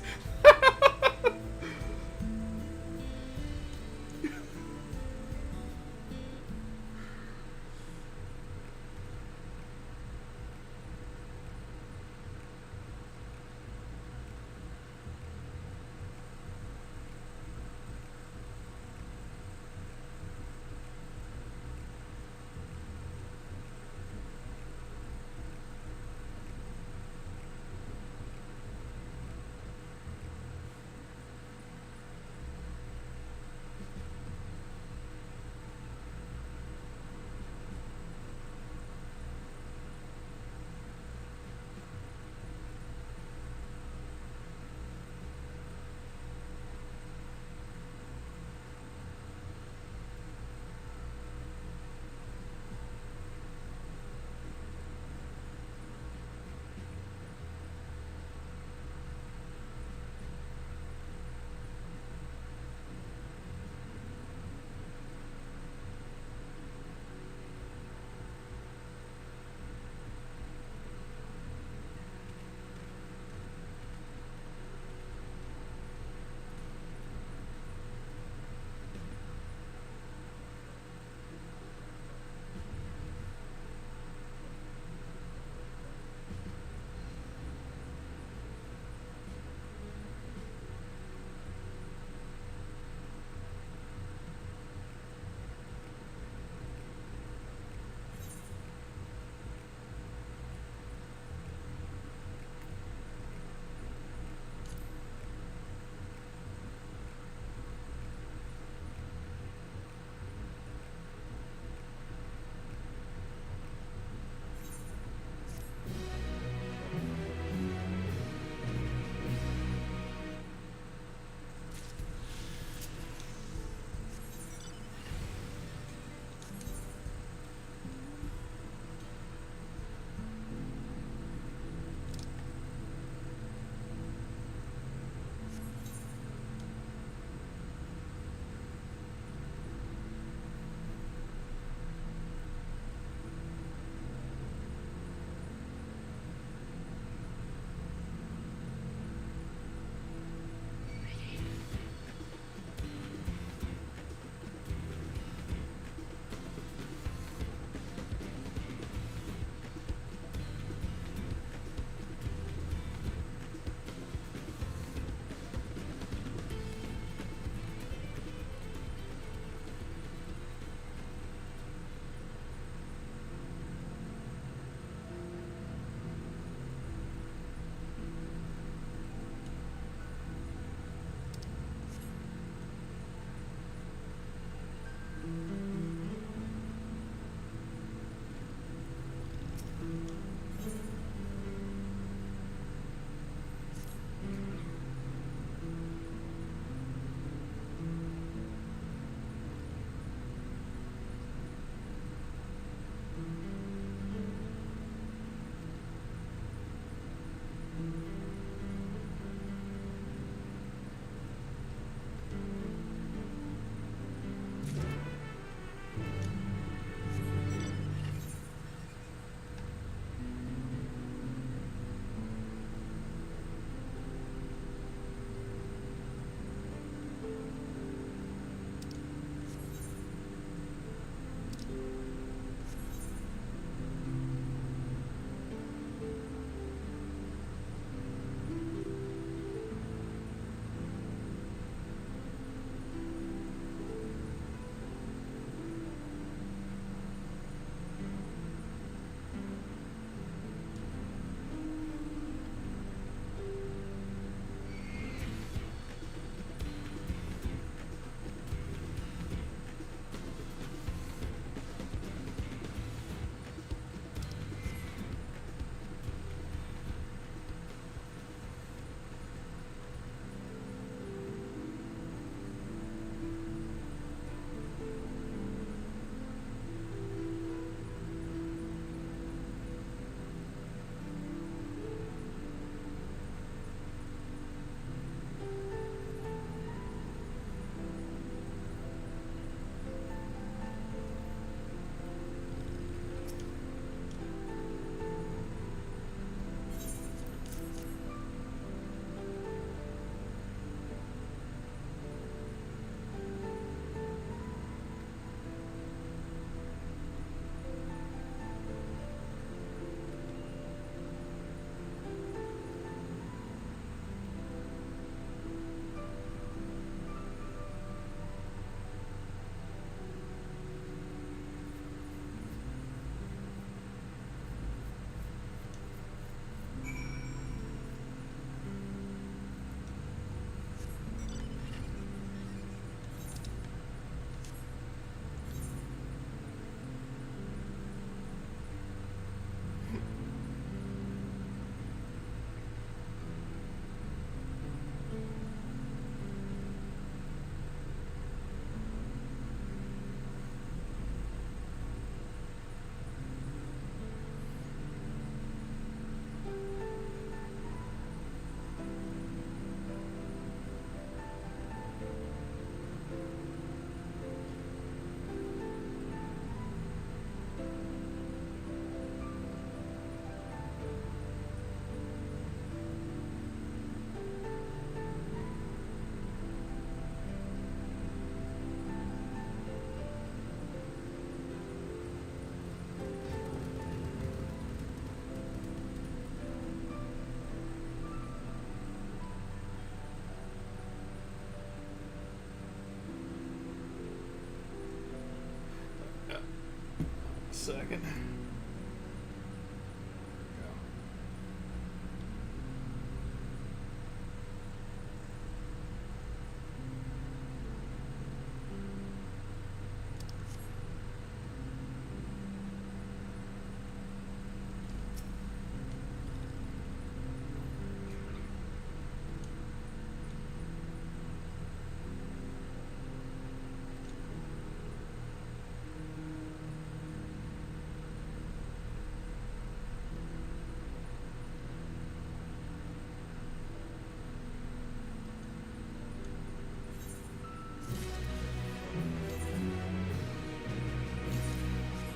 second.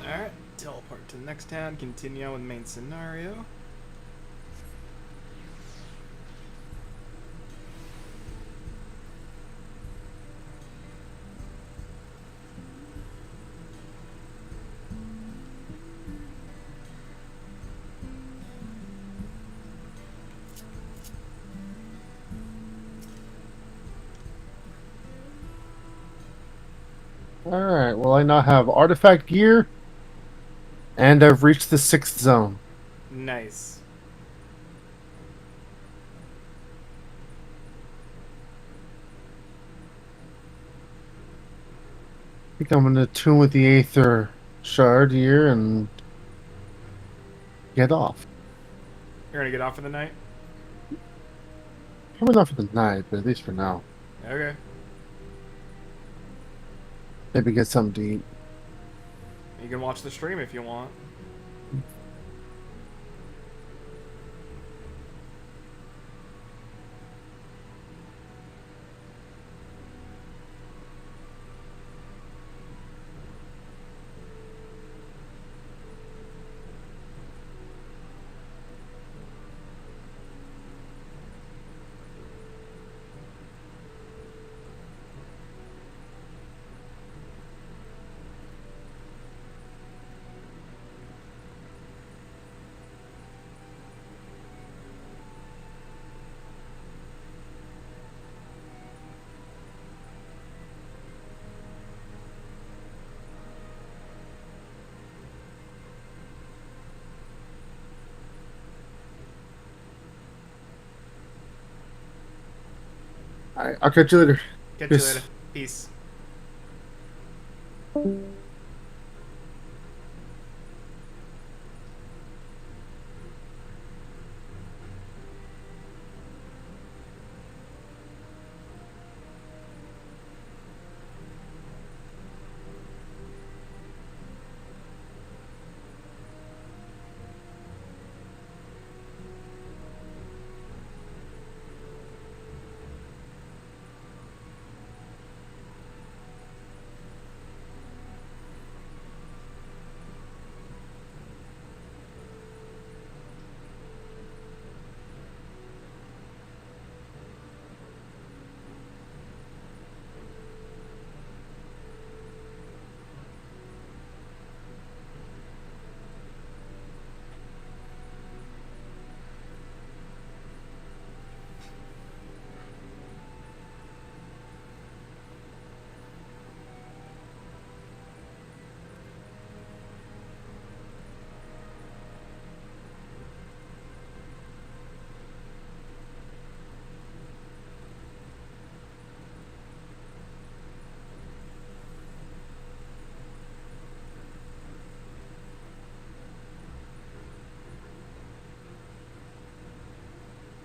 Alright, teleport to the next town, continue on with the main scenario. Alright, well, I now have artifact gear, and I've reached the 6th zone. Nice. I think I'm going to tune with the Aether Shard here and get off. You're gonna get off for the night? Probably not for the night, but at least for now. Okay. Maybe get something to eat. You can watch the stream if you want. Alright, I'll catch you later. Catch you later. Peace.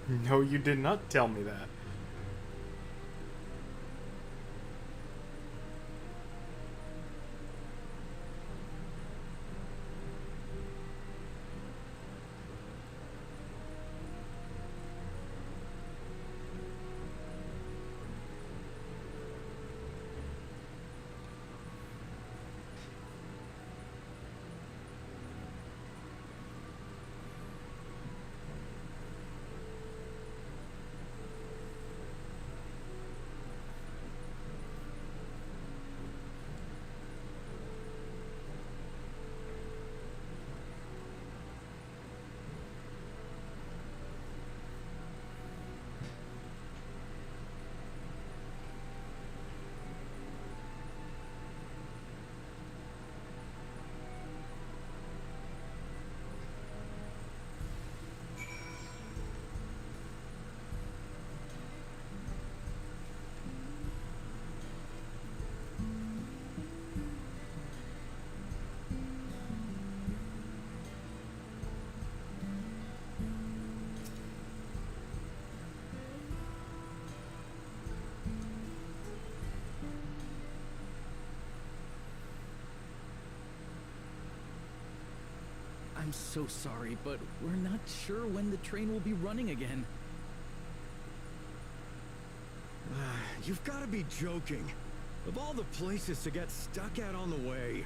No, you did not tell me that. I'm so sorry, but we're not sure when the train will be running again. You've got to be joking. Of all the places to get stuck at on the way.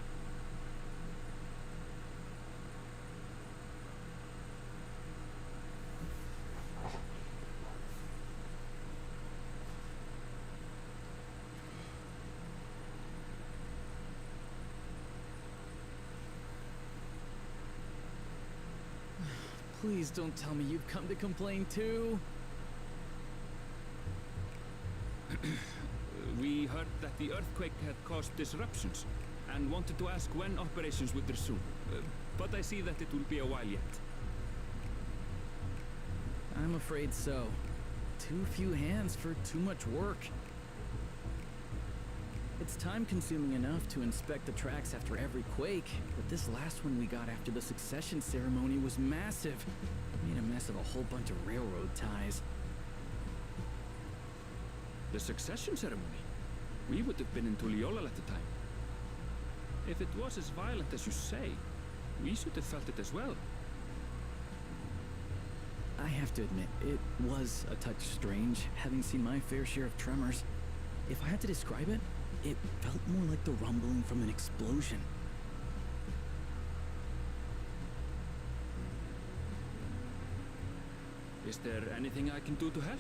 Please don't tell me you've come to complain too. We heard that the earthquake had caused disruptions and wanted to ask when operations would resume. But I see that it will be a while yet. I'm afraid so. Too few hands for too much work. It's time-consuming enough to inspect the tracks after every quake, but this last one we got after the succession ceremony was massive. Made a mess of a whole bunch of railroad ties. The succession ceremony? We would have been in Tuliolal at the time. If it was as violent as you say, we should have felt it as well. I have to admit, it was a touch strange, having seen my fair share of tremors. If I had to describe it, it felt more like the rumbling from an explosion. Is there anything I can do to help?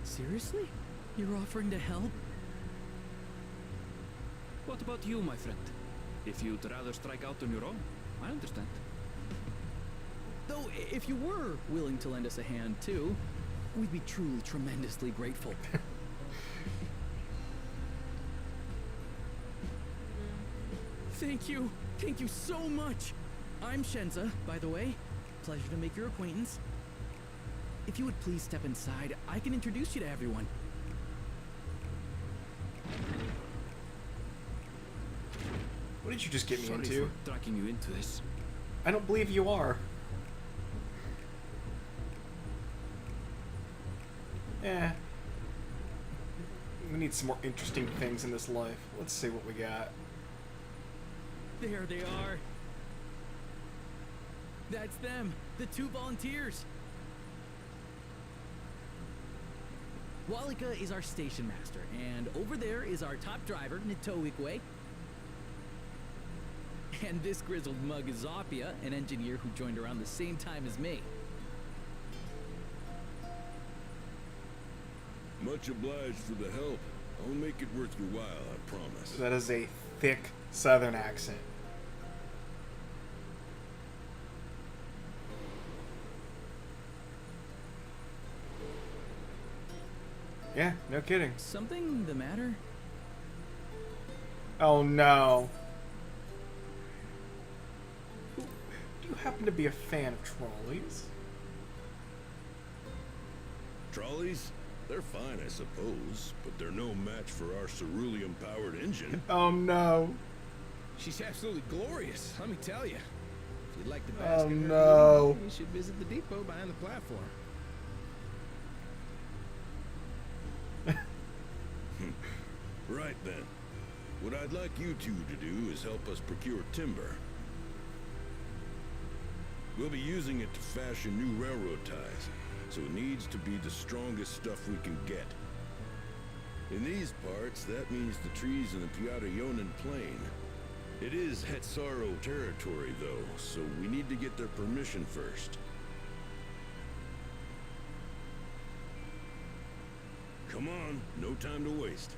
Seriously? You're offering to help? What about you, my friend? If you'd rather strike out on your own, I understand. Though, if you were willing to lend us a hand too, we'd be truly tremendously grateful. Thank you. Thank you so much. I'm Shenza, by the way. Pleasure to make your acquaintance. If you would please step inside, I can introduce you to everyone. What did you just get me Sorry into? for dragging you into this. I don't believe you are. Eh. We need some more interesting things in this life. Let's see what we got. There they are. That's them, the 2 volunteers. Walika is our station master, and over there is our top driver, Nitoikwe. And this grizzled mug is Zopia, an engineer who joined around the same time as me. Much obliged for the help. I'll make it worth your while, I promise. That is a thick southern accent. Yeah, no kidding. Something the matter? Oh no. Do you happen to be a fan of trolleys? Trolleys? They're fine, I suppose, but they're no match for our ceruleum-powered engine. Oh no. She's absolutely glorious, let me tell you. If you'd like to Oh, bask in her no. beauty, you should visit the depot behind the platform. Right then. What I'd like you two to do is help us procure timber. We'll be using it to fashion new railroad ties, so it needs to be the strongest stuff we can get. In these parts, that means the trees in the Piatayonan Plain. It is Hetsaro territory, though, so we need to get their permission first. Come on, no time to waste.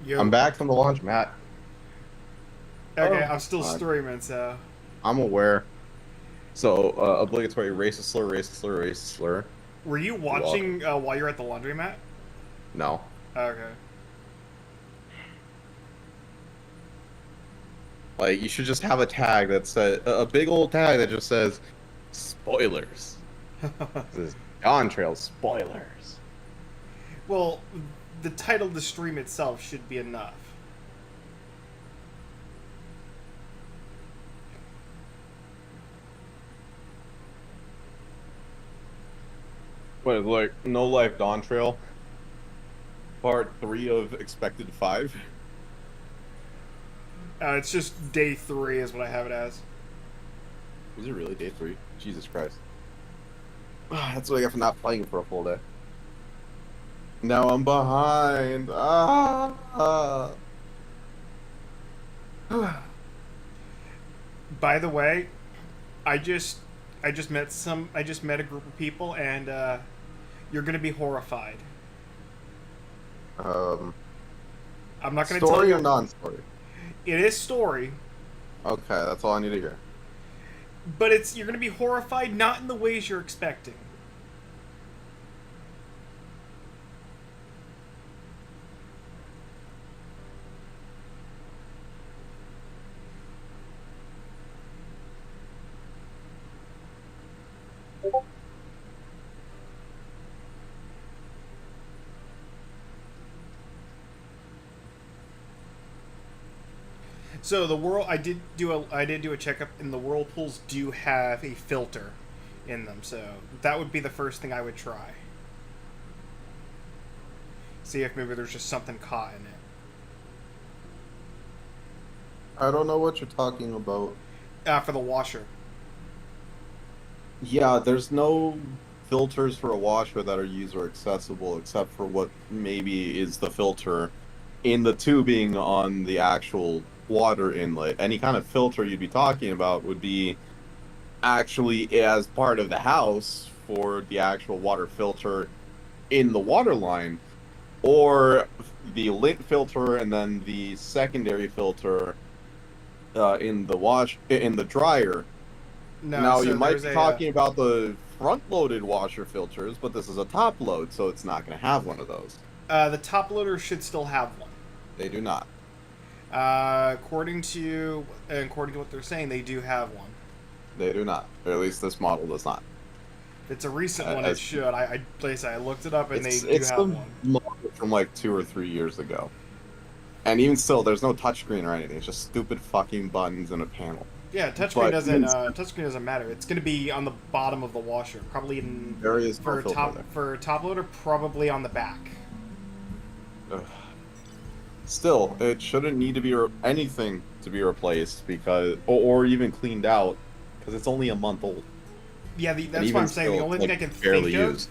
Yo. I'm back from the laundromat. Okay, Oh, I'm still God. streaming, so. I'm aware. So, obligatory racist slur, racist slur, racist slur. Were you watching while you're at the laundromat? No. Okay. Like, you should just have a tag that says, a big old tag that just says, spoilers. This is DawnTrail spoilers. Well, the title of the stream itself should be enough. What, like, No Life DawnTrail? Part 3 of Expected 5? It's just day 3 is what I have it as. Was it really day 3? Jesus Christ. That's what I got for not playing for a full day. Now I'm behind. By the way, I just met a group of people, and you're gonna be horrified. I'm not gonna tell you. Story or non-story? It is story. Okay, that's all I need to hear. But you're gonna be horrified, not in the ways you're expecting. So I did do a checkup, and the whirlpools do have a filter in them. So that would be the first thing I would try. See if maybe there's just something caught in it. I don't know what you're talking about. For the washer. Yeah, there's no filters for a washer that are user accessible except for what maybe is the filter in the tubing on the actual water inlet. Any kind of filter you'd be talking about would be actually as part of the house for the actual water filter in the water line, or the lint filter and then the secondary filter in the dryer. No, now so you might there's be a, talking about the front-loaded washer filters, but this is a top-load, so it's not going to have one of those. The top loader should still have one. They do not. According to what they're saying, they do have one. They do not. Or at least this model does not. If it's a recent one, it should. I looked it up, and they do it's have the one. model from like 2 or 3 years ago. And even still, there's no touchscreen or anything. It's just stupid fucking buttons and a panel. Yeah, touchscreen doesn't matter. It's going to be on the bottom of the washer, probably in there is for top loader, probably on the back. Ugh. Still, it shouldn't need to be anything to be replaced because, or even cleaned out, because it's only a month old. Yeah, that's why I'm saying the only thing I can barely think of. used.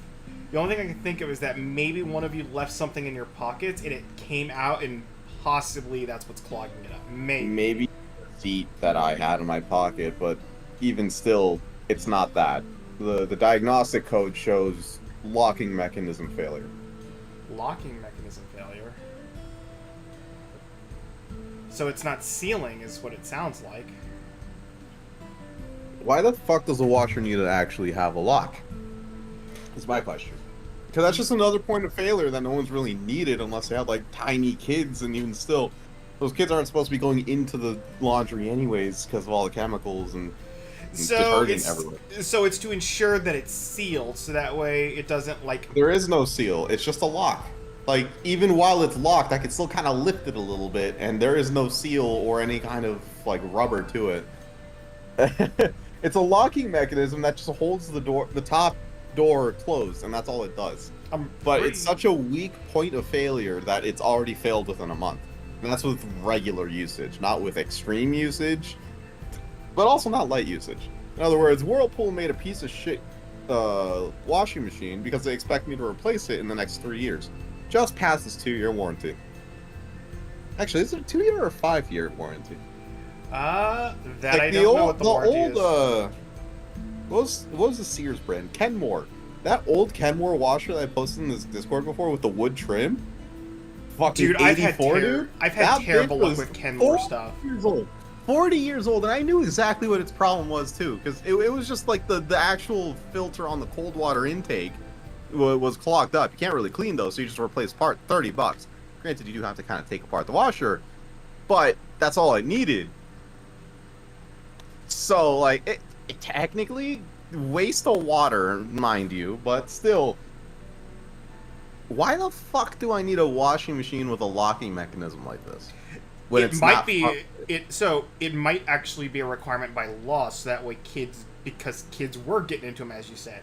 The only thing I can think of is that maybe one of you left something in your pockets and it came out, and possibly that's what's clogging it up. Maybe the seat that I had in my pocket, but even still, it's not that. The diagnostic code shows locking mechanism failure. Locking mechanism failure. So it's not sealing, is what it sounds like. Why the fuck does a washer need to actually have a lock? That's my question. Because that's just another point of failure that no one's really needed unless they have like tiny kids, and even still, those kids aren't supposed to be going into the laundry anyways because of all the chemicals and detergent everywhere. So it's to ensure that it's sealed, so that way it doesn't like. There is no seal. It's just a lock. Like, even while it's locked, I can still kind of lift it a little bit, and there is no seal or any kind of, like, rubber to it. It's a locking mechanism that just holds the top door closed, and that's all it does. But it's such a weak point of failure that it's already failed within a month. And that's with regular usage, not with extreme usage, but also not light usage. In other words, Whirlpool made a piece of shit washing machine because they expect me to replace it in the next 3 years. Just past this 2-year warranty. Actually, is it a 2-year or a 5-year warranty? That like I don't know what the warranty is. What was the Sears brand? Kenmore. That old Kenmore washer that I posted in this Discord before with the wood trim? fucking Dude, 84, dude. I've had That terrible bitch luck was with Kenmore stuff. 40 years old. 40 years old, and I knew exactly what its problem was too, because it was just like the actual filter on the cold water intake was clogged up. You can't really clean those, so you just replace part. $30. Granted, you do have to kind of take apart the washer, but that's all I needed. So like, it technically waste of water, mind you, but still. Why the fuck do I need a washing machine with a locking mechanism like this? When It might actually be a requirement by law, so that way because kids were getting into them, as you said.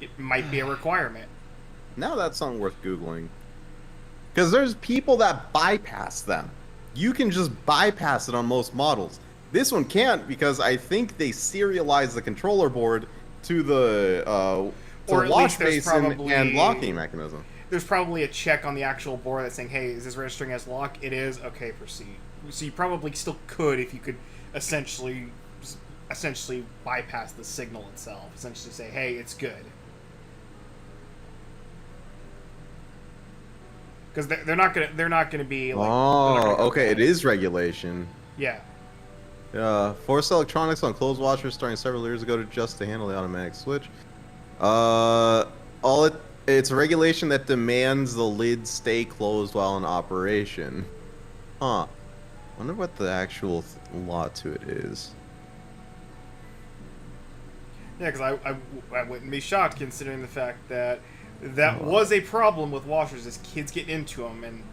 It might be a requirement. Now that's something worth Googling. Because there's people that bypass them. You can just bypass it on most models. This one can't, because I think they serialize the controller board to the wash basin and locking mechanism. There's probably a check on the actual board that's saying, hey, is this registering as lock? It is. Okay, proceed. So you probably still could if you could essentially bypass the signal itself. Essentially say, hey, it's good. Because they're not gonna be like. Oh, okay. It is regulation. Yeah. Forced electronics on clothes washers starting several years ago to handle the automatic switch. It's a regulation that demands the lid stay closed while in operation. Huh. Wonder what the actual law to it is. Yeah, because I wouldn't be shocked considering the fact that was a problem with washers, is kids getting into them and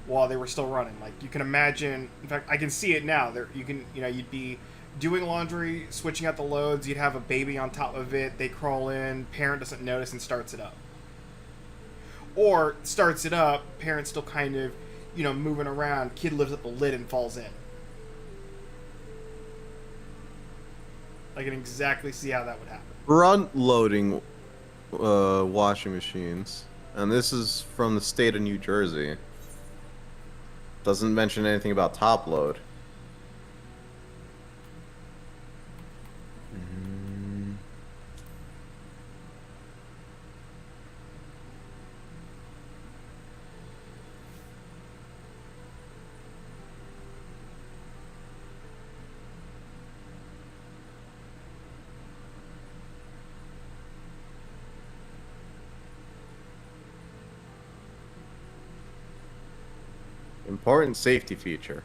while they were still running. Like, you can imagine, in fact, I can see it now. You'd be doing laundry, switching out the loads, you'd have a baby on top of it, they crawl in, parent doesn't notice and starts it up. Or starts it up, parent's still kind of, moving around, kid lifts up the lid and falls in. I can exactly see how that would happen. Front-loading washing machines. And this is from the state of New Jersey. Doesn't mention anything about top load. Important safety feature.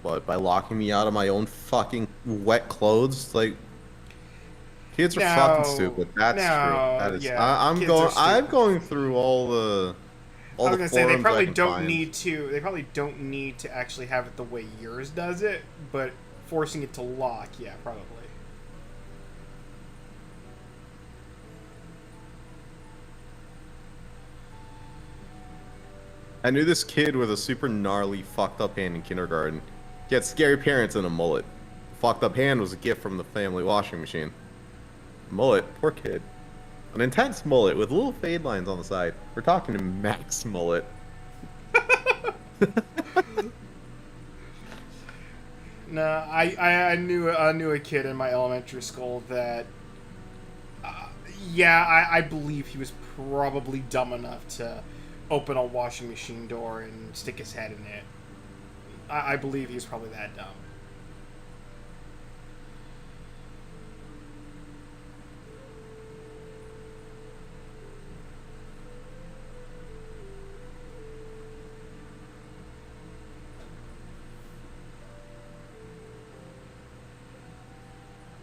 But by locking me out of my own fucking wet clothes, like, kids are fucking stupid. That's true. That is. Yeah, I'm going through all the. I was gonna say they probably don't need to. They probably don't need to actually have it the way yours does it, but forcing it to lock, yeah, probably. I knew this kid with a super gnarly, fucked up hand in kindergarten. He had scary parents and a mullet. Fucked up hand was a gift from the family washing machine. Mullet, poor kid. An intense mullet with little fade lines on the side. We're talking to Max Mullet. No, I knew a kid in my elementary school that, I believe he was probably dumb enough to open a washing machine door and stick his head in it. I believe he was probably that dumb.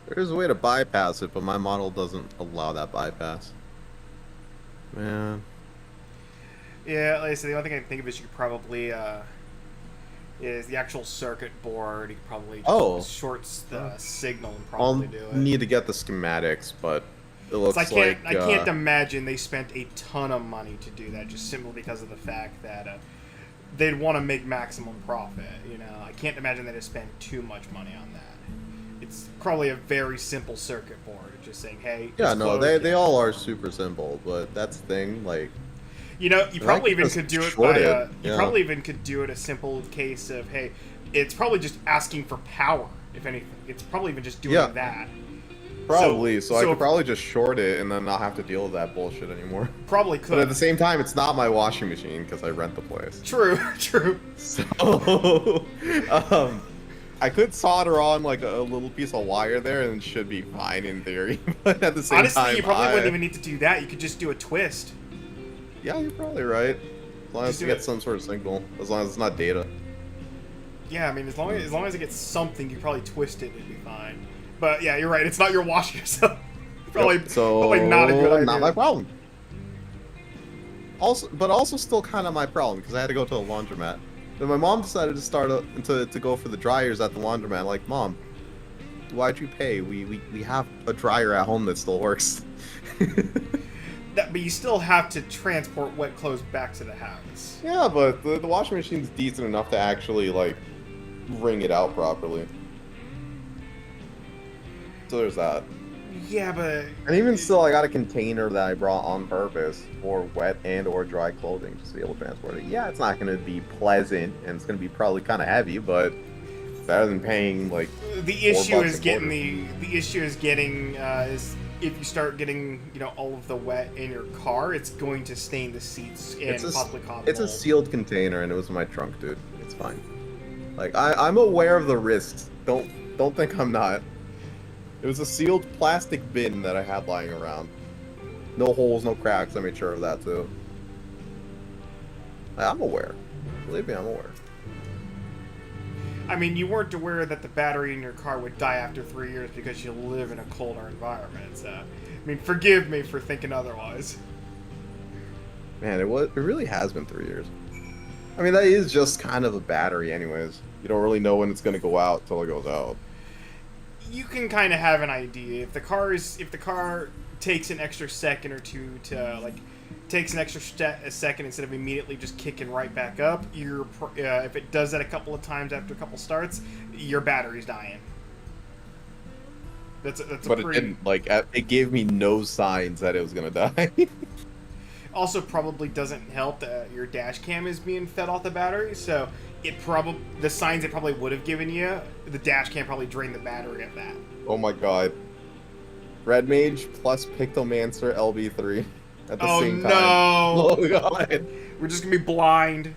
There's a way to bypass it, but my model doesn't allow that bypass. Man. Yeah, like I said, the only thing I can think of is you could probably, is the actual circuit board. You could probably just shorts the signal and probably do it. I'll need to get the schematics, but it looks I can't imagine they spent a ton of money to do that, just simply because of the fact that they'd want to make maximum profit. I can't imagine they'd spend too much money on that. It's probably a very simple circuit board, just saying, hey. Yeah, no, they all are super simple, but that's the thing, like. You probably even could do it by probably even could do it a simple case of, hey, it's probably just asking for power, if anything. It's probably even just doing that. Probably, so I could probably just short it and then not have to deal with that bullshit anymore. Probably could. But at the same time, it's not my washing machine because I rent the place. True, true. So, I could solder on like a little piece of wire there and it should be fine in theory. But at the same Honestly, time, you probably wouldn't even need to do that. You could just do a twist. Yeah, you're probably right. As long as you get some sort of signal, as long as it's not data. Yeah, I mean, as long as it gets something, you probably twist it, it'd be fine. But yeah, you're right. It's not your washing, so probably not a good idea. Not my problem. Also still kind of my problem because I had to go to a laundromat. Then my mom decided to go for the dryers at the laundromat. Like, Mom, why'd you pay? We have a dryer at home that still works. But you still have to transport wet clothes back to the house. Yeah, but the washing machine's decent enough to actually like wring it out properly. So there's that. Yeah, but... And even still, I got a container that I brought on purpose for wet and or dry clothing just to be able to transport it. Yeah, it's not going to be pleasant, and it's going to be probably kind of heavy, but better than paying, like, The issue is getting is if you start getting, all of the wet in your car, it's going to stain the seats and possibly cause It's a sealed container, and it was in my trunk, dude. It's fine. Like, I'm aware of the risks. Don't think I'm not. It was a sealed plastic bin that I had lying around. No holes, no cracks. I made sure of that too. I'm aware. Believe me, I'm aware. I mean, you weren't aware that the battery in your car would die after 3 years because you live in a colder environment. So, I mean, forgive me for thinking otherwise. Man, it really has been 3 years. I mean, that is just kind of a battery anyways. You don't really know when it's going to go out till it goes out. You can kind of have an idea. If the car takes an extra second or two to takes an extra second instead of immediately just kicking right back up, if it does that a couple of times after a couple starts, your battery's dying. But it didn't. Like, it gave me no signs that it was gonna die. Also, probably doesn't help that your dash cam is being fed off the battery, so the signs it probably would have given you, the dash cam probably drained the battery of that. Oh my god. Red Mage plus Pictomancer LB3 at the same time. Oh no! Oh god. We're just gonna be blind.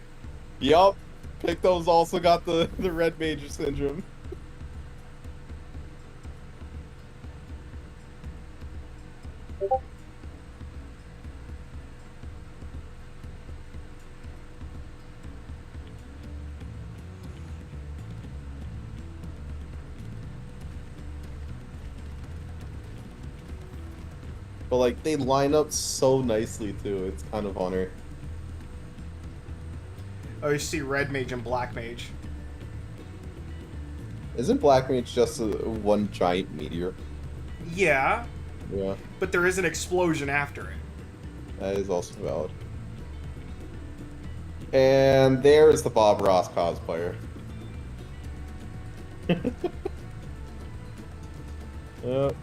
Yup. Picto's also got the Red Mage syndrome. But like, they line up so nicely too, it's kind of honor. Oh, you see Red Mage and Black Mage. Isn't Black Mage just one giant meteor? Yeah. Yeah. But there is an explosion after it. That is also valid. And there is the Bob Ross cosplayer. Yep.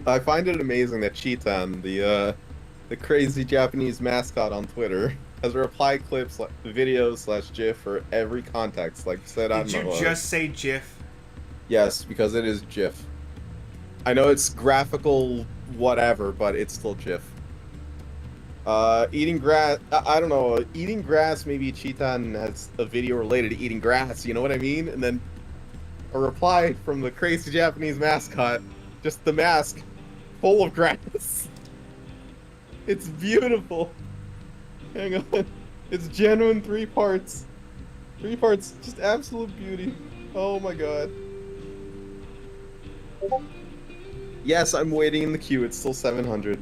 I find it amazing that Cheetan, the crazy Japanese mascot on Twitter, has reply clips, videos / GIF for every context. Like said, Did you just say GIF? Yes, because it is GIF. I know it's graphical, whatever, but it's still GIF. Eating grass. I don't know. Eating grass. Maybe Cheetan has a video related to eating grass. You know what I mean? And then a reply from the crazy Japanese mascot. Just the mask, full of grass. It's beautiful. Hang on. It's genuine 3 parts. 3 parts, just absolute beauty. Oh my god. Yes, I'm waiting in the queue. It's still 700.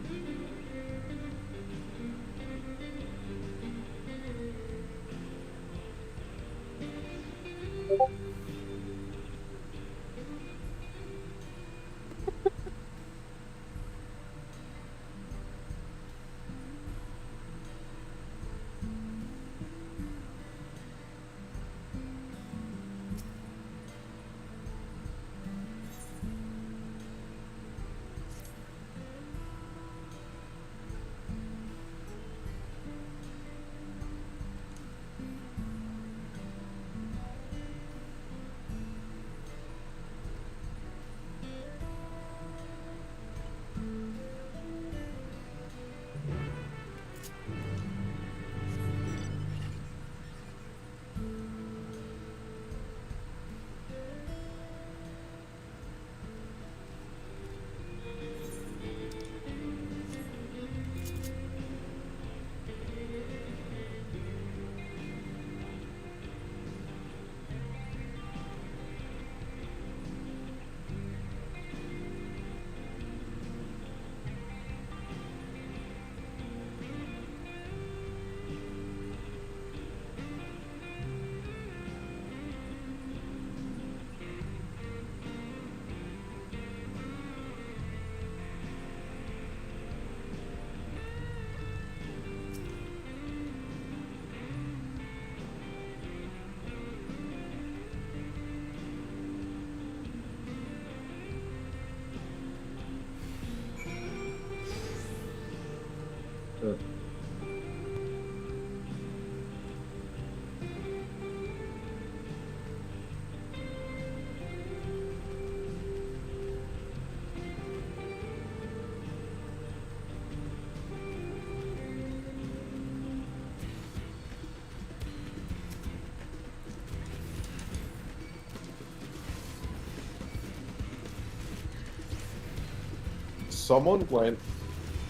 someone went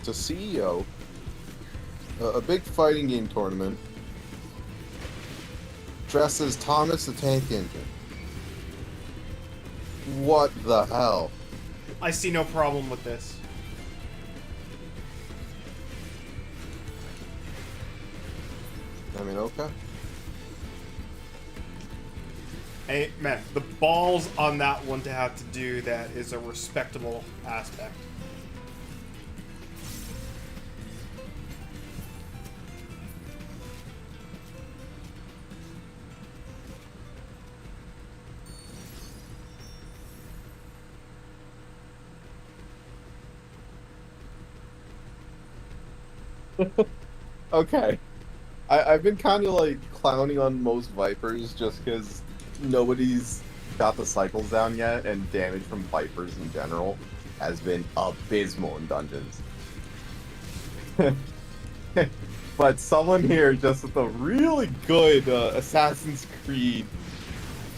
to CEO, a big fighting game tournament, dressed as Thomas the Tank Engine. What the hell? I see no problem with this. I mean, okay. Hey, man, the balls on that one to have to do that is a respectable aspect. Okay. I've been kind of like clowning on most Vipers just because nobody's got the cycles down yet, and damage from Vipers in general has been abysmal in dungeons. But someone here just with a really good Assassin's Creed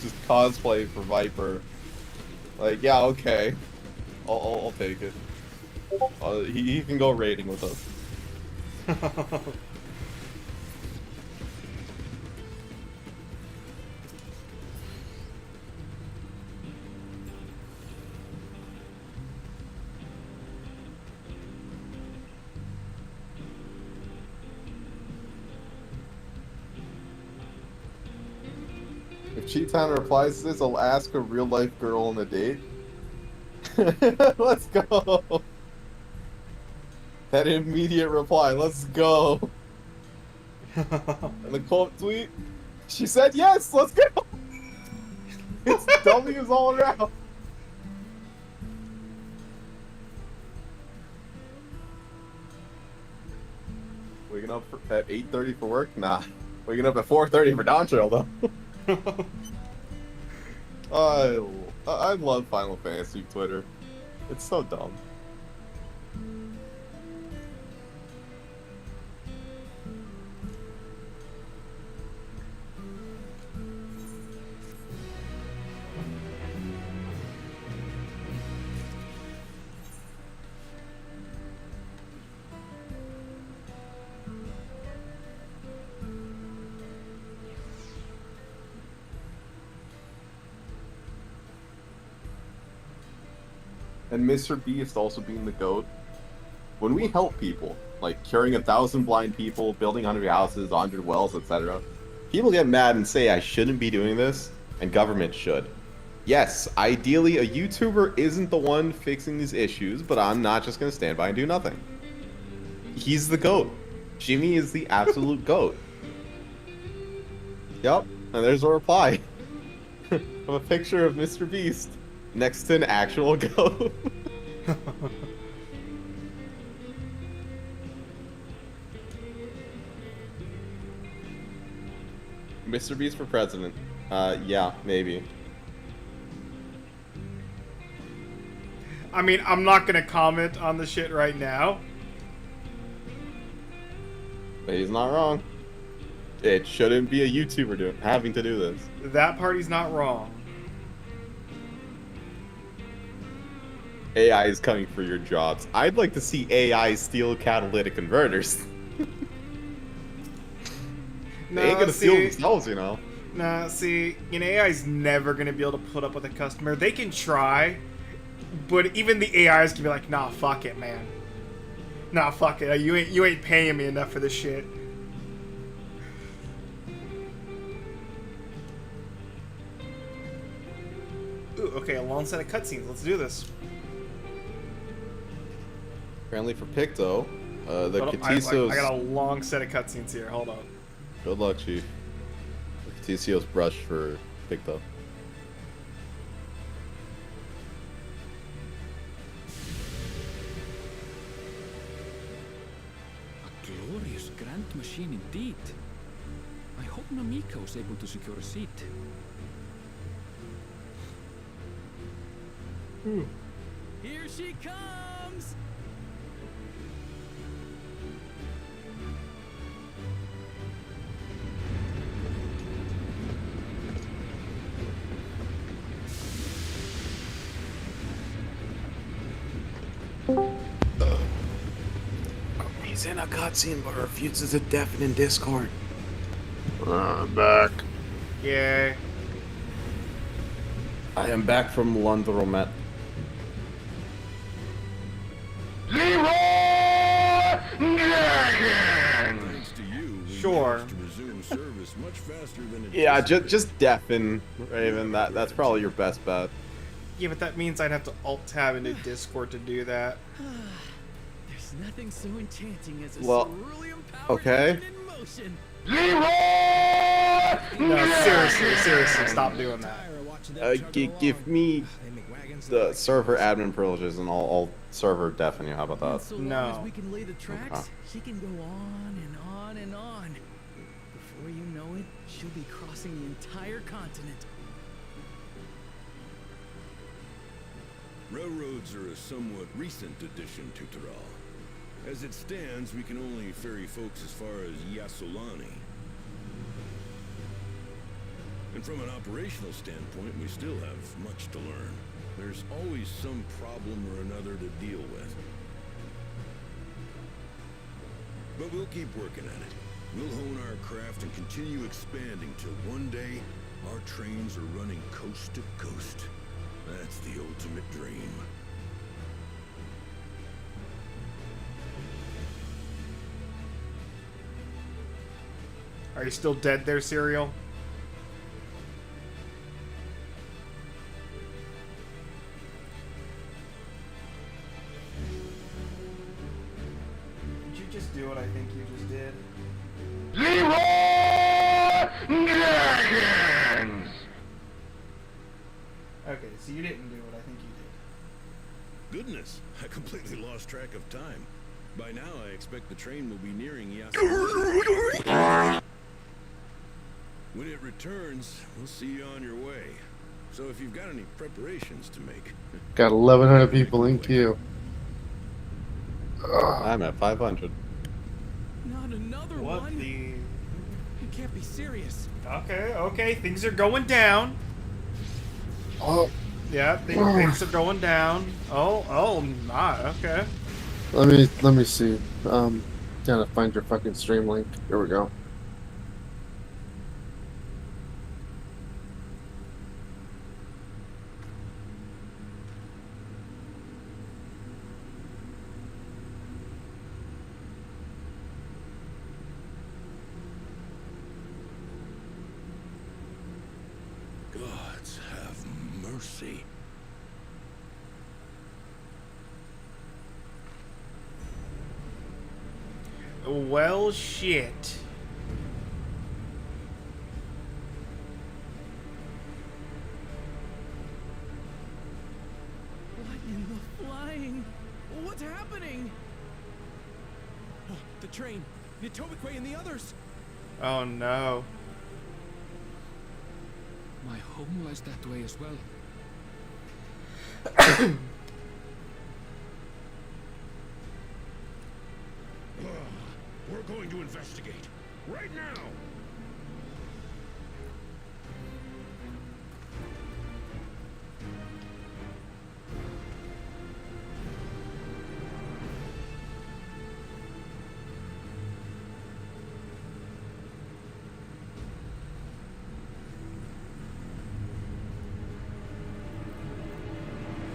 just cosplay for Viper. Like, yeah, okay. I'll take it. He can go raiding with us. If Cheetan replies to this, I'll ask a real-life girl on a date. Let's go! That immediate reply, let's go! And the quote tweet, she said yes, let's go! It's W's all around! Waking up at 8:30 for work? Nah. Waking up at 4:30 for DawnTrail, though. I love Final Fantasy Twitter. It's so dumb. And Mr. Beast also being the GOAT. When we help people, like curing 1,000 blind people, building 100 houses, 100 wells, etc., people get mad and say I shouldn't be doing this, and government should. Yes, ideally a YouTuber isn't the one fixing these issues, but I'm not just going to stand by and do nothing. He's the GOAT. Jimmy is the absolute GOAT. Yep, and there's a reply. Of a picture of Mr. Beast next to an actual GOAT. Mr. Beast for president. Yeah, maybe. I mean, I'm not gonna comment on the shit right now. But he's not wrong. It shouldn't be a YouTuber having to do this. That party's not wrong. AI is coming for your jobs. I'd like to see AI steal catalytic converters. They ain't gonna steal themselves, you know. Nah, see, AI's never gonna be able to put up with a customer. They can try, but even the AIs can be like, nah, fuck it, man. Nah, fuck it. You ain't paying me enough for this shit. Ooh, okay, a long set of cutscenes. Let's do this. Apparently for Picto, the Katisos... I got a long set of cutscenes here. Hold on. Good luck, Chief. The Katisos brush for Picto. A glorious grand machine indeed. I hope Namiko is able to secure a seat. Here she comes! He's in a cutscene but refuses to deafen in Discord. I'm back. Yay. I am back from Londromet. Sure. Yeah, just deafen, Raven. That's probably your best bet. Yeah, but that means I'd have to alt-tab into Discord to do that. There's nothing so enchanting as a Well, cerulean powered okay. engine in motion. No, seriously, stop doing that. Give me the server admin privileges, and I'll server deafen you. How about that? So long as we can lay the tracks, she can go on and on and on. Before you know it, she'll be crossing the entire continent. Railroads are a somewhat recent addition to Taral. As it stands, we can only ferry folks as far as Yasolani. And from an operational standpoint, we still have much to learn. There's always some problem or another to deal with. But we'll keep working at it. We'll hone our craft and continue expanding till one day, our trains are running coast to coast. That's the ultimate dream. Are you still dead there, Serial? Did you just do what I think you just did? Okay, so you didn't do what I think you did. Goodness, I completely lost track of time. By now, I expect the train will be nearing Yasolani. When it returns, we'll see you on your way. So if you've got any preparations to make... Got 1,100 people in queue. I'm at 500. Not another What one? the... You can't be serious. Okay, things are going down. Oh. Yeah, things are going down. Oh, my, okay. Let me see. Gotta find your fucking stream link. Here we go. Gods have mercy. Well, shit. What in the flying? What's happening? Oh, the train. The Etobique and the others. Oh, no. My home lies that way as well. We're going to investigate. Right now!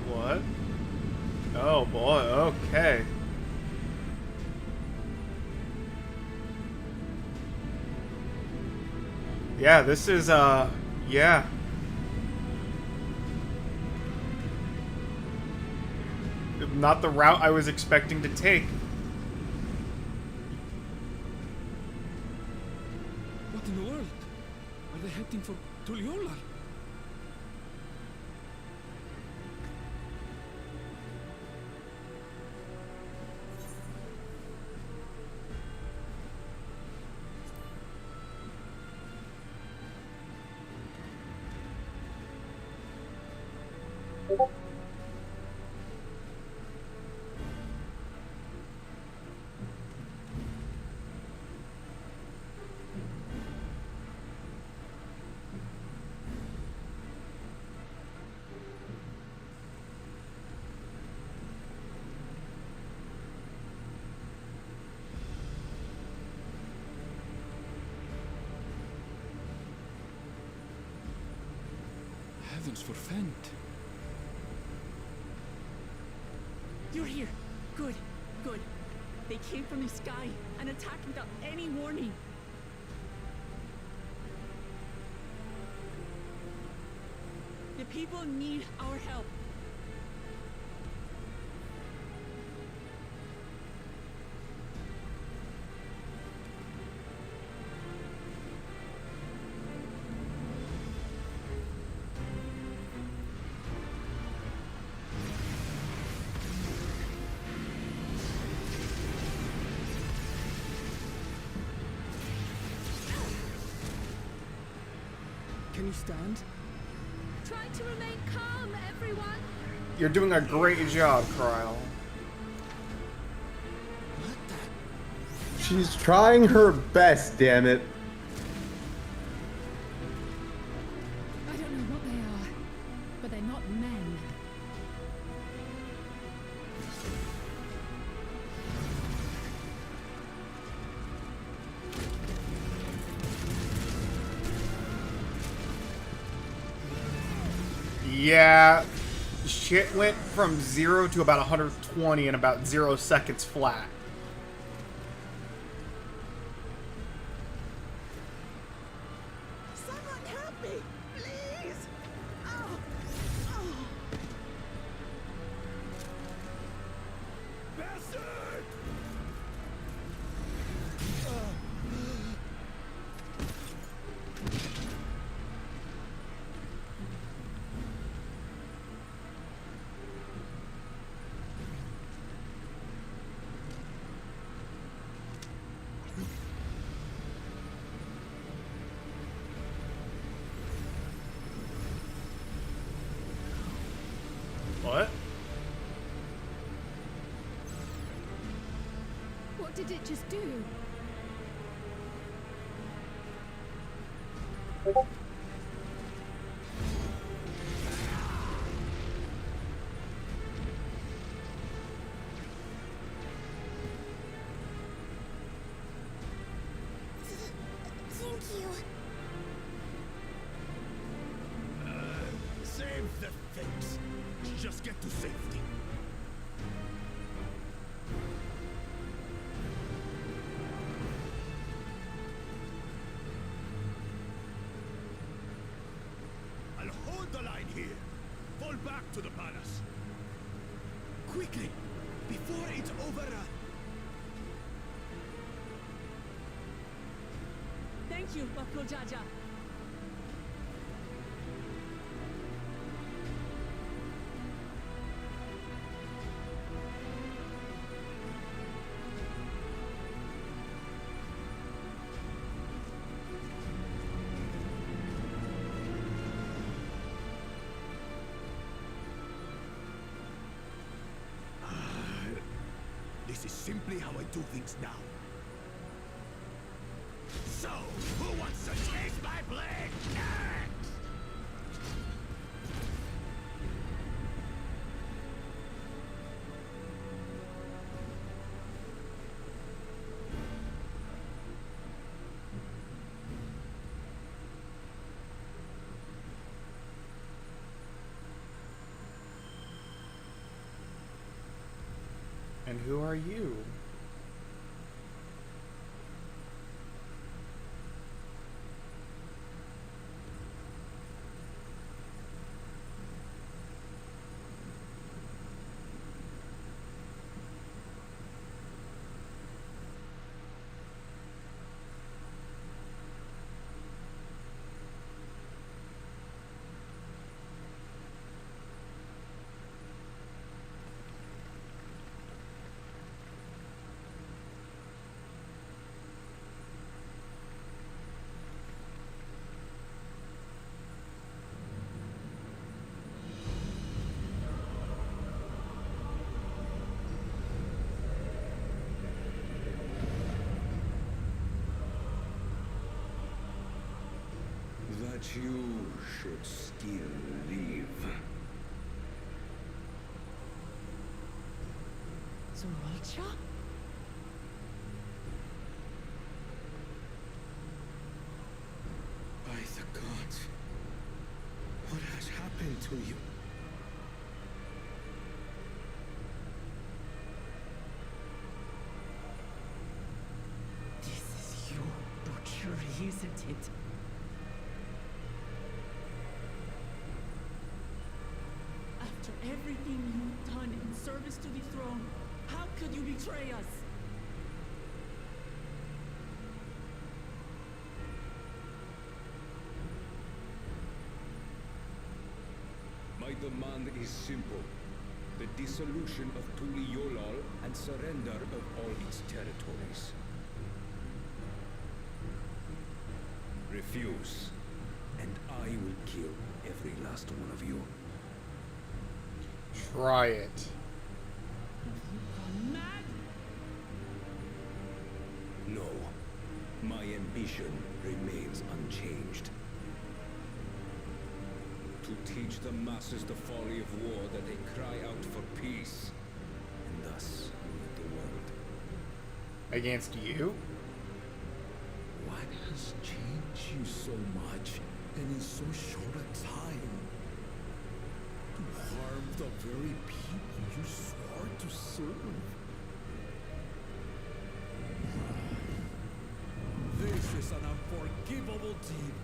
What? Oh, boy, okay. Yeah, this is, yeah. Not the route I was expecting to take. What in the world? Are they heading for Tuliolal? heavens forfend. You're here. Good, good. They came from the sky and attacked without any warning. The people need our help. Can you stand? Try to remain calm, everyone. You're doing a great job, Kyle. She's trying her best, damn it. I don't know what they are, but they're not men. Yeah, shit went from 0 to about 120 in about 0 seconds flat. Someone help me, please! Oh. Bastard! What? What did it just do? Thank you. Save the things. Just get to safety. I'll hold the line here. Fall back to the palace. Quickly, before it's overrun. Thank you, Bakro Jaja. This is simply how I do things now. So, who wants to taste my blade next? And who are you? That you should still live. Zorolcha? By the gods. What has happened? to you. This is your butchery, isn't it? After everything you've done in service to the throne, how could you betray us? My demand is simple. The dissolution of Tuliolal and surrender of all its territories. Refuse, and I will kill every last one of you. Try it. Gone mad? No. My ambition remains unchanged. To teach the masses the folly of war, that they cry out for peace, and thus rid the world. Against you? What has changed you so much and in so short a time? To harm the very people you swore to serve. This is an unforgivable deed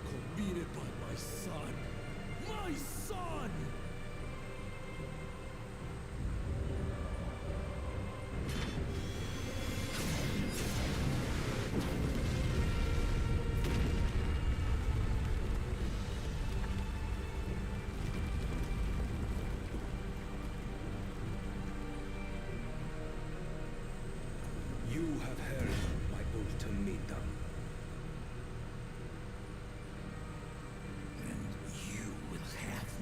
committed by my son. My son! You have heard my ultimatum.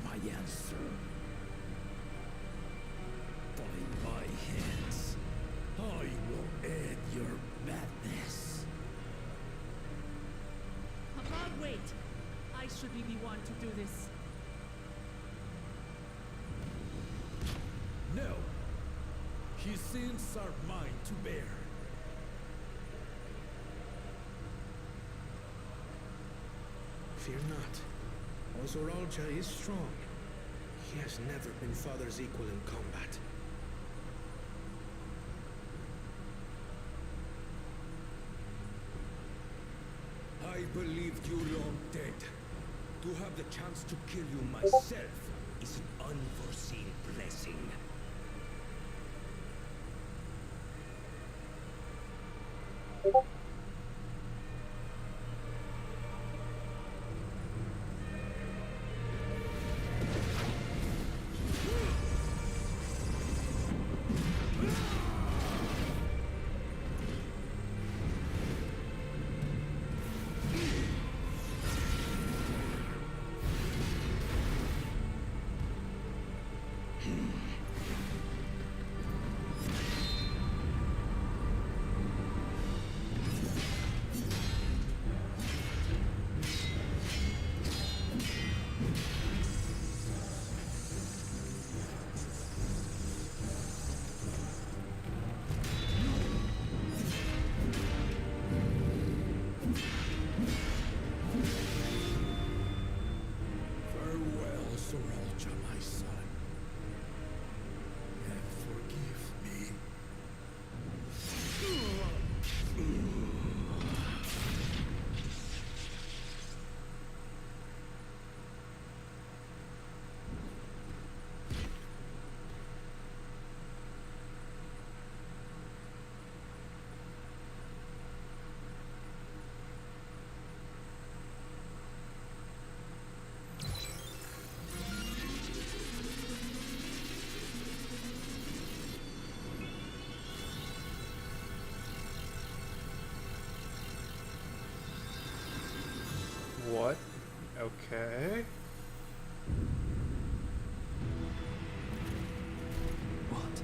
My answer. By my hands, I will end your madness. Papa, wait! I should be the one to do this. No. His sins are mine to bear. Fear not. Ozoralja is strong. He has never been father's equal in combat. I believed you long dead. To have the chance to kill you myself is an unforeseen blessing. What? Okay. What?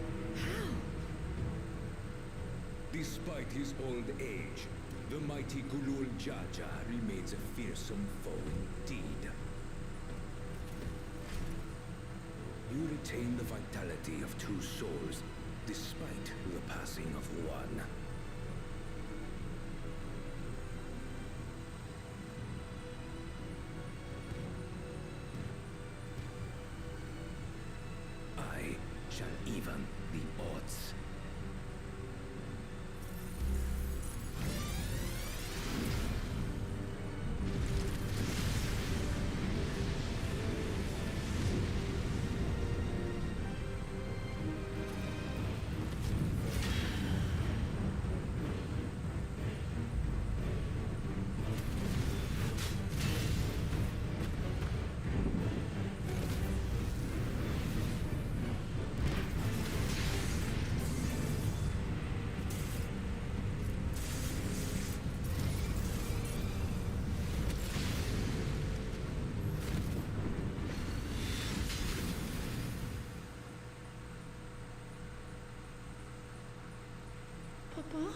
Despite his old age, the mighty Gulul Jaja remains a fearsome foe indeed. You retain the vitality of two souls, despite the passing of one. even the odds. Papa?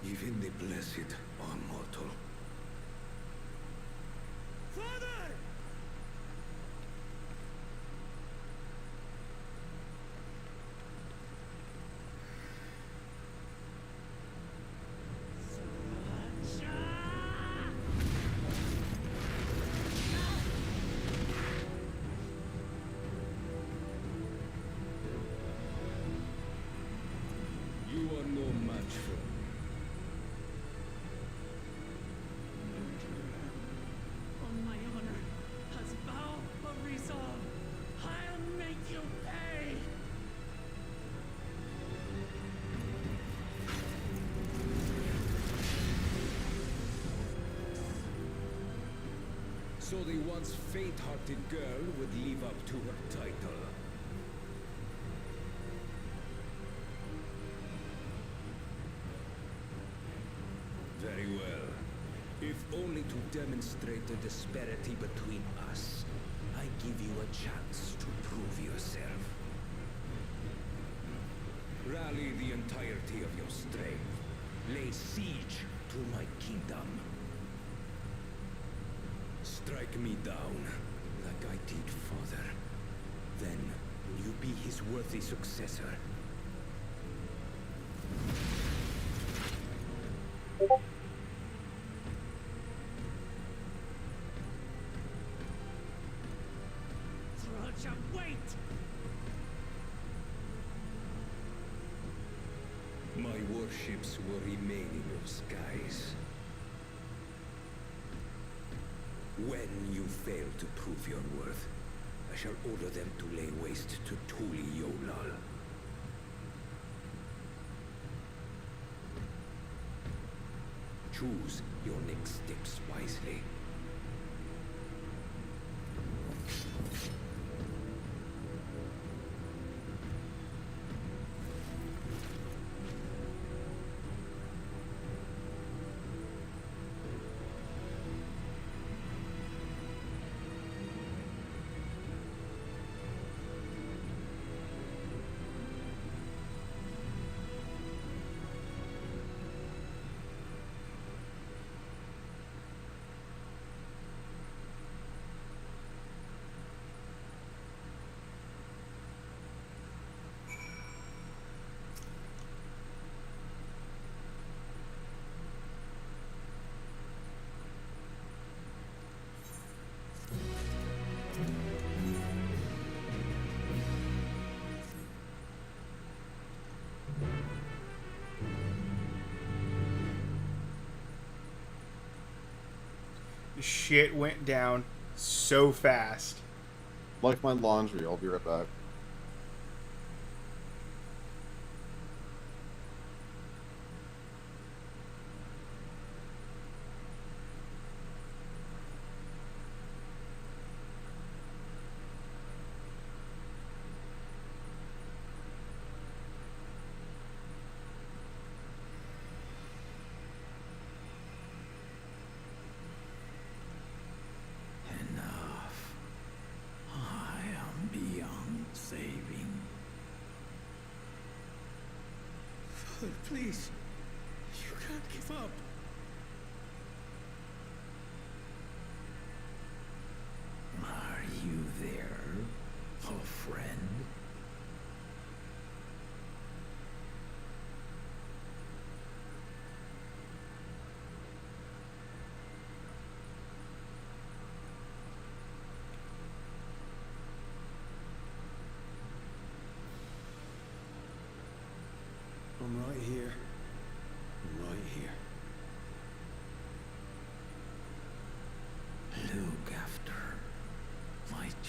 Even the blessed are mortal. Father! You are no match for me. On my honor, as vow of resolve, I'll make you pay! So the once faint-hearted girl would live up to her title. Very well. If only to demonstrate the disparity between us, I give you a chance to prove yourself. Rally the entirety of your strength. Lay siege to my kingdom. Strike me down, like I did father. Then, will you be his worthy successor? Roger, wait! My warships will remain in your skies. When you fail to prove your worth, I shall order them to lay waste to Tuli Yolal. Choose your next steps wisely. Shit went down so fast. Like my laundry, I'll be right back. Enough. I am beyond saving. Father, please. You can't give up.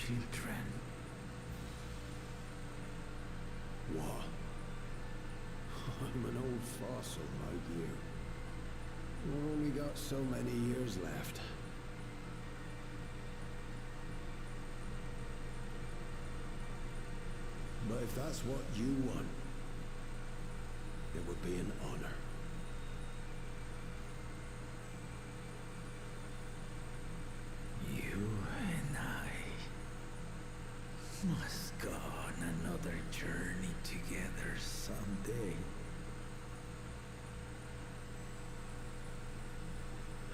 children. What? I'm an old fossil, my dear. We've only got so many years left. But if that's what you want, it would be an honor. You and I must go on another journey together someday.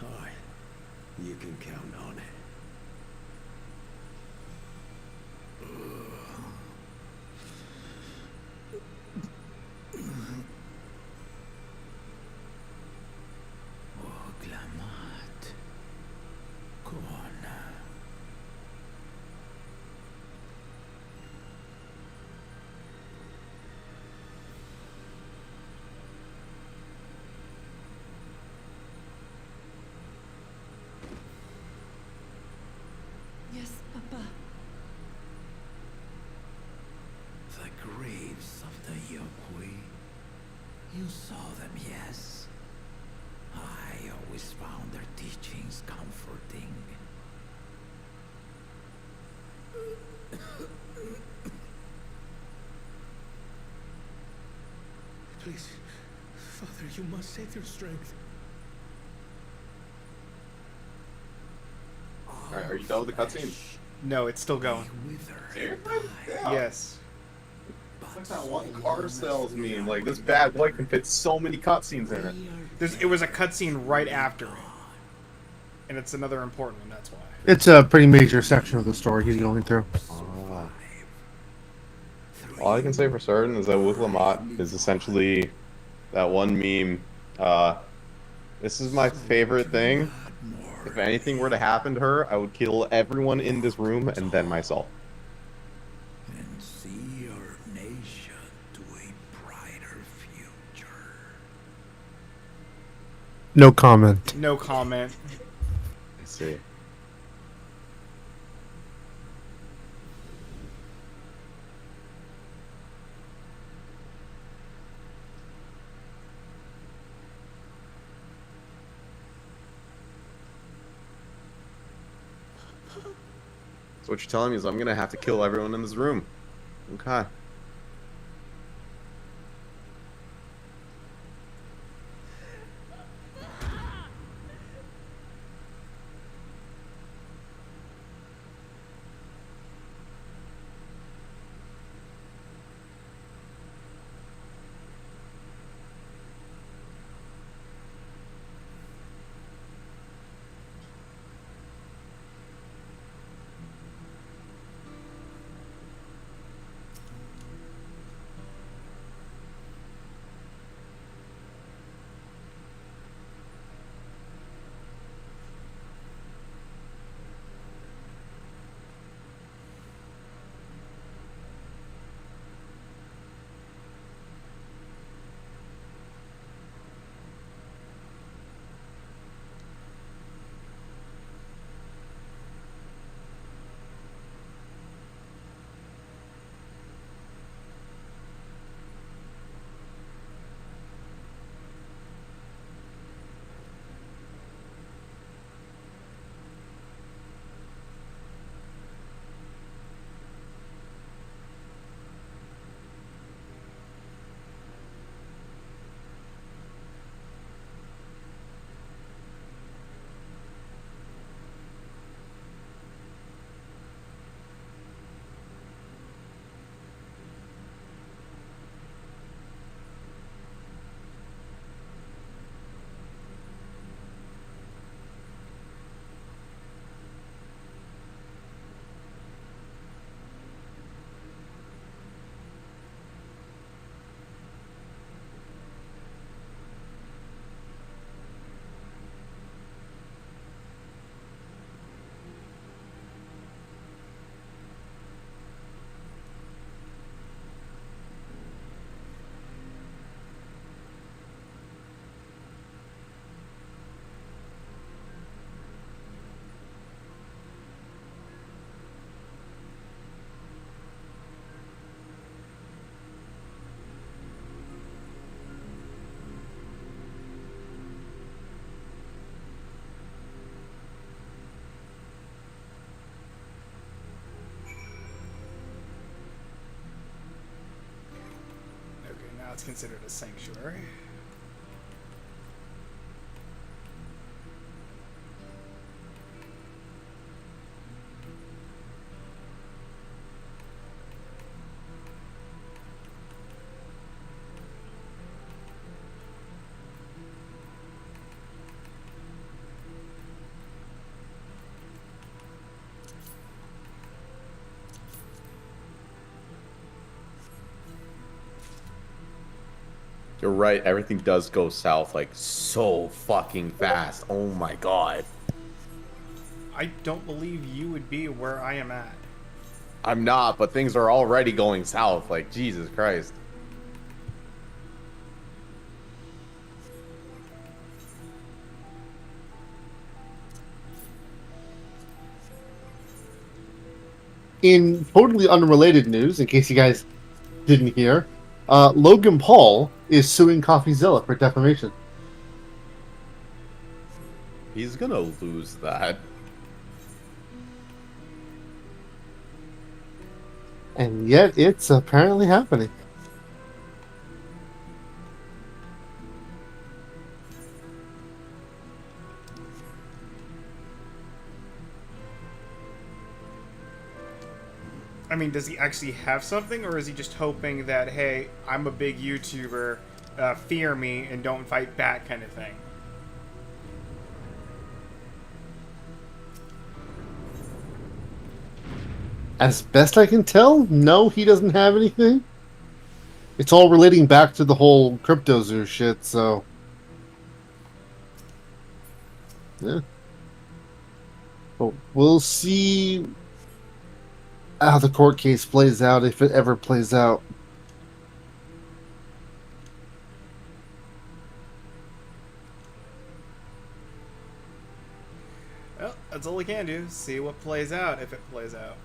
Aye, you can count on it. Oglamat. Kona. Yes, Papa. The graves of the Yokoi. You saw them, yes? I always found their teachings comforting. Please, Father, you must save your strength. Alright, are you done with the cutscene? No, it's still going. Yes. What's that one car sales meme? Like, this bad boy can fit so many cutscenes in it. It was a cutscene right after it. And it's another important one, that's why. It's a pretty major section of the story he's going through. All I can say for certain is that with Lamont is essentially that one meme. This is my favorite thing. If anything were to happen to her, I would kill everyone in this room and then myself. And see our nation to a brighter future. No comment. No comment. I see. So what you're telling me is I'm gonna have to kill everyone in this room. Okay. it's considered a sanctuary. You're right, everything does go south like so fucking fast. Oh my god. I don't believe you would be where I am at. I'm not, but things are already going south. Like, Jesus Christ. In totally unrelated news, in case you guys didn't hear, Logan Paul is suing CoffeeZilla for defamation. He's gonna lose that. And yet, it's apparently happening. I mean, does he actually have something, or is he just hoping that, hey, I'm a big YouTuber, fear me and don't fight back kind of thing? As best I can tell, no, he doesn't have anything. It's all relating back to the whole CryptoZoo shit, so... yeah. But we'll see how the court case plays out, if it ever plays out. Well, that's all we can do. See what plays out, if it plays out.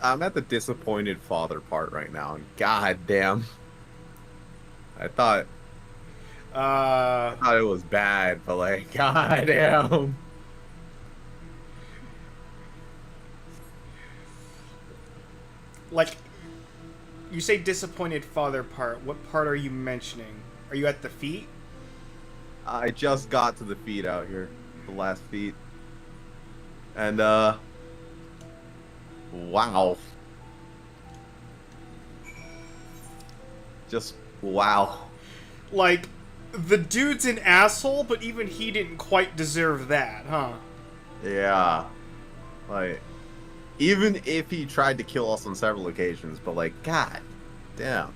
I'm at the disappointed father part right now, and god damn. I thought it was bad, but like, god damn. Like, you say disappointed father part. What part are you mentioning? Are you at the feet? I just got to the feet out here. The last feet. And, wow. Just, wow. Like, the dude's an asshole, but even he didn't quite deserve that, huh? Yeah. Like, even if he tried to kill us on several occasions, but like, god damn.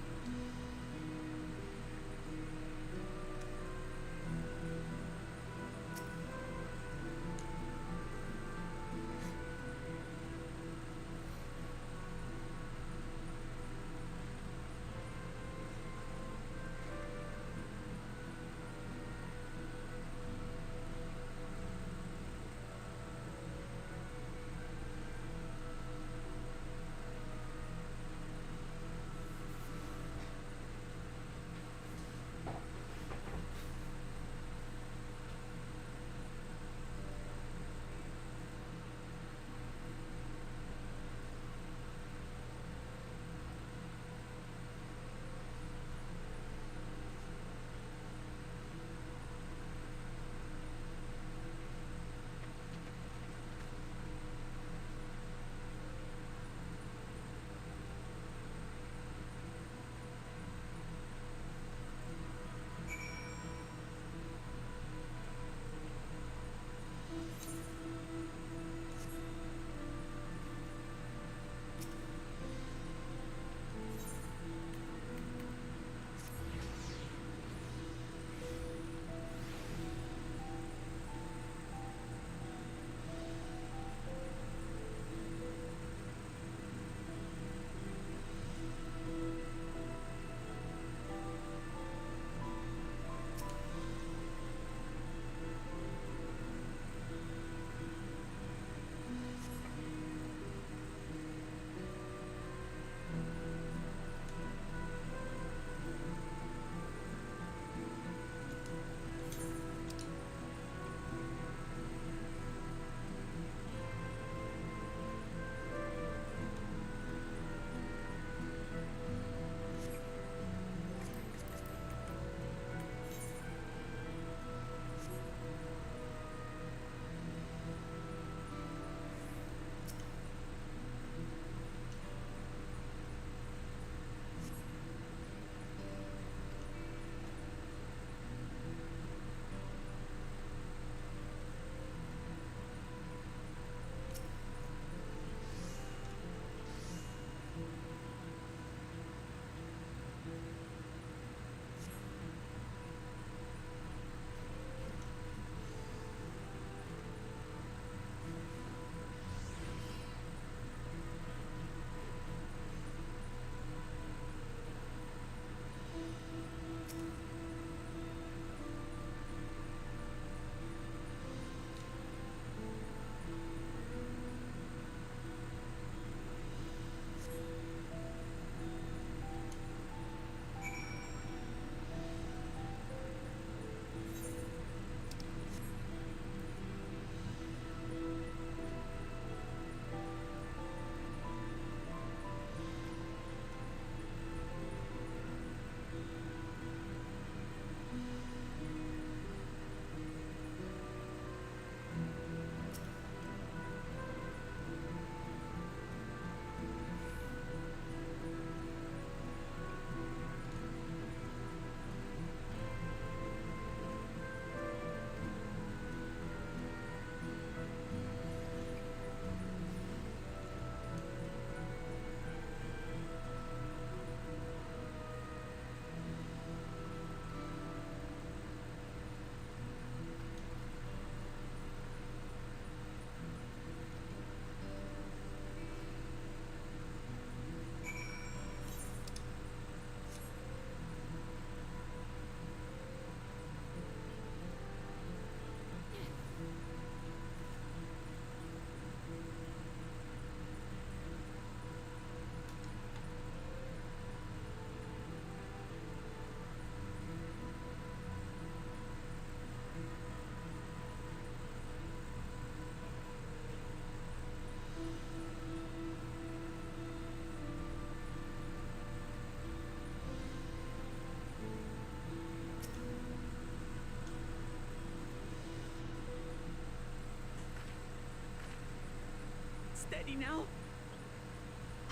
steady now.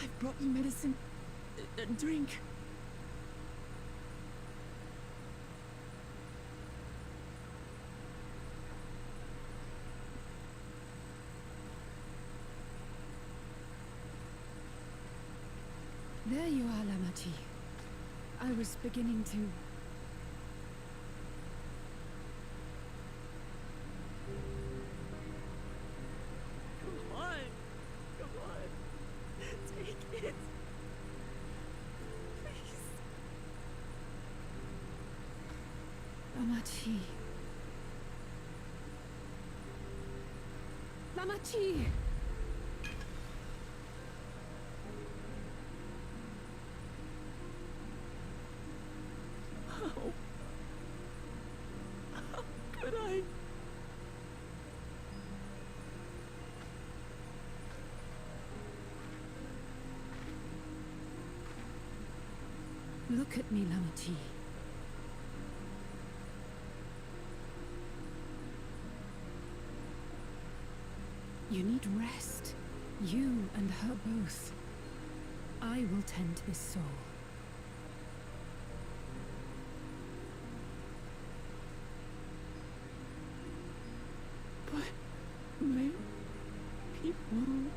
I've brought you medicine. Drink. There you are, Lamachi. I was beginning to... Come on. Come on. Take it. Please. Lamachi. Lamachi! How could I? Look at me, Lamachi. You need rest. You and her both. I will tend to this soul. But my people,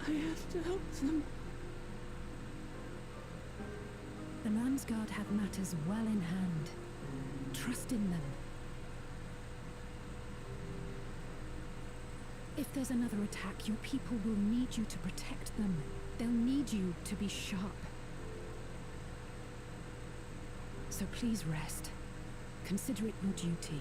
I have to help them. The Landsguard have matters well in hand. Trust in them. If there's another attack, your people will need you to protect them. They'll need you to be sharp. So please rest. Consider it your duty.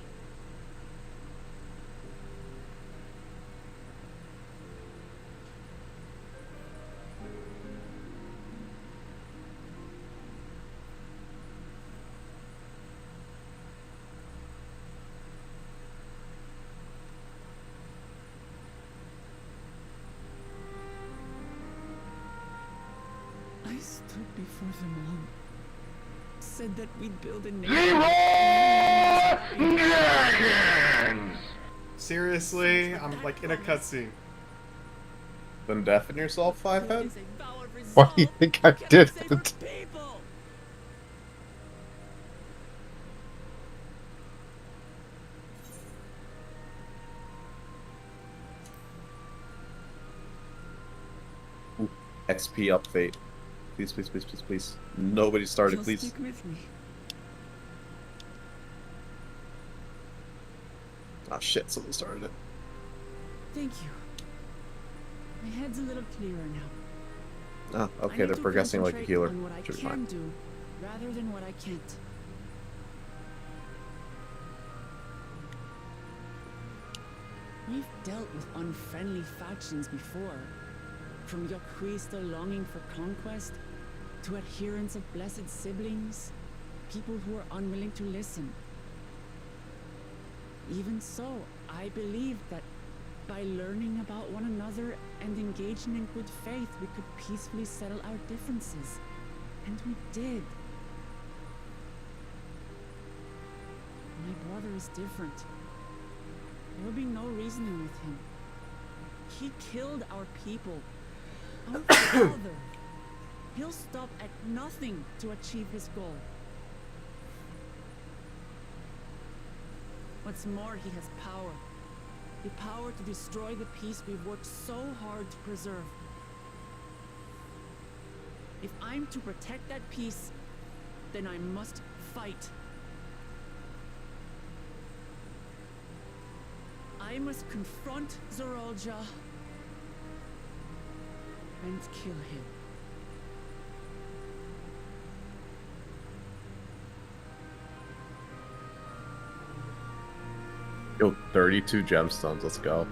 I stood before them all. Said that we'd build a nation. Seriously? I'm like in a cutscene. Then deafen yourself, Five Head? Why do you think I did it? Ooh, XP update. Please, please, please, please, please. Nobody started, You'll please. stick with me. Ah, shit, somebody started it. Thank you. My head's a little clearer now. Ah, I okay, need they're to progressing like a concentrate healer. on what I Should be can fine. do, rather than what I can't. We've dealt with unfriendly factions before. From Yokhui still longing for conquest, to adherents of blessed siblings, people who are unwilling to listen. Even so, I believe that by learning about one another and engaging in good faith, we could peacefully settle our differences. And we did. My brother is different. There will be no reasoning with him. He killed our people. Our father. He'll stop at nothing to achieve his goal. What's more, he has power. The power to destroy the peace we've worked so hard to preserve. If I'm to protect that peace, then I must fight. I must confront Zorolja and kill him. Yo, 32 gemstones, let's go.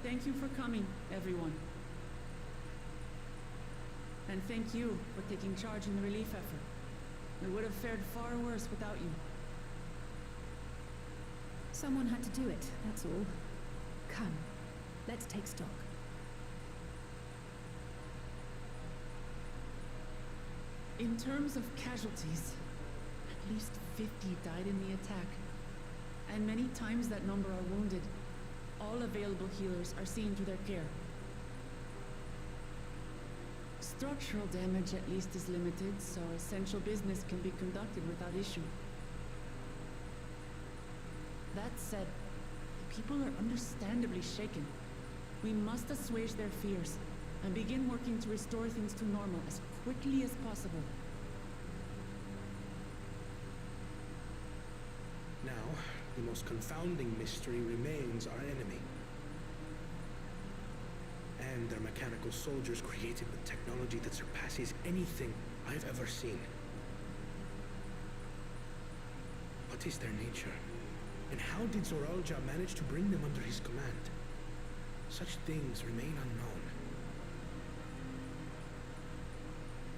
Thank you for coming, everyone. And thank you for taking charge in the relief effort. We would have fared far worse without you. Someone had to do it, that's all. Come, let's take stock. In terms of casualties, at least 50 died in the attack. And many times that number are wounded. All available healers are seen to their care. Structural damage at least is limited, so essential business can be conducted without issue. That said, the people are understandably shaken. We must assuage their fears and begin working to restore things to normal as quickly as possible. Now, the most confounding mystery remains our enemy. And their mechanical soldiers created with technology that surpasses anything I've ever seen. What is their nature? And how did Zoralja manage to bring them under his command? Such things remain unknown.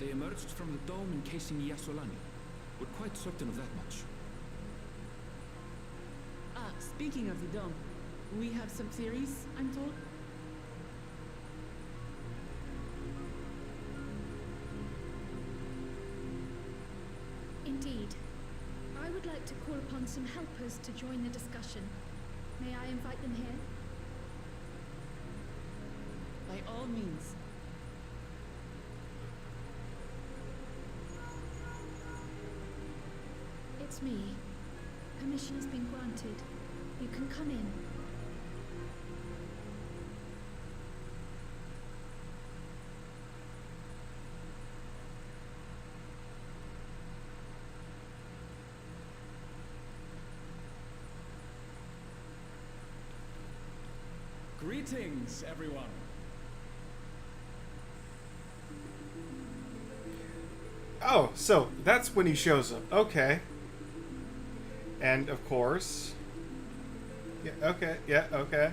They emerged from the dome encasing Yasolani. We're quite certain of that much. Ah, speaking of the dome, we have some theories, I'm told. Indeed. I would like to call upon some helpers to join the discussion. May I invite them here? By all means. It's me. Permission has been granted. You can come in. Greetings, everyone. Oh, so that's when he shows up. Okay. And of course... Yeah, okay.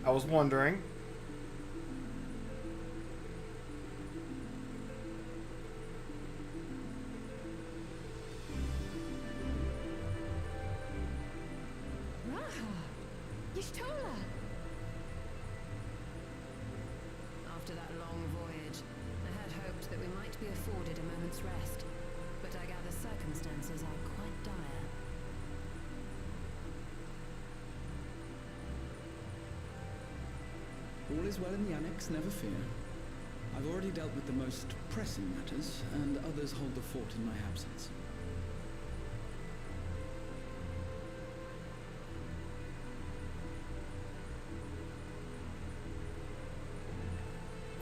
I was wondering. After that long voyage, I had hoped that we might be afforded a moment's rest, but I gather circumstances are quite dire. All is well in the annex, never fear. I've already dealt with the most pressing matters, and others hold the fort in my absence.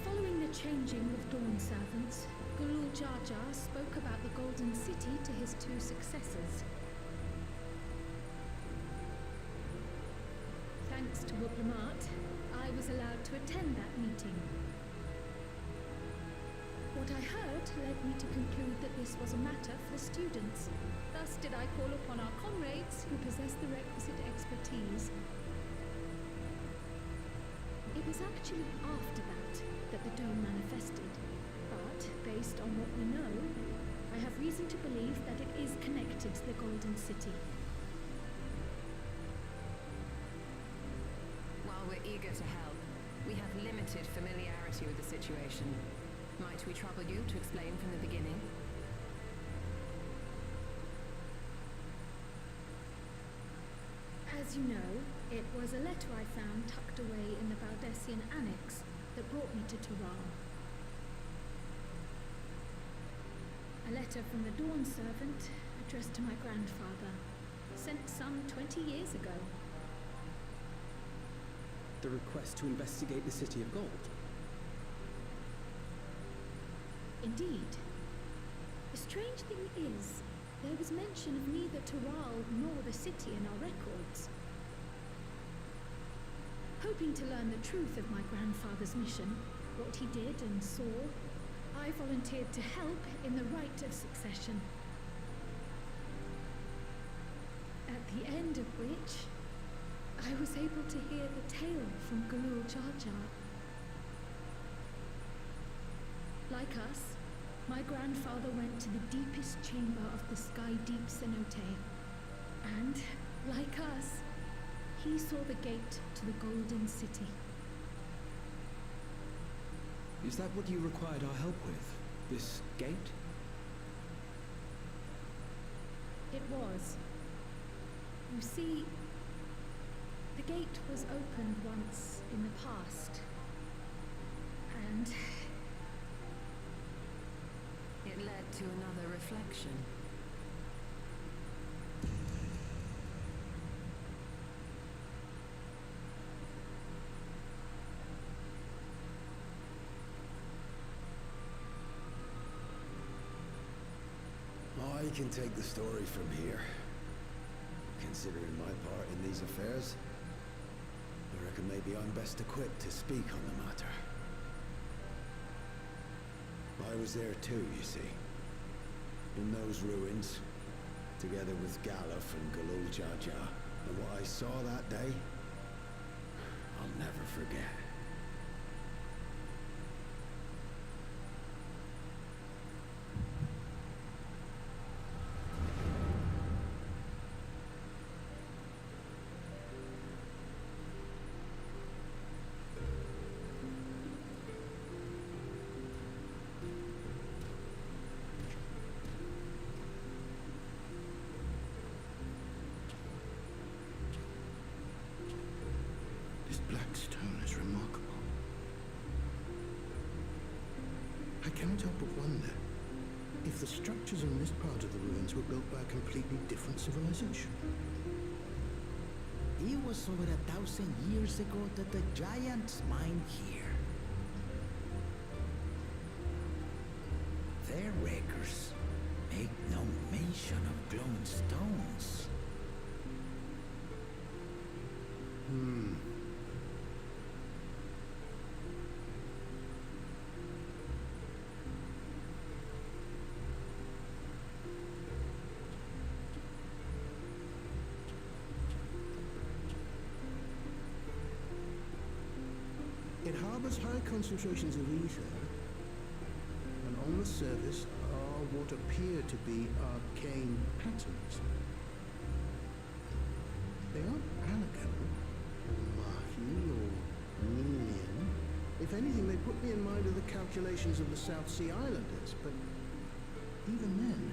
Following the changing of Dawn servants, Gulul Jar Jar spoke about the Golden City to his two successors. Thanks to Wublamat, I was allowed to attend that meeting. What I heard led me to conclude that this was a matter for the students. Thus did I call upon our comrades who possess the requisite expertise. It was actually after that the dome manifested. But, based on what we know, I have reason to believe that it is connected to the Golden City. While we're eager to help, we have limited familiarity with the situation. Might we trouble you to explain from the beginning? As you know, it was a letter I found tucked away in the Valdesian annex that brought me to Tural. A letter from the Dawn servant addressed to my grandfather, sent some 20 years ago. The request to investigate the City of Gold. Indeed. The strange thing is, there was mention of neither Tural nor the city in our records. Hoping to learn the truth of my grandfather's mission, what he did and saw, I volunteered to help in the rite of succession. At the end of which, I was able to hear the tale from Galul Jar Jar. Like us, my grandfather went to the deepest chamber of the Sky Deep Cenote. And, like us, he saw the gate to the Golden City. Is that what you required our help with? This gate? It was. You see, the gate was opened once in the past. And it led to another reflection. I can take the story from here. Considering my part in these affairs, I reckon maybe I'm best equipped to speak on the matter. I was there too, you see. In those ruins, together with Galuf and Galul Jar Jar. And what I saw that day, I'll never forget. This black stone is remarkable. I cannot help but wonder if the structures in this part of the ruins were built by a completely different civilization. It was over 1,000 years ago that the giants mined here. Their records make no mention of glowing stones. It harbors high concentrations of ether, and on the surface are what appear to be arcane patterns. They aren't Alagan, or Mahi, or Minion. If anything, they put me in mind of the calculations of the South Sea Islanders, but even then...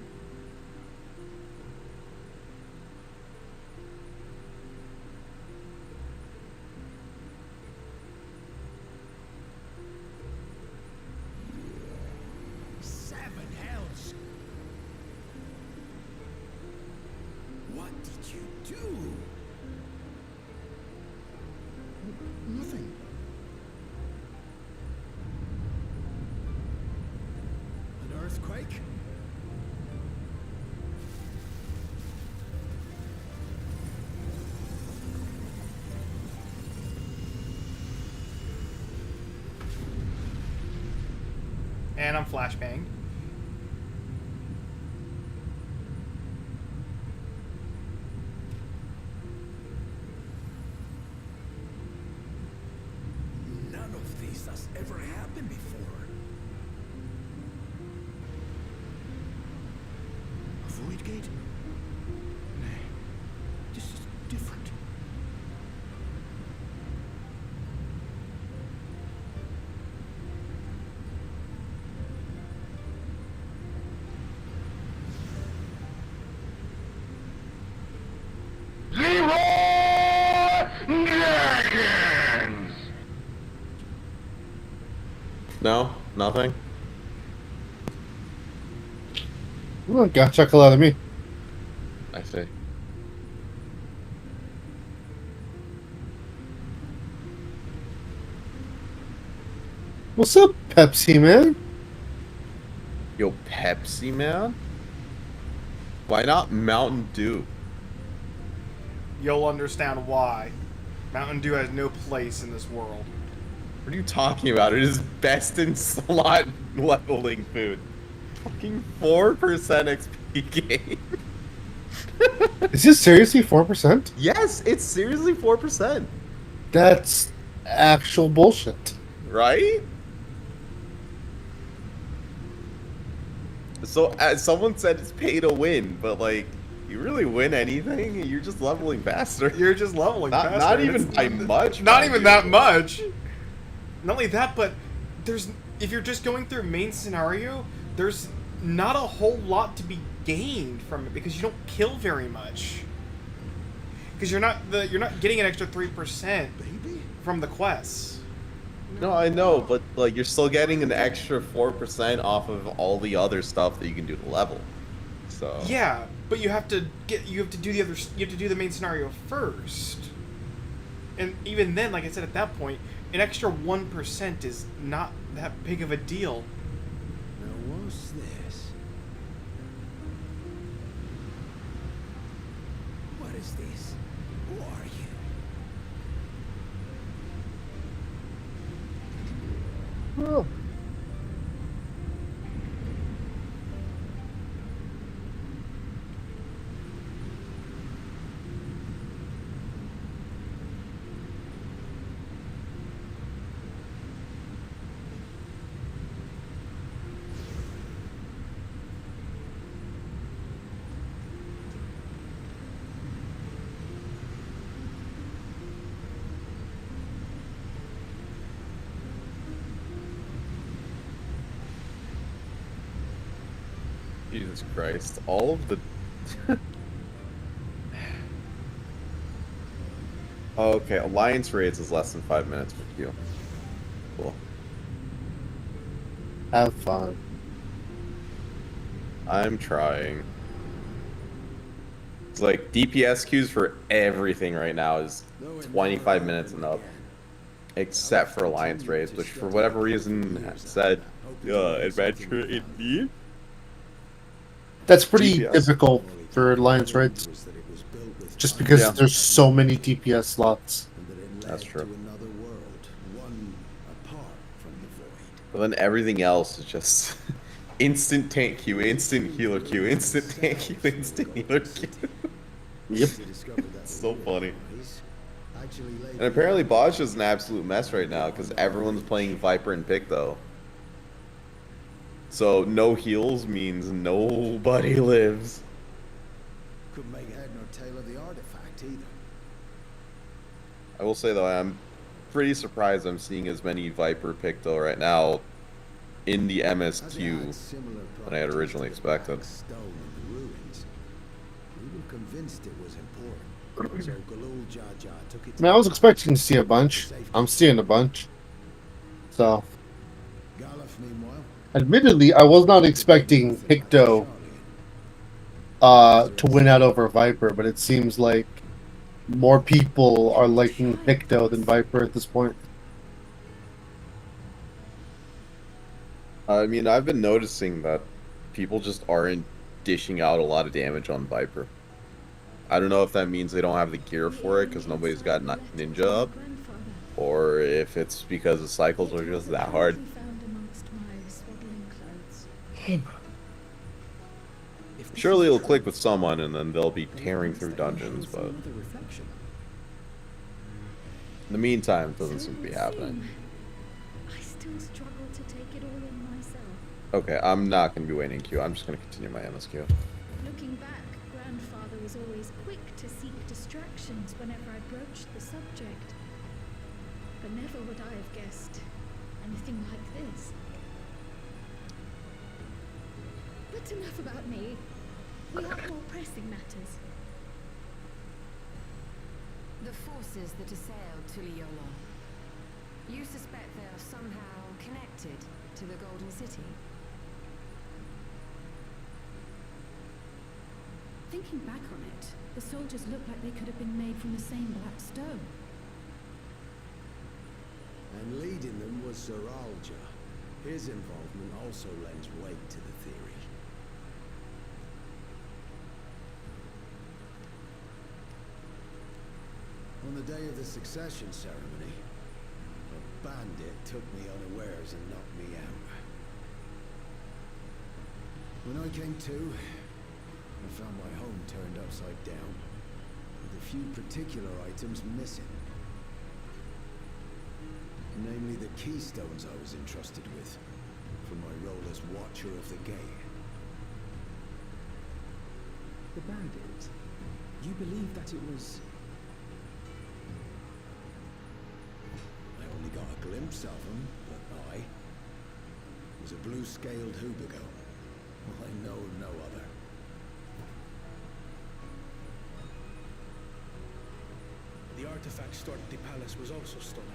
Seven hells! What did you do? Nothing. An earthquake? And I'm flashbanged. None of this has ever happened before. A void gate? Nay, this is different. No? Nothing? Oh, got a chuckle out of me. I see. What's up, Pepsi Man? Yo, Pepsi Man? Why not Mountain Dew? You'll understand why. Mountain Dew has no place in this world. What are you talking about? It is best in slot leveling food. Fucking 4% XP game. Is this seriously 4%? Yes, it's seriously 4%. That's actual bullshit. Right? So, as someone said, it's pay to win, but like, you really win anything? You're just leveling faster. You're just leveling faster. Not even by much. Not even that much. Not only that, but if you're just going through main scenario, there's not a whole lot to be gained from it because you don't kill very much. Because you're not getting an extra 3% from the quests. No, I know, but like you're still getting an extra 4% off of all the other stuff that you can do to level. So yeah, but you have to do the main scenario first. And even then, like I said, at that point, an extra 1% is not that big of a deal. Now what's this? What is this? Who are you? Oh. Jesus Christ, all of the... Okay, Alliance raids is less than 5 minutes for you. Cool. Have fun. I'm trying. It's like DPS queues for everything right now is 25 minutes and up. Except for Alliance raids, which for whatever reason said, adventure indeed. That's pretty DPS. difficult for Alliance raids. Just because there's so many DPS slots. That's true. But then everything else is just instant tank queue, instant healer queue, instant tank queue, instant healer queue. Yep. It's so funny. And apparently Bosch is an absolute mess right now because everyone's playing Viper and Picto. So no heals means nobody lives. Couldn't make head nor tail of the artifact either. I will say though, I'm pretty surprised I'm seeing as many Viper Picto right now in the MSQ than I had originally expected. We were convinced it was important. So Galul Jar Jar took it. I mean, I was expecting to see a bunch. I'm seeing a bunch. So, admittedly, I was not expecting Picto to win out over Viper, but it seems like more people are liking Picto than Viper at this point. I mean, I've been noticing that people just aren't dishing out a lot of damage on Viper. I don't know if that means they don't have the gear for it because nobody's got Ninja up, or if it's because the cycles are just that hard. Surely it'll click with someone and then they'll be tearing through dungeons, but in the meantime, it doesn't seem to be happening. I still struggle to take it all in myself. Okay, I'm not going to be waiting in queue. I'm just going to continue my MSQ. Looking back, Grandfather was always quick to seek distractions whenever I broached the subject. But never would I have guessed anything like this. But enough about me. We have more pressing matters. The forces that assailed Tuliyola. You suspect they are somehow connected to the Golden City? Thinking back on it, the soldiers look like they could have been made from the same black stone. And leading them was Sir Alja. His involvement also lends weight to the theory. On the day of the succession ceremony, a bandit took me unawares and knocked me out. When I came to, I found my home turned upside down, with a few particular items missing. Namely the keystones I was entrusted with, for my role as Watcher of the Gate. The bandit, you believe that it was... I only got a glimpse of him, but I was a blue-scaled Hubigo. I know of no other. The artifact stored at the palace was also stolen.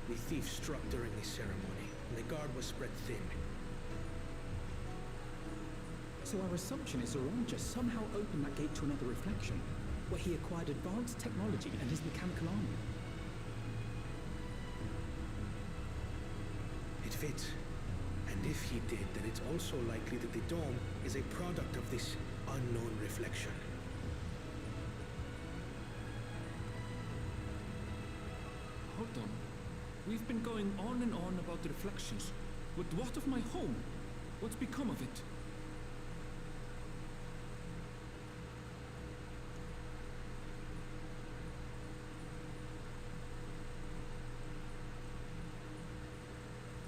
The thief struck during the ceremony, and the guard was spread thin. So our assumption is Zoranja somehow opened that gate to another reflection, where he acquired advanced technology and his mechanical army. It fits. And if he did, then it's also likely that the dome is a product of this unknown reflection. Hold on. We've been going on and on about the reflections. But what of my home? What's become of it?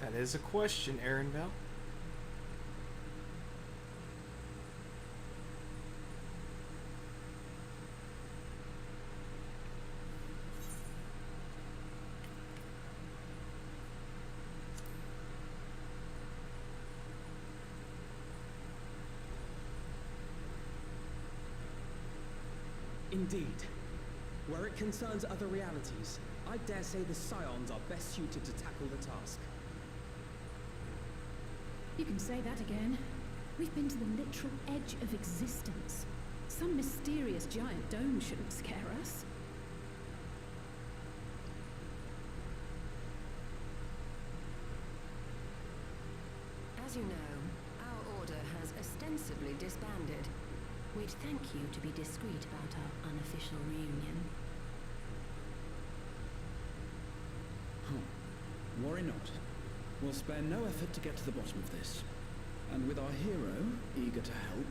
That is a question, Aaron Bell. Indeed. Where it concerns other realities, I dare say the Scions are best suited to tackle the task. You can say that again. We've been to the literal edge of existence. Some mysterious giant dome shouldn't scare us. As you know, our order has ostensibly disbanded. We'd thank you to be discreet about our unofficial reunion. Worry not. We'll spare no effort to get to the bottom of this. And with our hero eager to help,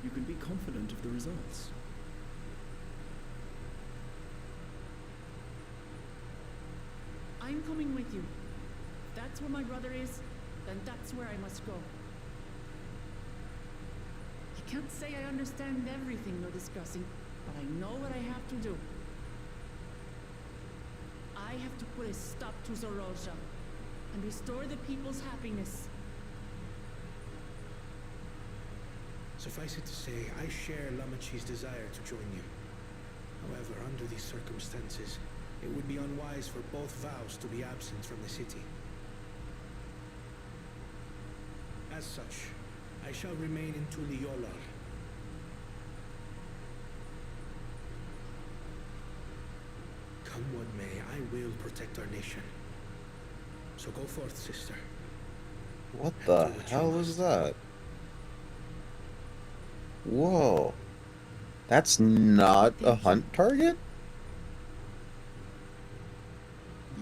you can be confident of the results. I'm coming with you. If that's where my brother is, then that's where I must go. I can't say I understand everything you're discussing, but I know what I have to do. I have to put a stop to Zoranja and restore the people's happiness. Suffice it to say, I share Lamachi's desire to join you. However, under these circumstances, it would be unwise for both vows to be absent from the city. As such, I shall remain in Tuliyollal. Come what may, I will protect our nation. So go forth, sister. What the hell is that? Whoa. That's not a hunt target?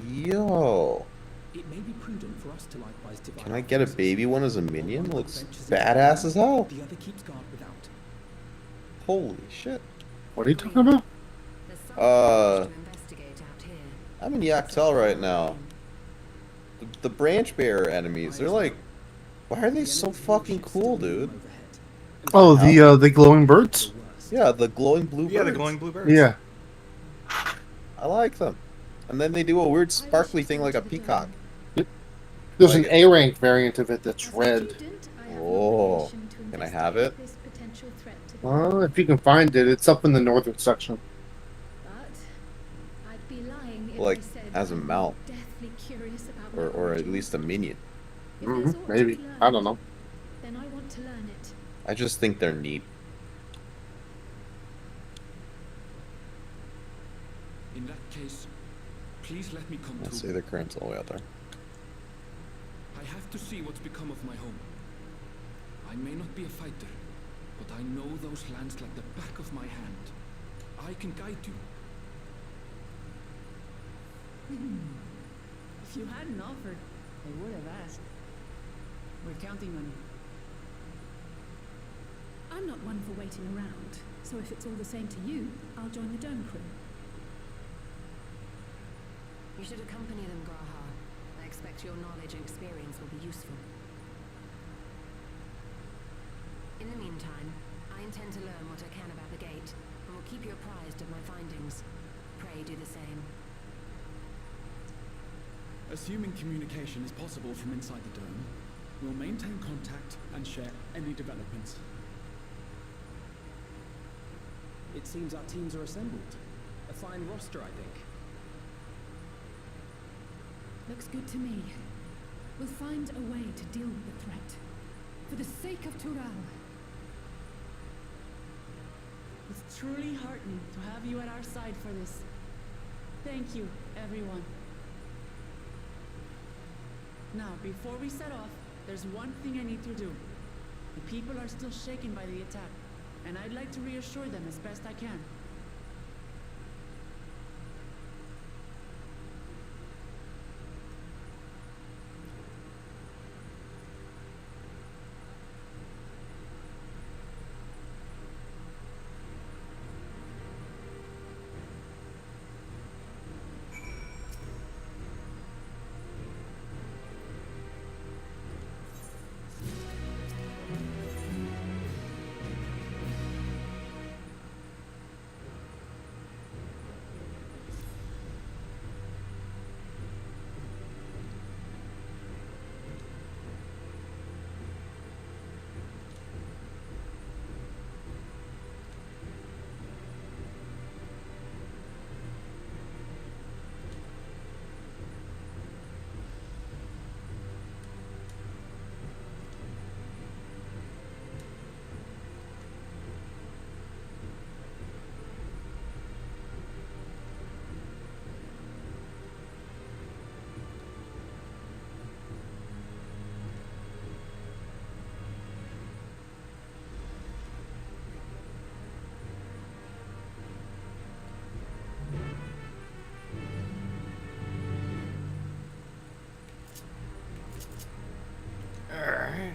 Yo. It may be prudent for us to likewise divide. Can I get a baby one as a minion? Looks badass as hell. The other keeps guard without. Holy shit. What are you talking about? I'm in Yaktel right now. The branch bearer enemies, they're like, why are they so fucking cool, dude? Oh, the glowing birds? Yeah, the glowing blue birds. Yeah, the glowing blue birds. Yeah. I like them. And then they do a weird sparkly thing like a peacock. There's an A-rank variant of it that's red. Oh, can I have it? Well, if you can find it, it's up in the northern section. I'd be lying if Like, I said as a mount. deathly curious about Or at least a minion. Maybe. I don't know. Then I want to learn it. I just think they're neat. In that case, please let me come Let's too. say the current's all the way out there. I have to see what's become of my home. I may not be a fighter, but I know those lands like the back of my hand. I can guide you. If you hadn't offered, I would have asked. We're counting on you. I'm not one for waiting around, so if it's all the same to you, I'll join the dome crew. You should accompany them, Graha. I expect your knowledge and experience will be useful. In the meantime, I intend to learn what I can about the gate, and will keep you apprised of my findings. Pray do the same. Assuming communication is possible from inside the dome, we'll maintain contact and share any developments. It seems our teams are assembled. A fine roster, I think. Looks good to me. We'll find a way to deal with the threat. For the sake of Tural. It's truly heartening to have you at our side for this. Thank you, everyone. Now, before we set off, there's one thing I need to do. The people are still shaken by the attack, and I'd like to reassure them as best I can. Alright.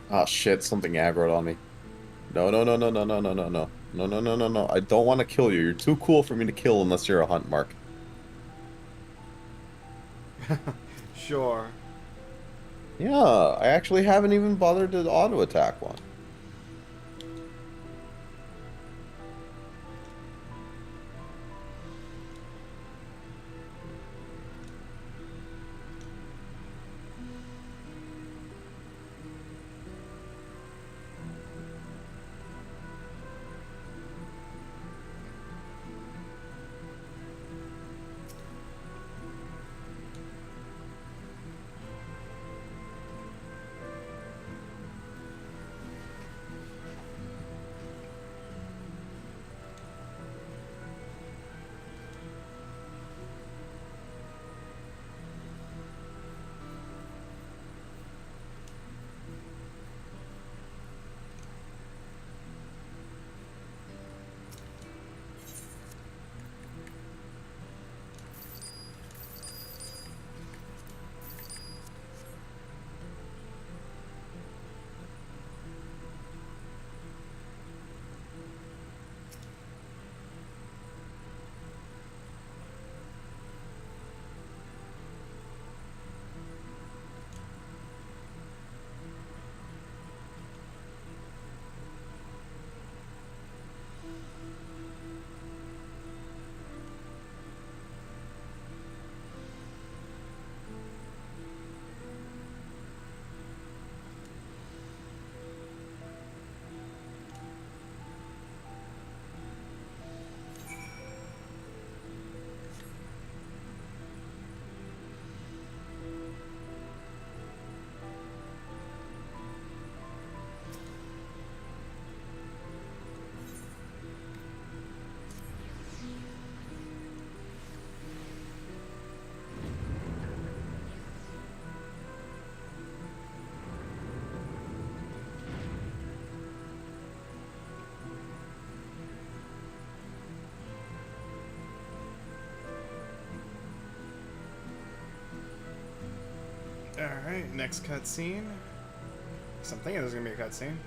Oh shit, something aggroed on me. No, no, no, no, no, no, no, no, no. No, no, no, no, no. I don't want to kill you. You're too cool for me to kill unless you're a hunt mark. Sure. Yeah, I actually haven't even bothered to auto attack one. Alright, next cutscene. I'm thinking there's gonna be a cutscene.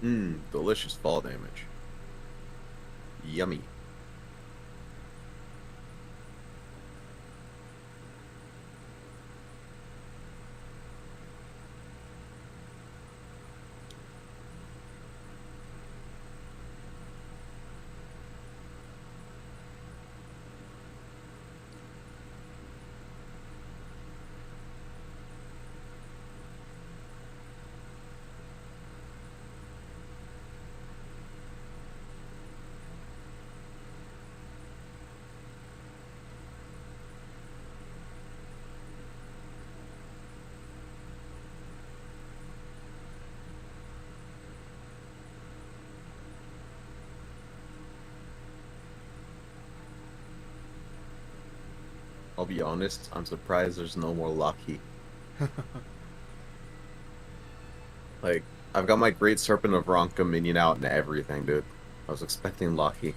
Mmm, delicious fall damage. Yummy. I'll be honest, I'm surprised there's no more Lucky. Like, I've got my Great Serpent of Ronka minion out and everything, dude. I was expecting Lucky.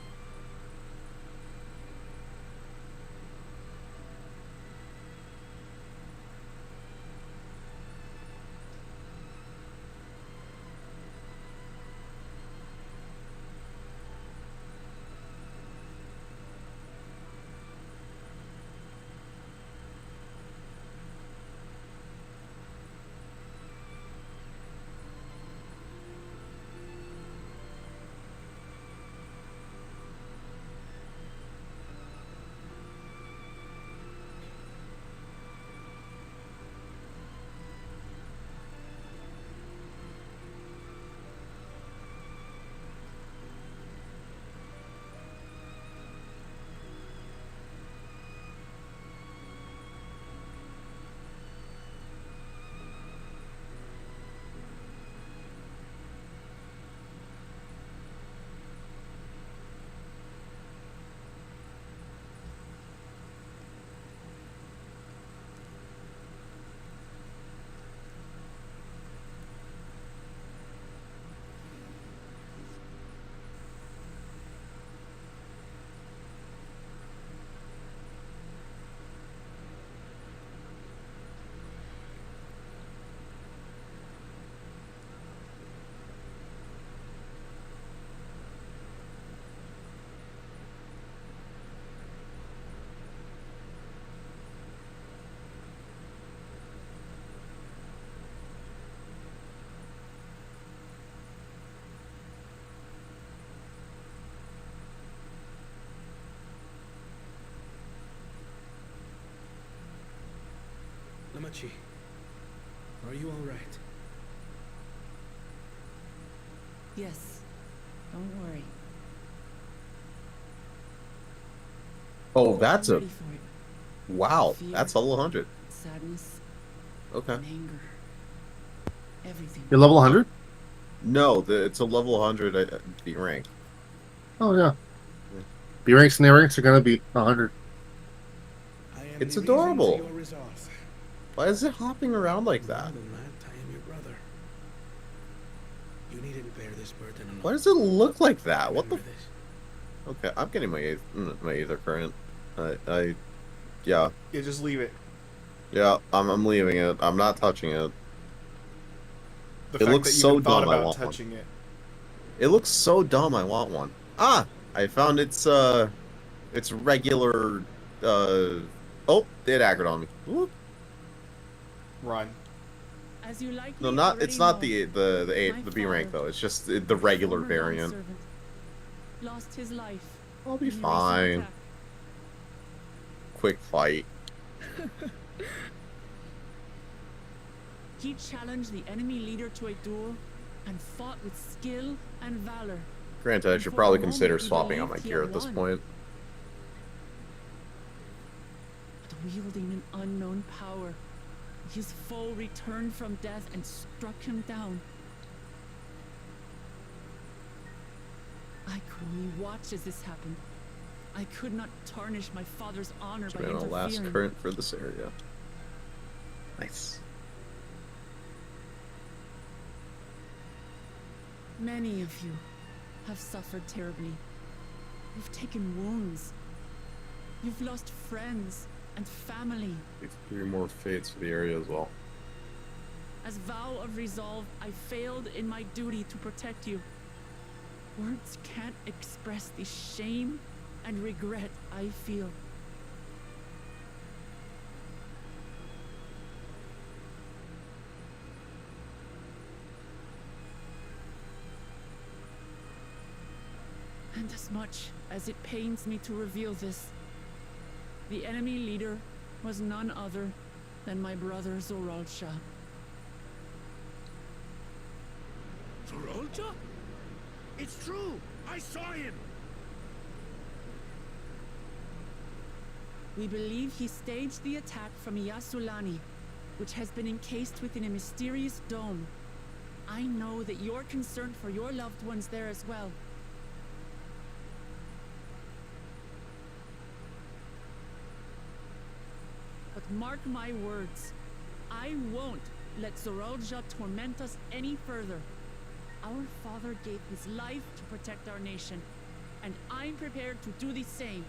Hachi. Are you all right? Yes. Don't worry. Oh, that's I'm a... ready for it. Wow, Fear, that's level 100. sadness, Okay. and anger. Everything. You're level 100? No, it's a level 100 B rank. Oh, yeah. B ranks and A ranks are going to be 100. It's adorable. Why is it hopping around like that? I am your brother. You needn't bear this burden alone. Why does it look like that? What the? Okay, I'm getting my Aether current. Yeah. Yeah, just leave it. Yeah, I'm leaving it. I'm not touching it. The It fact looks that you so even thought dumb. I about want touching one. it. It looks so dumb. I want one. Ah, I found it's regular. Oh, it aggroed on me. Whoop. Run. As you likely No, not. already It's not know, the B rank though. It's just the regular former variant. bondservant lost his life. I'll be in a recent fine. attack. Quick fight. He challenged the enemy leader to a duel and fought with skill and valor. Granted, I should probably consider swapping out my gear at this point. But wielding an unknown power, his foe returned from death and struck him down. I could only watch as this happened. I could not tarnish my father's honor by Ran a last interfering. current for this area. Nice. Many of you have suffered terribly. You've taken wounds. You've lost friends and family. 3 more fates for the area as well. As vow of resolve, I failed in my duty to protect you. Words can't express the shame and regret I feel. And as much as it pains me to reveal this, the enemy leader was none other than my brother Zoralsha. Zoralsha? It's true! I saw him! We believe he staged the attack from Yasulani, which has been encased within a mysterious dome. I know that you're concerned for your loved ones there as well. But mark my words, I won't let Zoralja torment us any further. Our father gave his life to protect our nation, and I'm prepared to do the same.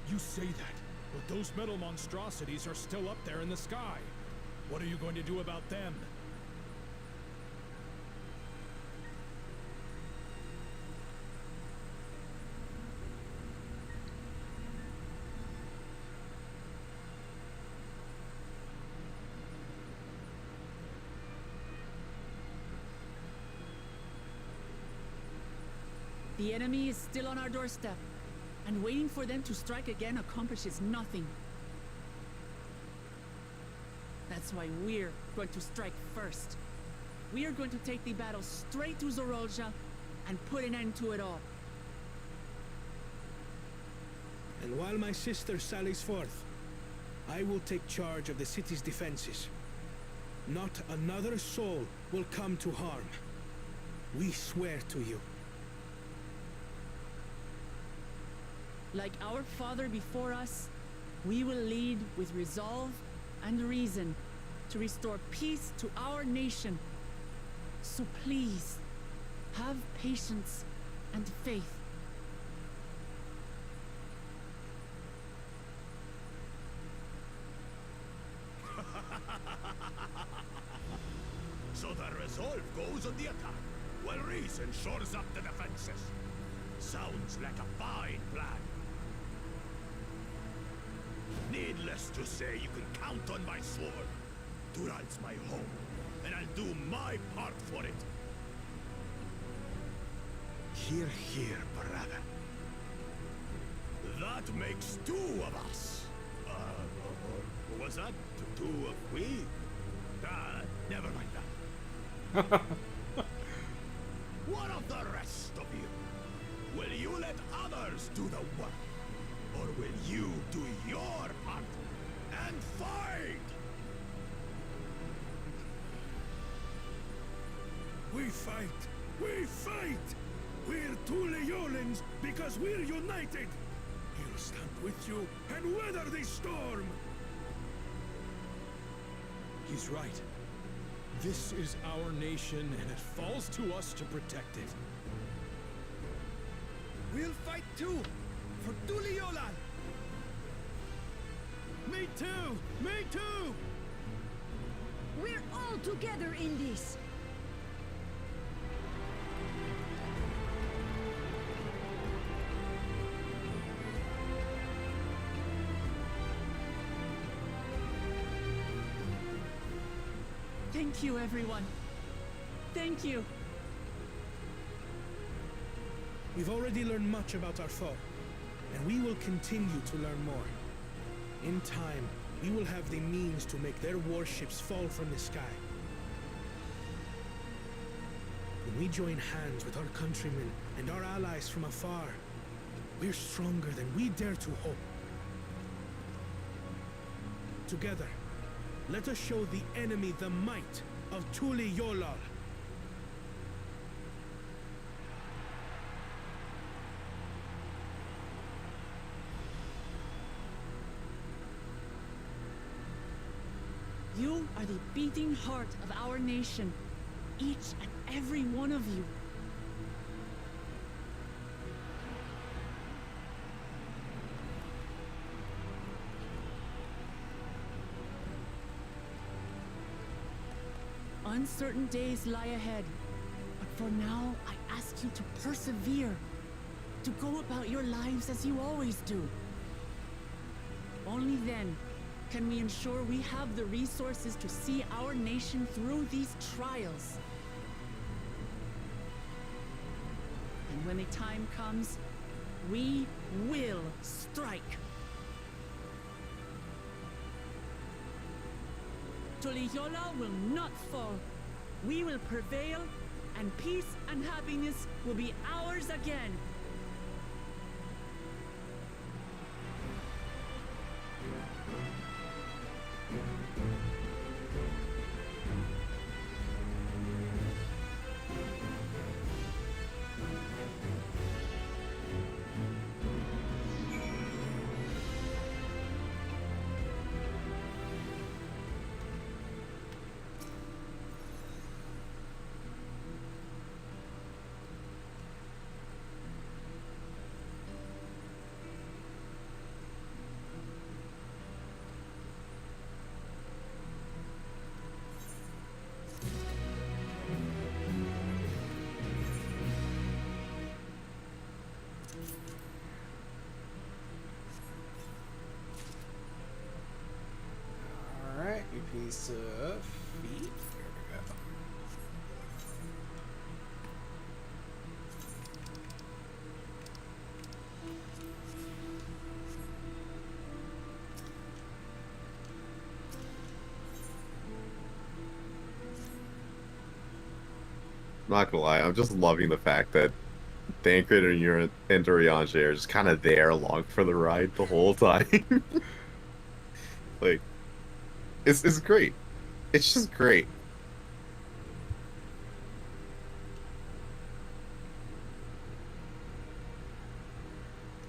You say that, but those metal monstrosities are still up there in the sky. What are you going to do about them? The enemy is still on our doorstep, and waiting for them to strike again accomplishes nothing. That's why we're going to strike first. We are going to take the battle straight to Zoralja and put an end to it all. And while my sister sallies forth, I will take charge of the city's defenses. Not another soul will come to harm. We swear to you. Like our father before us, we will lead with resolve and reason to restore peace to our nation. So please, have patience and faith. So the resolve goes on the attack, while reason shores up the defenses. Sounds like a fine plan. Needless to say, you can count on my sword. Dural's my home, and I'll do my part for it. Hear, hear, brother. That makes two of us. Or was that two of we? Never mind that. What of the rest of you? Will you let others do the work? Or will you do your part and fight? We fight! We fight! We're two Leolans because we're united! We'll stand with you and weather this storm! He's right. This is our nation, and it falls to us to protect it. We'll fight too! For Tuliola! Me too! Me too! We're all together in this! Thank you, everyone. Thank you. We've already learned much about our foe, and we will continue to learn more. In time, we will have the means to make their warships fall from the sky. When we join hands with our countrymen and our allies from afar, we're stronger than we dare to hope. Together, let us show the enemy the might of Tuli Yolal. You are the beating heart of our nation. Each and every one of you. Uncertain days lie ahead, but for now, I ask you to persevere, to go about your lives as you always do. Only then can we ensure we have the resources to see our nation through these trials. And when the time comes, we will strike. Tuliyola will not fall. We will prevail, and peace and happiness will be ours again. Alright, a piece of feet. There we go. Not gonna lie, I'm just loving the fact that Thancred and Duriange are just kind of there along for the ride the whole time. Like, it's great. It's just great.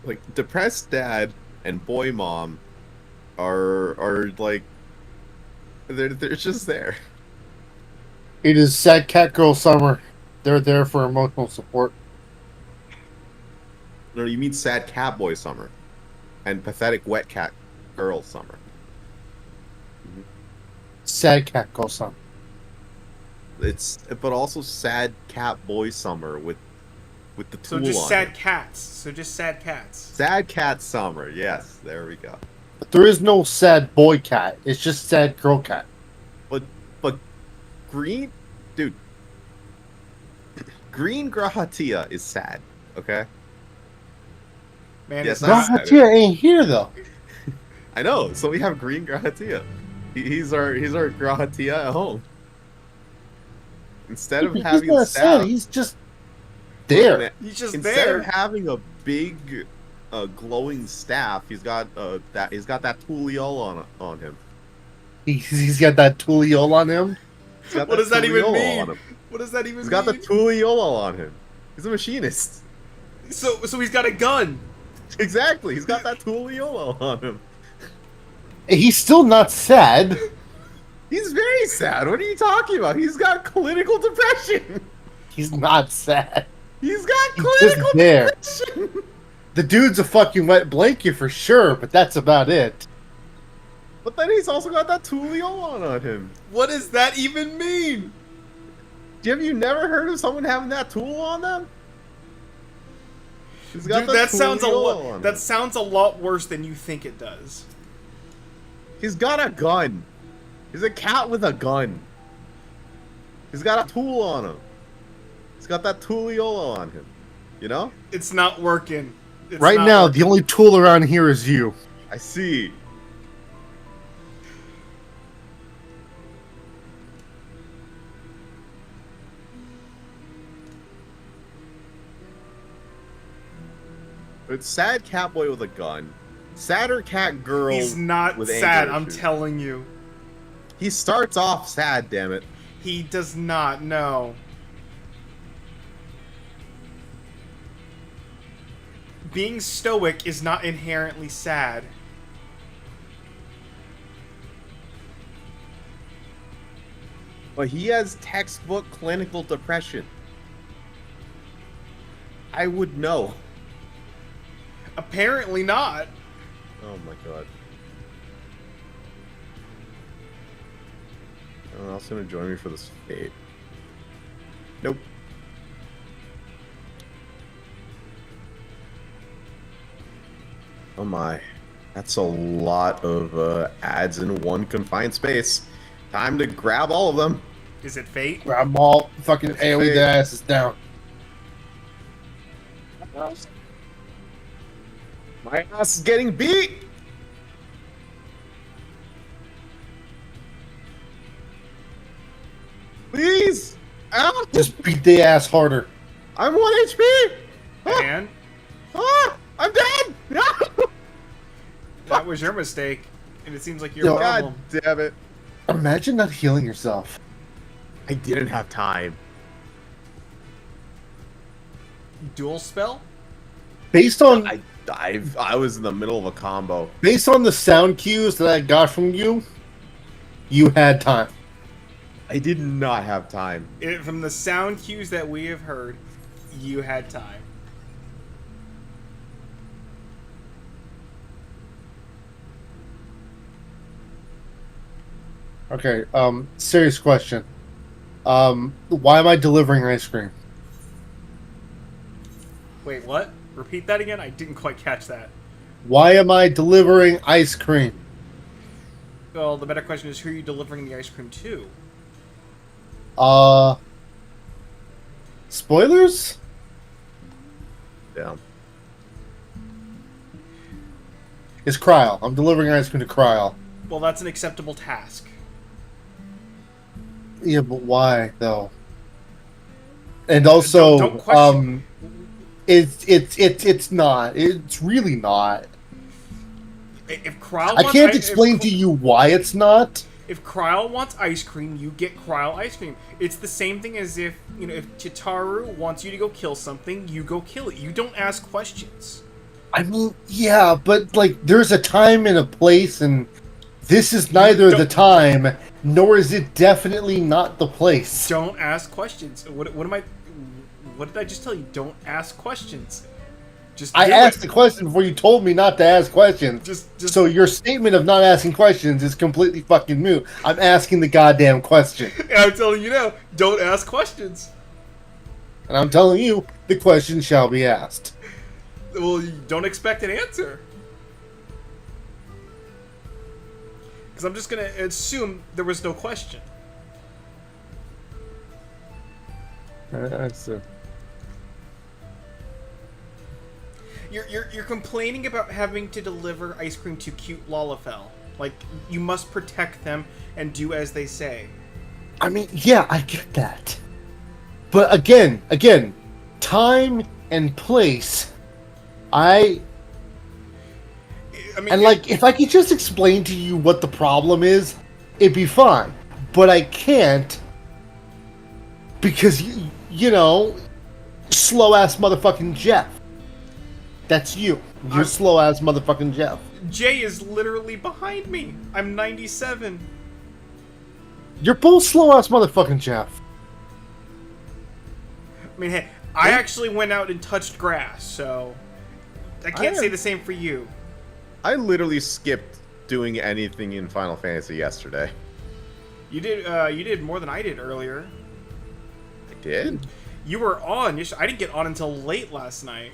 Like, depressed dad and boy mom are like, they're just there. It is sad cat girl summer. They're there for emotional support. No, you mean sad cat boy summer, and pathetic wet cat girl summer. Sad cat girl summer. But also sad cat boy summer with the tool So just on sad it. cats. So just sad cats. Sad cat summer. Yes, there we go. But there is no sad boy cat. It's just sad girl cat. But green, dude. Green Grahatia is sad. Okay. Man, yes, Grahatia ain't here though. I know. So we have green Grahatia. He's our Grahatia at home. Instead of having not staff, sad. He's just there. Man, he's just instead there. of having a big, glowing staff, he's got that Tuliol on him. He's got that Tuliol on him. What does that even mean? What does that even mean? He's got the Tuliol on him. He's a machinist. So he's got a gun. Exactly. He's got that Tuliol on him. He's still not sad. He's very sad. What are you talking about? He's got clinical depression. He's not sad. He's got He's clinical just there. depression. The dude's a fucking wet blanket for sure, but that's about it. But then he's also got that Tuliol on him. What does that even mean? Have you never heard of someone having that tool on them? He's got Dude, that sounds a a lot worse than you think it does. He's got a gun. He's a cat with a gun. He's got a tool on him. He's got that Tuliol on him. You know? It's not working. It's right not now, working. the only tool around here is you. I see. It's sad cat boy with a gun. Sadder cat girl. He's not with sad, anger I'm issues. telling you. He starts off sad, damn it. He does not, no. Being stoic is not inherently sad. But he has textbook clinical depression. I would know. Apparently not. Oh my god. Anyone else gonna join me for this fate? Nope. Oh my. That's a lot of ads in one confined space. Time to grab all of them. Is it fate? Grab them all. Fucking It's AoE fate. their asses down. My ass is getting beat! Please! Ow! Just beat the ass harder. I'm 1 HP! And I'm dead! No! that was your mistake. And it seems like your Yo, problem. God damn it. Imagine not healing yourself. I didn't have time. Dual spell? Based on I was in the middle of a combo. based on the sound cues that I got from you, you had time. I did not have time. From the sound cues that we have heard, you had time. Okay, serious question. Why am I delivering ice cream? Wait, what? Repeat that again? I didn't quite catch that. Why am I delivering ice cream? Well, the better question is, who are you delivering the ice cream to? Spoilers? Yeah. It's Kryl. I'm delivering ice cream to Kryl. Well, that's an acceptable task. Yeah, but why though? And also, Don't question. it's not. It's really not. If Kryl I can't explain to you why it's not. If Kryl wants ice cream, you get Kryl ice cream. It's the same thing as if, if Chitaru wants you to go kill something, you go kill it. You don't ask questions. I mean, yeah, but like, there's a time and a place, and this is neither the time, nor is it definitely not the place. Don't ask questions. What did I just tell you? Don't ask questions. I asked the question before you told me not to ask questions. So your statement of not asking questions is completely fucking moot. I'm asking the goddamn question. And I'm telling you now, don't ask questions. And I'm telling you, the question shall be asked. Well, you don't expect an answer. Because I'm just going to assume there was no question. You're complaining about having to deliver ice cream to cute Lalafell. Like, you must protect them and do as they say. I mean, yeah, I get that. But again, time and place. I mean, and like, if I could just explain to you what the problem is, it'd be fine. But I can't because you know, slow ass motherfucking Jeff. That's you. You're slow ass motherfucking Jeff. Jay is literally behind me. I'm 97. You're both slow ass motherfucking Jeff. I mean, hey, I actually went out and touched grass, so I can't say the same for you. I literally skipped doing anything in Final Fantasy yesterday. You did more than I did earlier. I did? You were on. I didn't get on until late last night.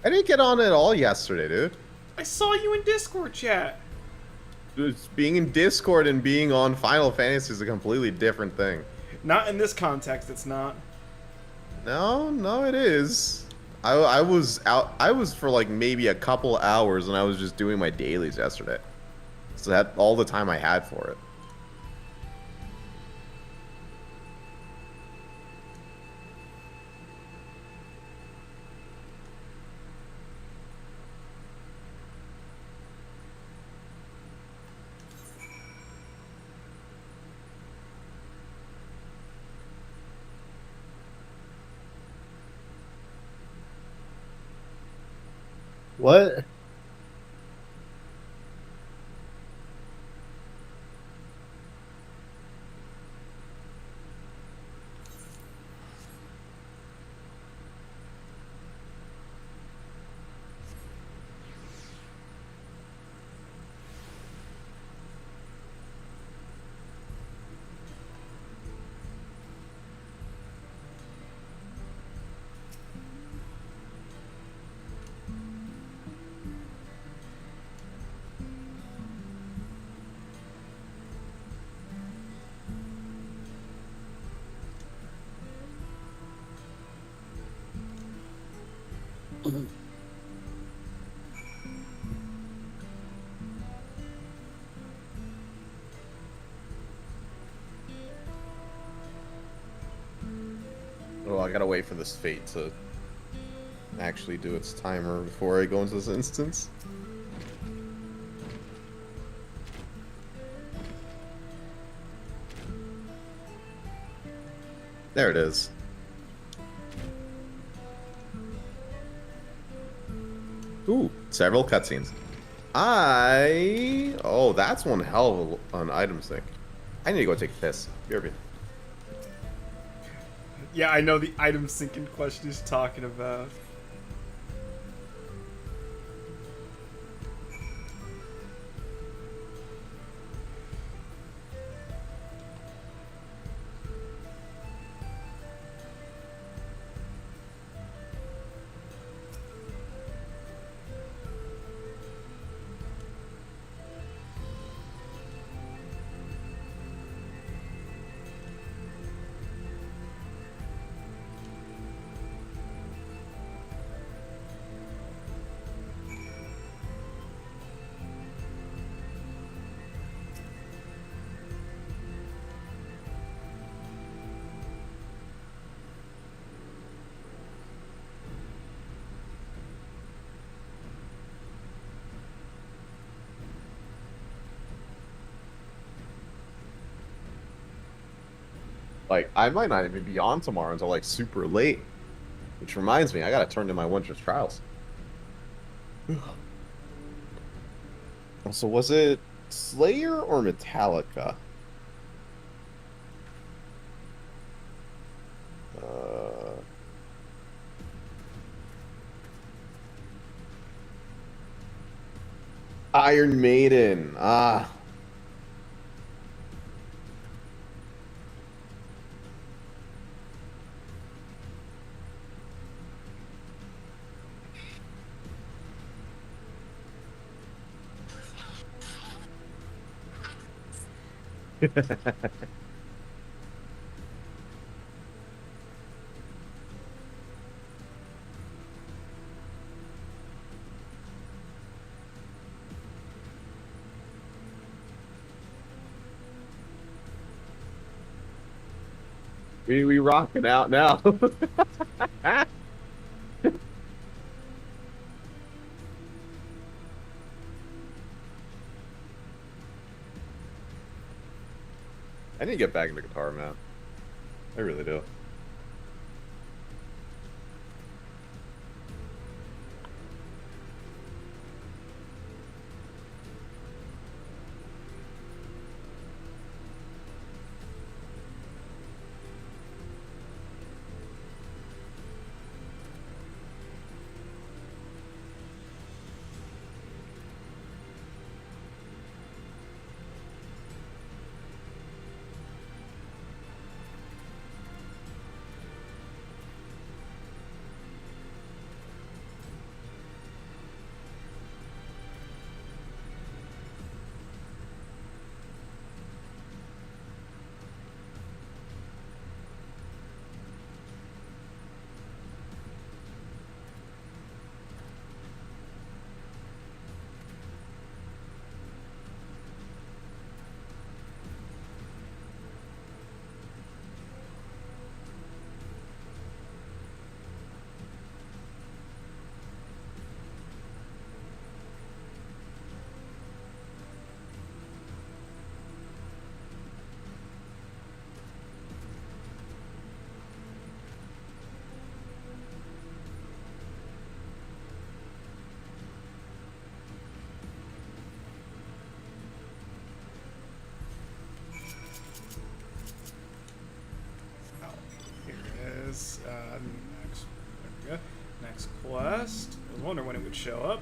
I didn't get on at all yesterday, dude. I saw you in Discord chat. Being in Discord and being on Final Fantasy is a completely different thing. Not in this context, it's not. No, it is. I was out. I was for like maybe a couple hours, and I was just doing my dailies yesterday. So that's all the time I had for it. What? Oh, I gotta wait for this fate to actually do its timer before I go into this instance. There it is. Ooh, several cutscenes. Oh, that's one hell of an item sink. I need to go take a piss. BRB. Yeah, I know the item sinking question he's talking about. Like, I might not even be on tomorrow until, like, super late. Which reminds me, I gotta turn in my Winter's Trials. So was it Slayer or Metallica? Iron Maiden. Ah. We rocking out now. I need to get back into guitar, man. I really do. Next quest. I was wondering when it would show up.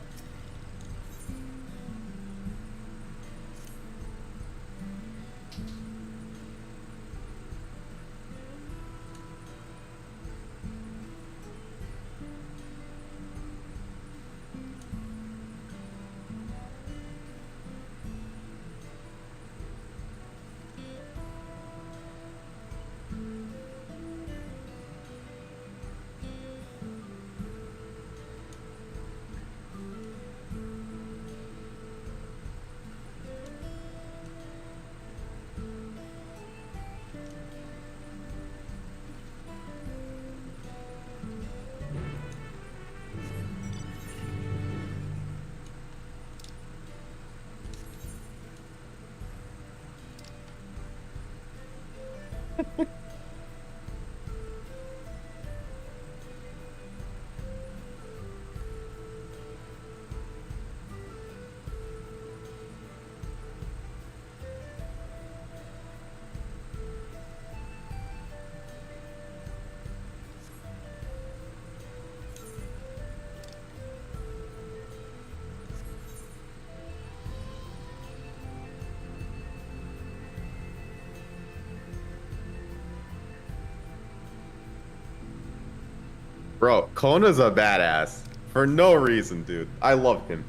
Bro, Kona's a badass. For no reason, dude. I love him.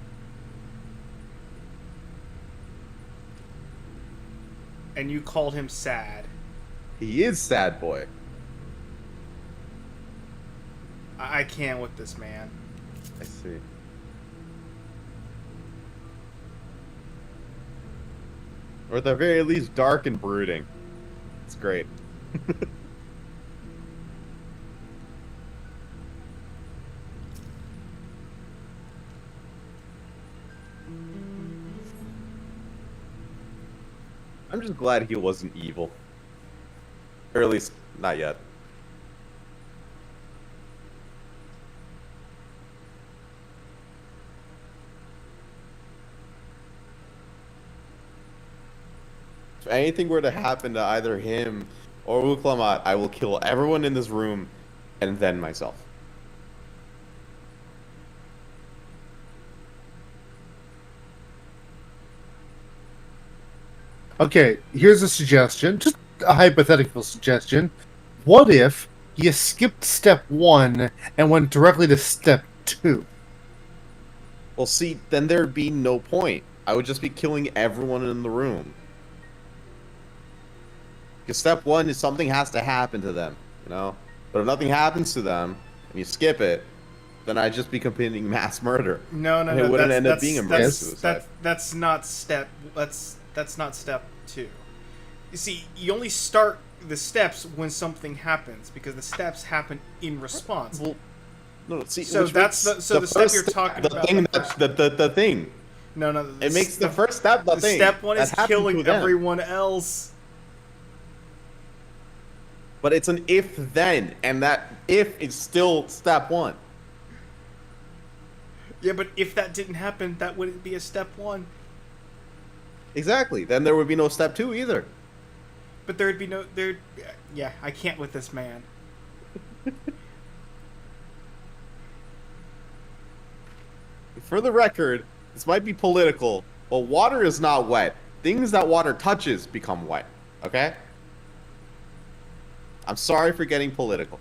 And you called him sad. He is sad boy. I can't with this man. I see. Or at the very least, dark and brooding. It's great. I'm just glad he wasn't evil. Or at least, not yet. If anything were to happen to either him or Wuklamat, I will kill everyone in this room and then myself. Okay, here's a suggestion, just a hypothetical suggestion. What if you skipped step 1 and went directly to step 2? Well, see, then there'd be no point. I would just be killing everyone in the room. Because step 1 is something has to happen to them, you know? But if nothing happens to them, and you skip it, then I'd just be committing mass murder. No, and it wouldn't end up being a murder suicide. That's not step 2. You see, you only start the steps when something happens, because the steps happen in response. Well, no, see, so that's the step you're talking about. The thing. No. It makes the first step the thing. Step one is killing everyone else. But it's an if-then, and that if is still step one. Yeah, but if that didn't happen, that wouldn't be a step one. Exactly. Then there would be no step two either. But there'd be no... Yeah, I can't with this man. For the record, this might be political, but water is not wet. Things that water touches become wet, okay? I'm sorry for getting political.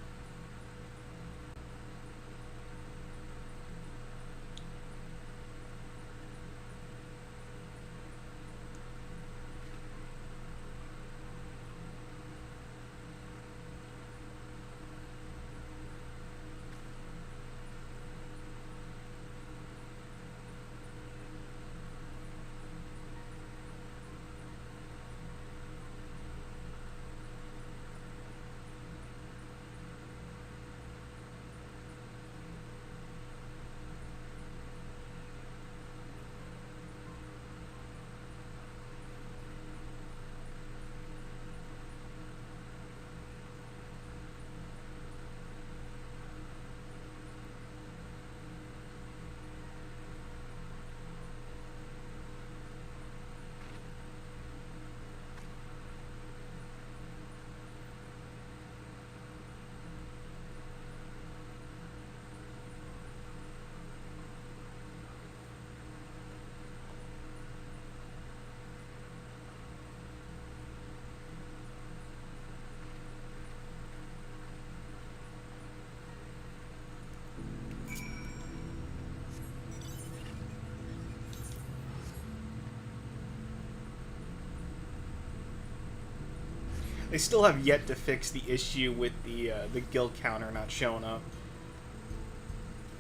They still have yet to fix the issue with the guild counter not showing up.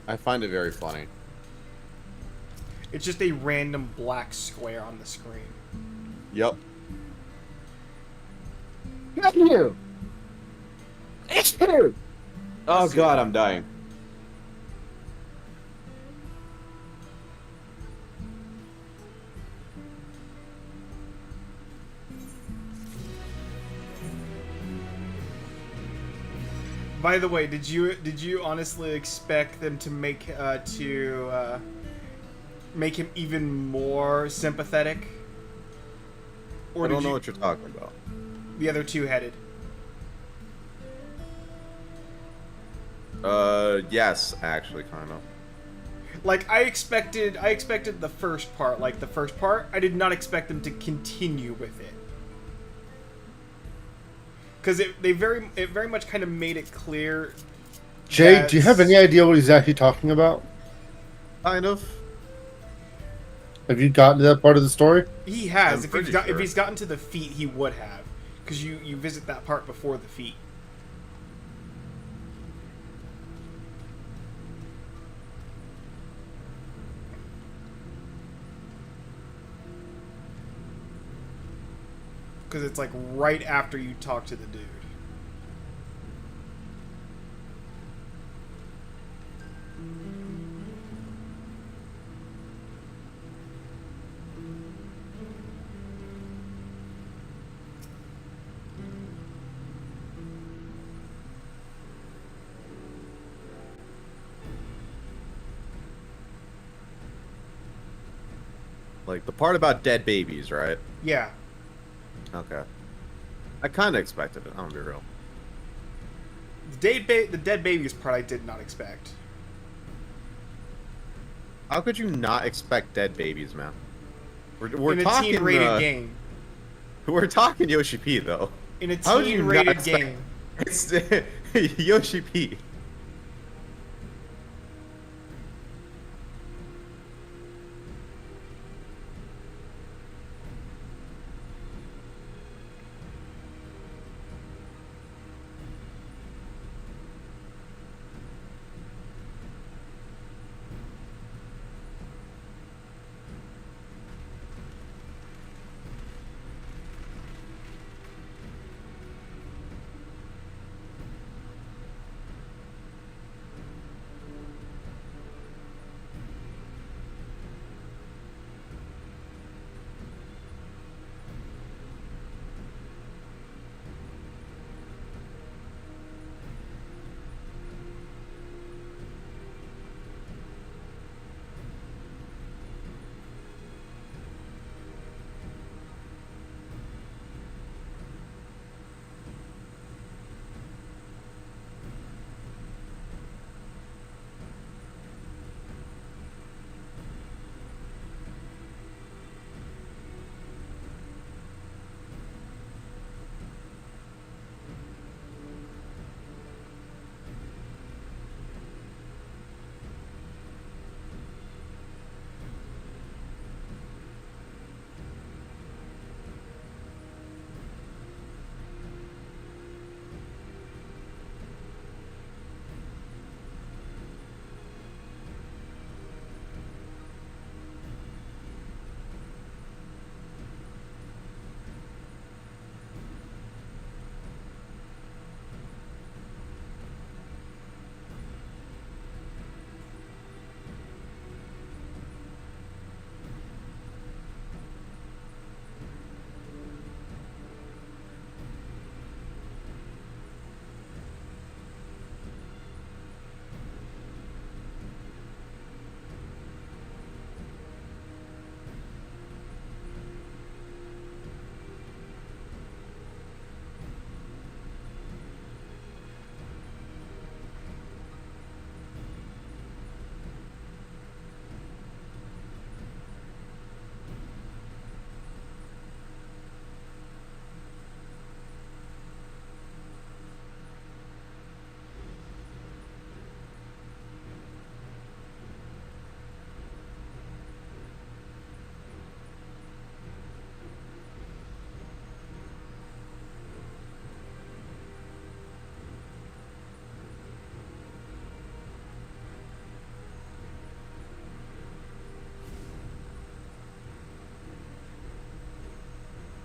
I find it very funny. It's just a random black square on the screen. Yep. Get you! It's you! Oh god, I'm dying. By the way, did you honestly expect them to make him even more sympathetic? Or I don't know what you're talking about. The other two-headed. Yes, actually, kind of. Like I expected the first part. Like the first part, I did not expect them to continue with it. Because it very much kind of made it clear. Jay, do you have any idea what he's actually talking about? Kind of. Have you gotten to that part of the story? He has. If he's gotten to the feet, he would have. Because you visit that part before the feet. Because it's like right after you talk to the dude. Like the part about dead babies, right? Yeah. Okay. I kind of expected it, I'm gonna be real. The dead babies part I did not expect. How could you not expect dead babies, man? We're in a talking teen-rated game. We're talking Yoshi P, though. In a teen-rated game. It's Yoshi P.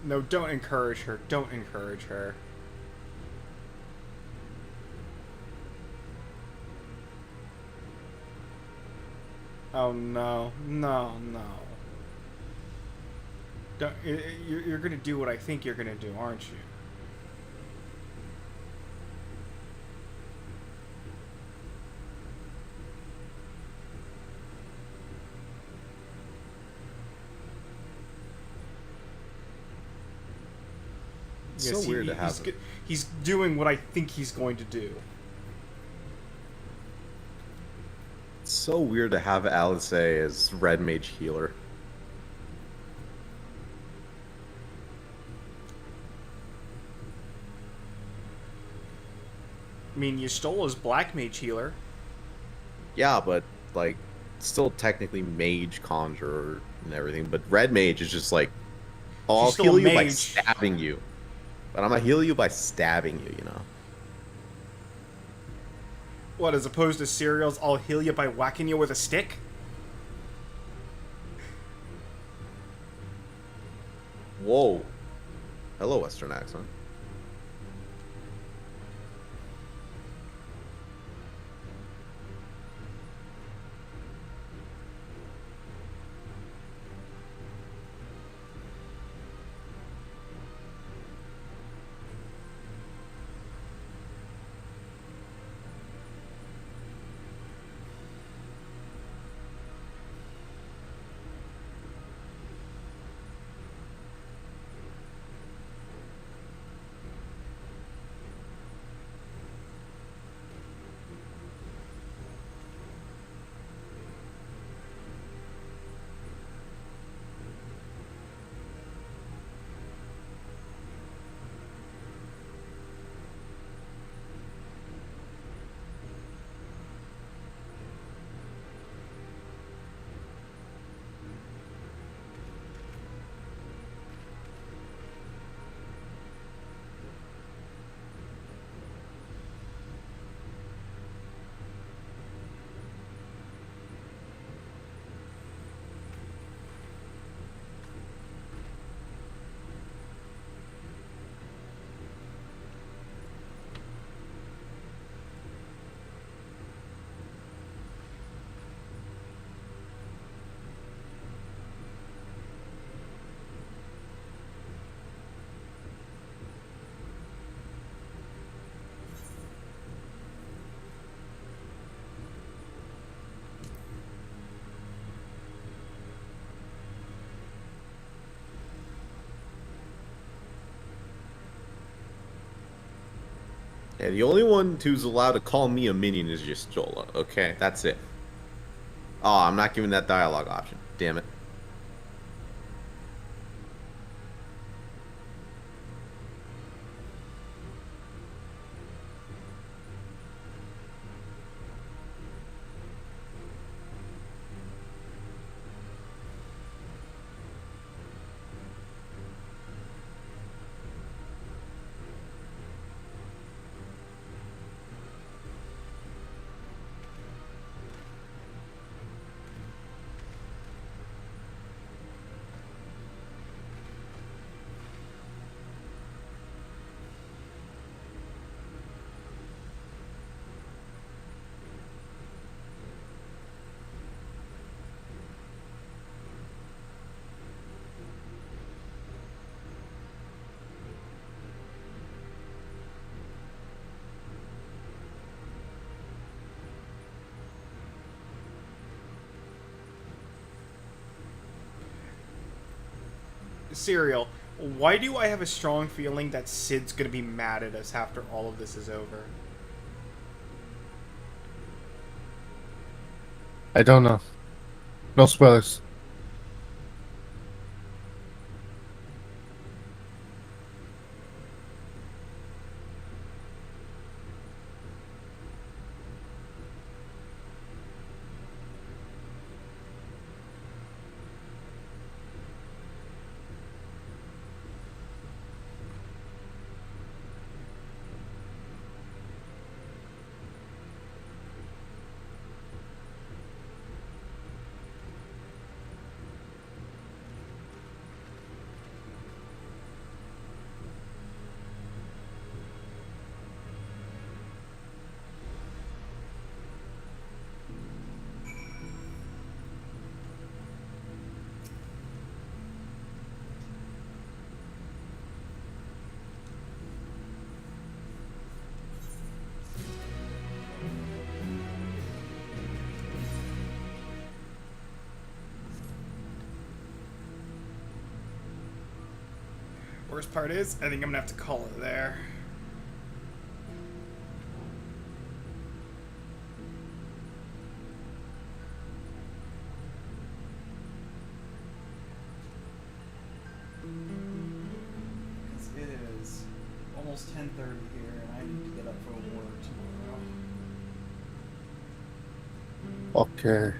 No, don't encourage her. Don't encourage her. Oh no, no, no. Don't, you're gonna do what I think you're gonna do, aren't you? It's so weird to have him. He's doing what I think he's going to do. It's so weird to have Alice as Red Mage healer. I mean, you stole his Black Mage healer. Yeah, but, like, still technically Mage Conjurer and everything. But Red Mage is just like, oh, I'll heal you by stabbing you. But I'm gonna heal you by stabbing you, you know? What, as opposed to Serial's, I'll heal you by whacking you with a stick? Whoa. Hello, Western accent. Yeah, the only one who's allowed to call me a minion is just Jola. Okay, that's it. Oh, I'm not giving that dialogue option. Damn it. Serial, why do I have a strong feeling that Sid's gonna be mad at us after all of this is over? I don't know. No spoilers. Worst part is, I think I'm gonna have to call it there. Because it is almost 10:30 here, and I need to get up for work tomorrow. Okay.